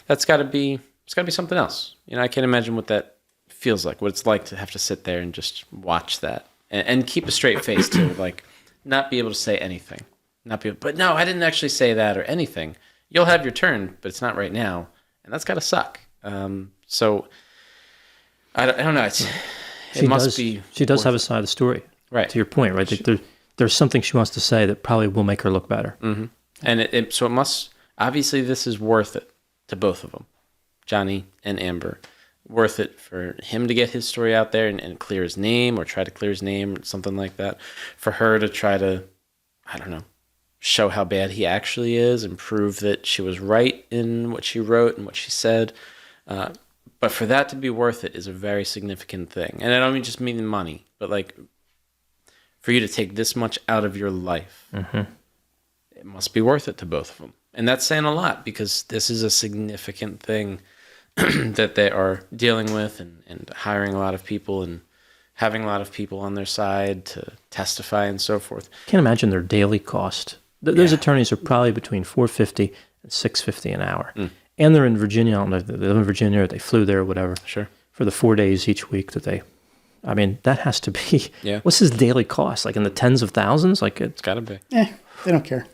it's got to be something else. I can't imagine what that feels like, what it's like to have to sit there and just watch that and keep a straight face too, like not be able to say anything, but no, I didn't actually say that or anything. You'll have your turn, but it's not right now, and that's got to suck. So I don't know. She does have a side of the story, right? To your point, right? There's something she wants to say that probably will make her look better. Mm-hmm. And so it must, obviously this is worth it to both of them, Johnny and Amber. Worth it for him to get his story out there and clear his name, or try to clear his name, or something like that. For her to try to, I don't know, show how bad he actually is and prove that she was right in what she wrote and what she said. But for that to be worth it is a very significant thing. And I don't just mean the money, but like for you to take this much out of your life, it must be worth it to both of them. And that's saying a lot, because this is a significant thing that they are dealing with and hiring a lot of people and having a lot of people on their side to testify and so forth. Can't imagine their daily cost. Those attorneys are probably between $450 and $650 an hour. And they're in Virginia. I don't know if they live in Virginia or they flew there or whatever. Sure. For the 4 days each week that has to be, what's his daily cost? Like in the tens of thousands? Like it's got to be. They don't care.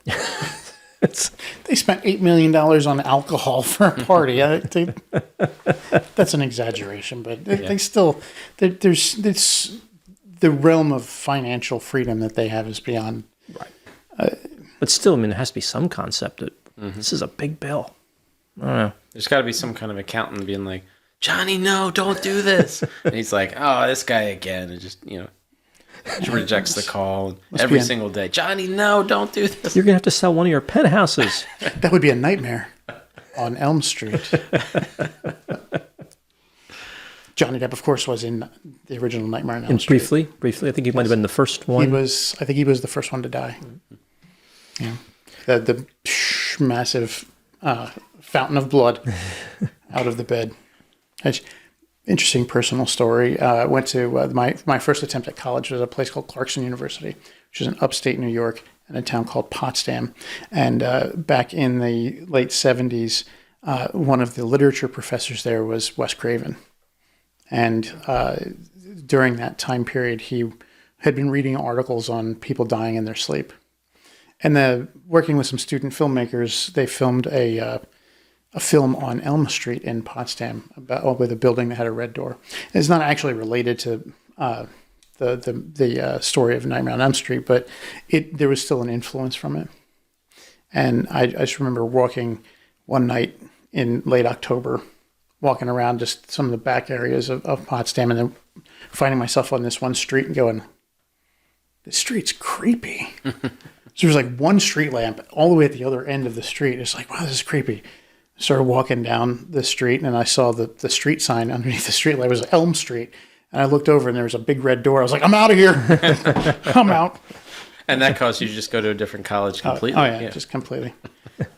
They spent $8 million on alcohol for a party. That's an exaggeration, but they still, there's the realm of financial freedom that they have is beyond. Right. But still, there has to be some concept that this is a big bill. I don't know. There's got to be some kind of accountant being like, Johnny, no, don't do this. And he's like, oh, this guy again. And just, she rejects the call every single day. Johnny, no, don't do this. You're going to have to sell one of your penthouses. That would be a nightmare on Elm Street. Johnny Depp, of course, was in the original Nightmare on Elm Street. Briefly, I think he might have been the first one. I think he was the first one to die. Yeah. The massive fountain of blood out of the bed. Interesting personal story. I went to my first attempt at college was a place called Clarkson University, which is in upstate New York, in a town called Potsdam. And back in the late 70s, one of the literature professors there was Wes Craven. And during that time period, he had been reading articles on people dying in their sleep. And working with some student filmmakers, they filmed a film on Elm Street in Potsdam with a building that had a red door. And it's not actually related to the story of Nightmare on Elm Street, but there was still an influence from it. And I just remember walking one night in late October, walking around just some of the back areas of Potsdam, and then finding myself on this one street and going, this street's creepy. So there was like one street lamp all the way at the other end of the street. It's like, wow, this is creepy. I started walking down the street, and I saw the street sign underneath the street light. It was Elm Street. And I looked over, and there was a big red door. I was like, I'm out of here. I'm out. And that caused you to just go to a different college completely? Oh yeah, just completely.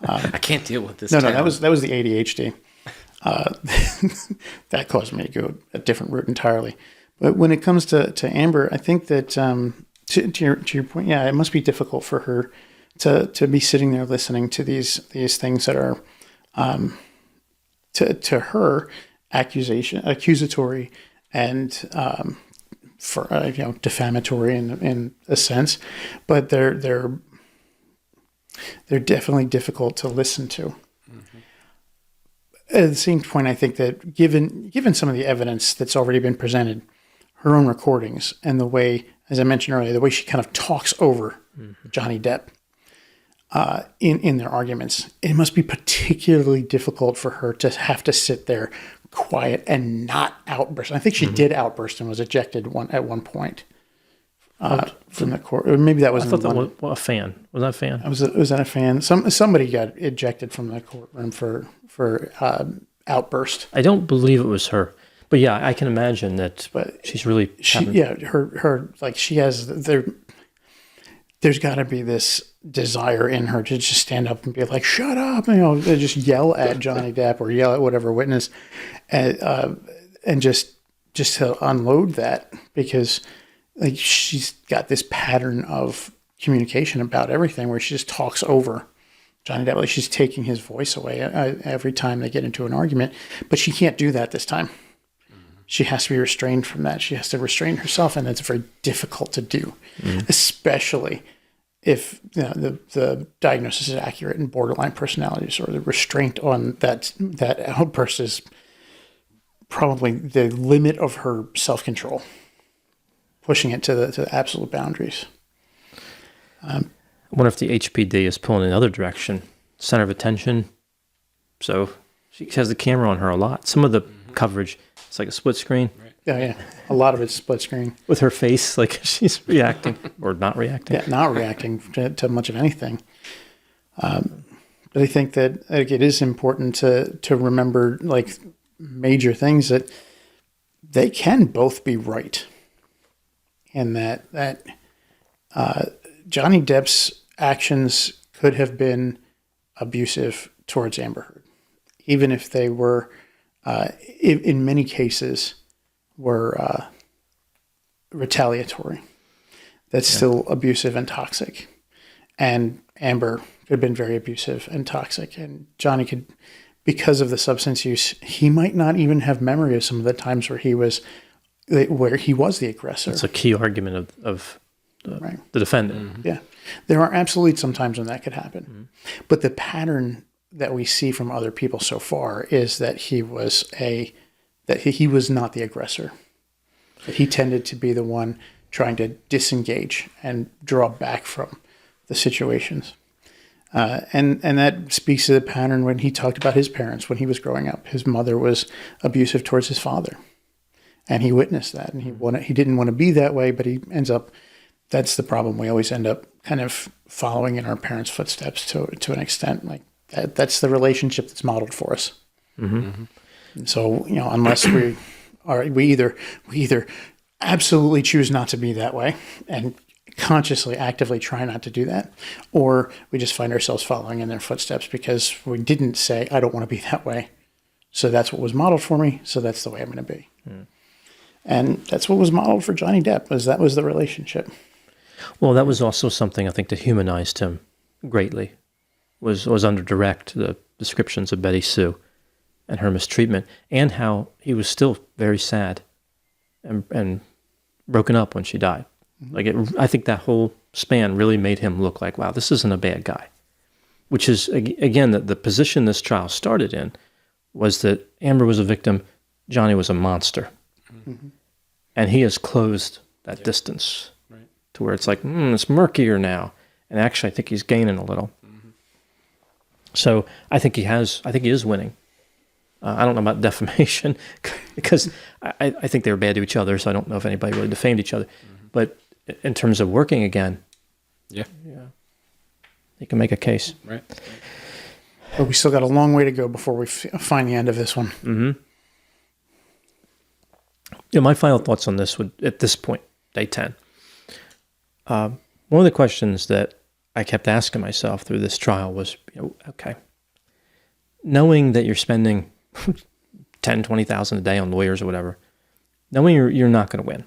I can't deal with this. No, that was the ADHD. that caused me to go a different route entirely. But when it comes to Amber, I think that to your point, yeah, it must be difficult for her to be sitting there listening to these things that are to her accusatory and for defamatory in a sense, but they're definitely difficult to listen to. At the same point, I think that given some of the evidence that's already been presented, her own recordings and the way, as I mentioned earlier, the way she kind of talks over Johnny Depp in their arguments, it must be particularly difficult for her to have to sit there quiet and not outburst. I think she did outburst and was ejected at one point from the court. Or maybe that was I thought that was a fan. Was that a fan? Was that a fan? Somebody got ejected from the courtroom for outburst. I don't believe it was her. But yeah, I can imagine that she's really... her like she has... There's got to be this desire in her to just stand up and be like, shut up, just yell at Johnny Depp or yell at whatever witness and just to unload that, because like she's got this pattern of communication about everything where she just talks over Johnny Depp, like she's taking his voice away every time they get into an argument, but she can't do that this time. She has to be restrained from that. She has to restrain herself, and that's very difficult to do, especially if the diagnosis is accurate in borderline personality disorder. The restraint on that outburst is probably the limit of her self-control, pushing it to the absolute boundaries. I wonder if the HPD is pulling in the other direction, center of attention. So she has the camera on her a lot. Some of the coverage, it's like a split screen. Right. Yeah. A lot of it's split screen. With her face, like she's reacting or not reacting. Yeah, not reacting to much of anything. But I think that it is important to remember like major things, that they can both be right. And that Johnny Depp's actions could have been abusive towards Amber Heard, even if they were, in many cases, were retaliatory. That's still abusive and toxic. And Amber could have been very abusive and toxic. And Johnny could, because of the substance use, he might not even have memory of some of the times where he was the aggressor. It's a key argument of the defendant. Mm-hmm. Yeah. There are absolutely some times when that could happen. Mm-hmm. But the pattern that we see from other people so far is that he was not the aggressor. That he tended to be the one trying to disengage and draw back from the situations. And that speaks to the pattern when he talked about his parents when he was growing up. His mother was abusive towards his father. And he witnessed that. And he didn't want to be that way, but he ends up... That's the problem. We always end up kind of following in our parents' footsteps to an extent. Like that's the relationship that's modeled for us. Mm-hmm. And so, unless we either absolutely choose not to be that way and consciously, actively try not to do that, or we just find ourselves following in their footsteps because we didn't say, I don't want to be that way. So that's what was modeled for me. So that's the way I'm going to be. Mm. And that's what was modeled for Johnny Depp. That was the relationship. Well, that was also something I think that humanized him greatly, was under direct, the descriptions of Betty Sue and her mistreatment, and how he was still very sad and broken up when she died. Mm-hmm. I think that whole span really made him look like, wow, this isn't a bad guy. Which is, again, the position this trial started in was that Amber was a victim, Johnny was a monster. Mm-hmm. And he has closed that distance. To where it's like, it's murkier now. And actually, I think he's gaining a little. Mm-hmm. So I think he is winning. I don't know about defamation, because I think they were bad to each other, so I don't know if anybody really defamed each other. Mm-hmm. But in terms of working again, yeah, he can make a case. Right. But we still got a long way to go before we find the end of this one. Mm-hmm. Yeah, my final thoughts on this would, at this point, day 10. One of the questions that I kept asking myself through this trial was, okay, knowing that you're spending 10, 20,000 a day on lawyers or whatever, knowing you're not going to win.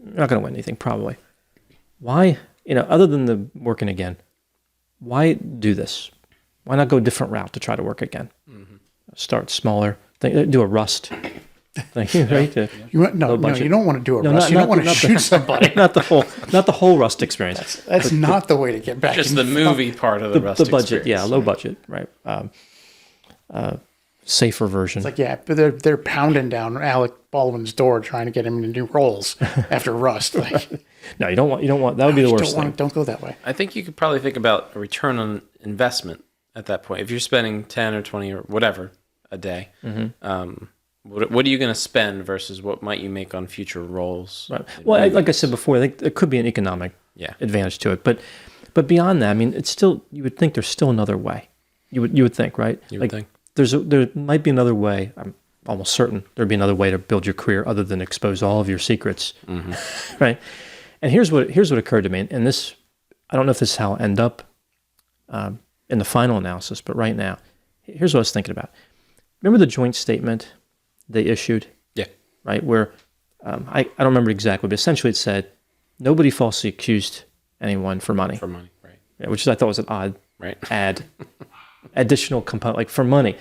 You're not going to win anything, probably. Why, other than the working again, why do this? Why not go a different route to try to work again? Mm-hmm. Start smaller, do a Rust thing, right? You don't want to do a Rust. You don't want to shoot somebody. not the whole Rust experience. That's not the way to get back. Just the movie part of the Rust the budget, experience. low budget, right? Safer version. It's like, but they're pounding down Alec Baldwin's door trying to get him into new roles after Rust. Like, no, you don't want. That would be the worst thing. Don't go that way. I think you could probably think about a return on investment at that point. If you're spending 10 or 20 or whatever a day, what are you going to spend versus what might you make on future roles? Right. Well, like I said before, I think there could be an economic advantage to it, but beyond that, I mean, it's still, you would think there's still another way. You would think, right? You would think. There might be another way. I'm almost certain there'd be another way to build your career other than expose all of your secrets, right? And here's what occurred to me, and this, I don't know if this is how I'll end up in the final analysis, but right now, here's what I was thinking about. Remember the joint statement they issued? Yeah. Right, where I don't remember exactly, but essentially it said nobody falsely accused anyone for money. For money, right? Yeah, which I thought was an odd additional component, like for money.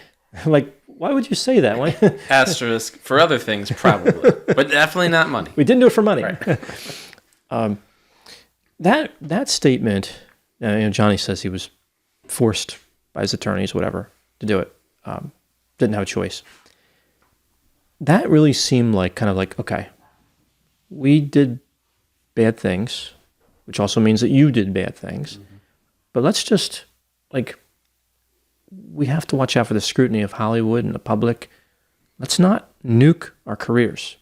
Like, why would you say that? Why? Asterisk for other things, probably, but definitely not money. We didn't do it for money. Right. That statement, Johnny says he was forced by his attorneys, whatever, to do it. Didn't have a choice. That really seemed like kind of like, okay, we did bad things, which also means that you did bad things. But let's just, we have to watch out for the scrutiny of Hollywood and the public. Let's not nuke our careers.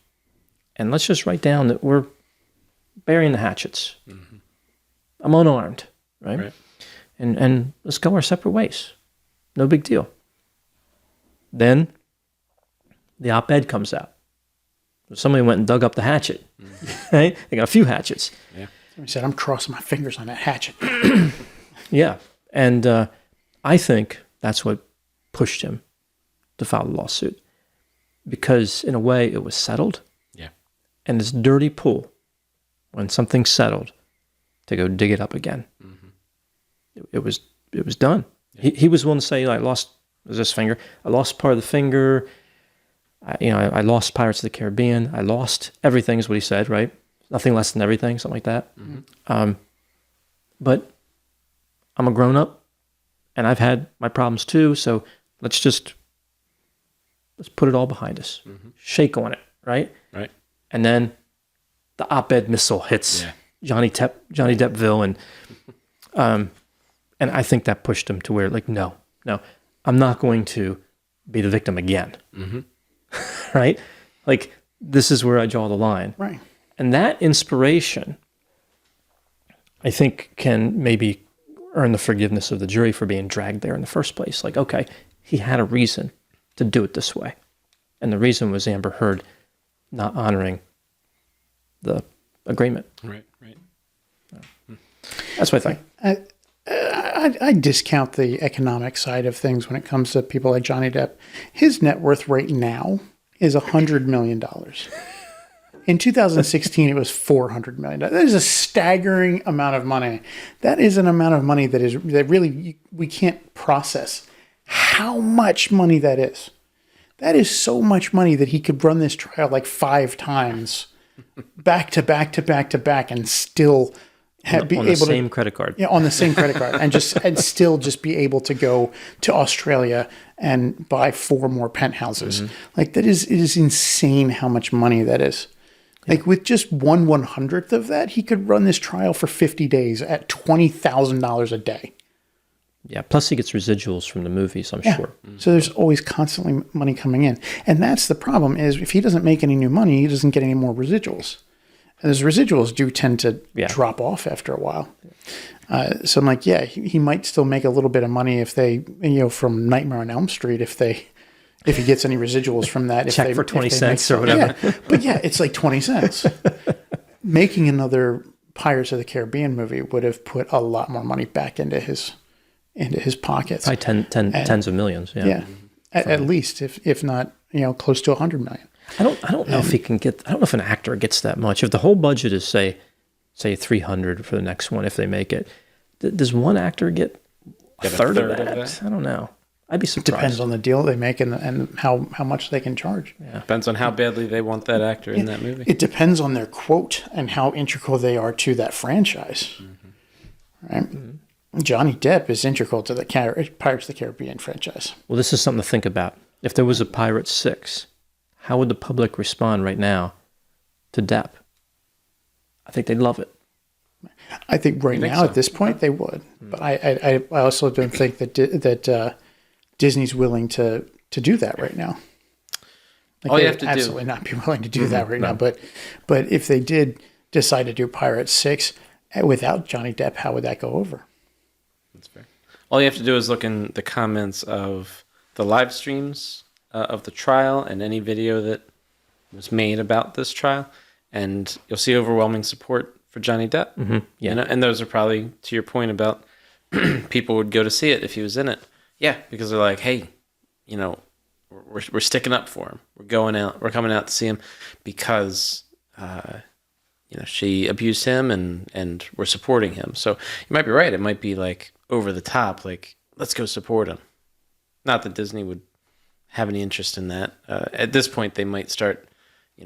And let's just write down that we're burying the hatchets. I'm unarmed, right? And let's go our separate ways. No big deal. Then the op-ed comes out. Somebody went and dug up the hatchet. Right? They got a few hatchets. Yeah. Somebody said, I'm crossing my fingers on that hatchet. Yeah. And I think that's what pushed him to file the lawsuit. Because in a way, it was settled. Yeah. And this dirty pool, when something's settled, to go dig it up again. It was done. Yeah. He was willing to say, I lost this finger. I lost part of the finger. I lost Pirates of the Caribbean. I lost everything is what he said, right? Nothing less than everything, something like that. But I'm a grown-up, and I've had my problems too, so let's put it all behind us. Shake on it, right? Right. And then the op-ed missile hits Johnny Deppville, and I think that pushed him to where, no, I'm not going to be the victim again. Right? This is where I draw the line. Right. And that inspiration, I think, can maybe earn the forgiveness of the jury for being dragged there in the first place. Okay, he had a reason to do it this way. And the reason was Amber Heard not honoring the agreement. Right. That's what I think. I discount the economic side of things when it comes to people like Johnny Depp. His net worth right now is $100 million. In 2016, it was $400 million. That is a staggering amount of money. That is an amount of money that really we can't process how much money that is. That is so much money that he could run this trial 5 times, back to back to back to back, and still be able to, same credit card. Yeah, on the same credit card, and still just be able to go to Australia and buy 4 more penthouses. It is insane how much money that is. With just 1/100th of that, he could run this trial for 50 days at $20,000 a day. Yeah, plus he gets residuals from the movies, I'm sure. So there's always constantly money coming in. And that's the problem, is if he doesn't make any new money, he doesn't get any more residuals. And those residuals do tend to drop off after a while. So I'm like, he might still make a little bit of money if they, from Nightmare on Elm Street, if he gets any residuals from that. Check for 20 cents or whatever. Yeah, but it's 20 cents. Making another Pirates of the Caribbean movie would have put a lot more money back into his pockets. Probably tens of millions. Yeah. Yeah. at least, if not, close to 100 million. I don't know if he can get. I don't know if an actor gets that much. If the whole budget is say 300 for the next one, if they make it, does one actor get a third of that? I don't know. I'd be surprised. Depends on the deal they make and how much they can charge. Yeah. Depends on how badly they want that actor in that movie. It depends on their quote and how integral they are to that franchise. Right? Johnny Depp is integral to the Pirates of the Caribbean franchise. Well, this is something to think about. If there was a Pirates 6, how would the public respond right now to Depp? I think they'd love it. I think now at this point they would, but I also don't think that Disney's willing to do that right now. Like, all you have to absolutely not be willing to do that right now. But if they did decide to do Pirates 6 without Johnny Depp, how would that go over? That's fair. All you have to do is look in the comments of the live streams of the trial and any video that was made about this trial, and you'll see overwhelming support for Johnny Depp. Mm-hmm. Yeah. And those are probably, to your point about people would go to see it if he was in it. Yeah, because they're like, hey, we're sticking up for him. We're coming out to see him because she abused him and we're supporting him. So you might be right. It might be like over the top, like, let's go support him. Not that Disney would have any interest in that. At this point, they might start,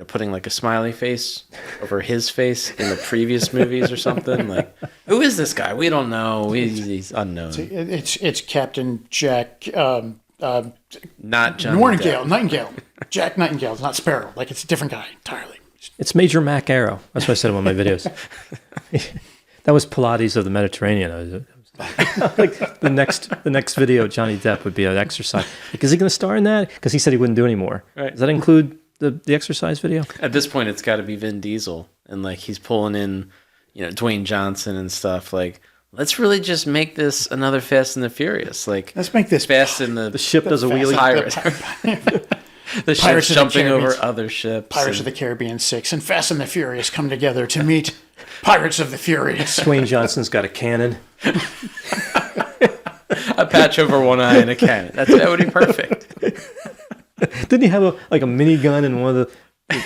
putting like a smiley face over his face in the previous movies or something. Like, who is this guy? We don't know. He's unknown. It's Captain Jack. Not Johnny Nightingale. Depp. Nightingale. Jack Nightingale. It's not Sparrow. Like, it's a different guy entirely. It's Major Mac Arrow. That's what I said in one of my videos. That was Pilates of the Mediterranean. Like the next video of Johnny Depp would be an exercise. Like, is he going to star in that? Because he said he wouldn't do any more. Right. Does that include the exercise video? At this point, it's got to be Vin Diesel, and like he's pulling in, Dwayne Johnson and stuff. Like, let's really just make this another Fast and the Furious. Like, let's make this Fast and the ship does a wheelie. The ship's jumping over other ships. Pirates of the Caribbean 6 and Fast and the Furious come together to meet Pirates of the Furious. Dwayne Johnson's got a cannon. A patch over one eye and a cannon. That would be perfect. Didn't he have a minigun in one of the...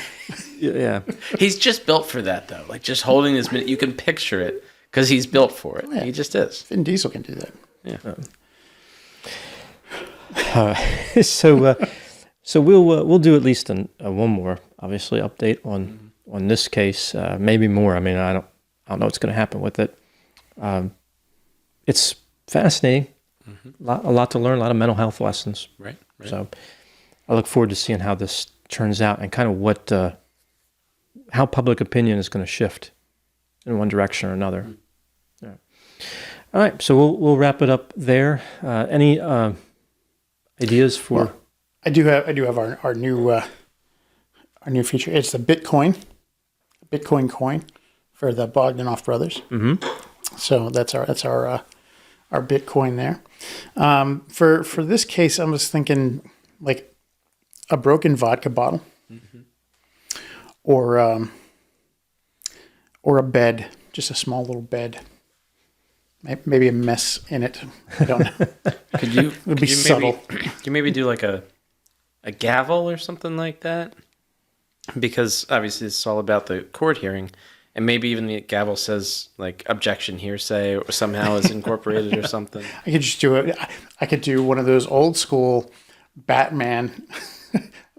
Yeah. He's just built for that, though. Like, just holding his... You can picture it because he's built for it. Yeah. He just is. Vin Diesel can do that. Yeah. So we'll do at least one more, obviously, update on this case, maybe more. I mean, I don't know what's going to happen with it. It's fascinating, a lot to learn, a lot of mental health lessons. Right. So I look forward to seeing how this turns out and kind of how public opinion is going to shift in one direction or another. Yeah. All right, so we'll wrap it up there. Any ideas for? Well, I do have our new feature. It's the Bitcoin coin for the Bogdanoff brothers. Mm-hmm. So that's our Bitcoin there. For this case, I was thinking like a broken vodka bottle, or a bed, just a small little bed. Maybe a mess in it. I don't know. Could you? It would be subtle. Could you maybe do like a gavel or something like that? Because obviously it's all about the court hearing, and maybe even the gavel says like objection hearsay or somehow is incorporated or something. I could just do it. I could do one of those old school Batman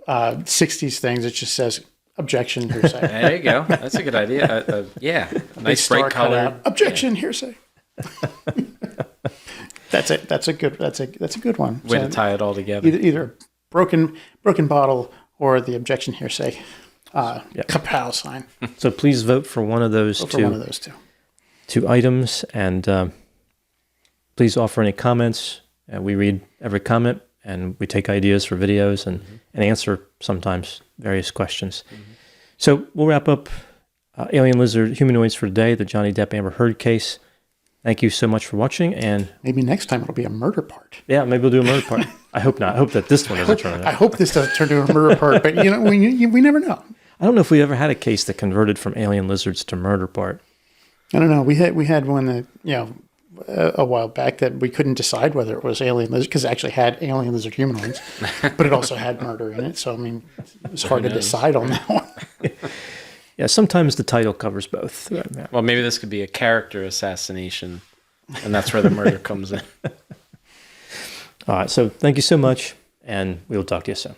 60s things that just says objection hearsay. There you go. That's a good idea. Yeah, nice bright color. Objection hearsay. That's it. That's a good one. Way to tie it all together. Either broken bottle or the objection hearsay kapow sign. So please vote for one of those two items, and please offer any comments. We read every comment, and we take ideas for videos and answer sometimes various questions. So we'll wrap up Alien Lizard Humanoids for today, the Johnny Depp Amber Heard case. Thank you so much for watching, and maybe next time it'll be a murder part. Yeah, maybe we'll do a murder part. I hope not. I hope that this one doesn't turn out. I hope this doesn't turn into a murder part, but we never know. I don't know if we ever had a case that converted from alien lizards to murder part. I don't know. We had one that a while back that we couldn't decide whether it was alien lizard because it actually had alien lizard humanoids, but it also had murder in it. So I mean, it was hard to decide on that one. Yeah, sometimes the title covers both. Yeah. Well, maybe this could be a character assassination, and that's where the murder comes in. All right, so thank you so much, and we'll talk to you soon.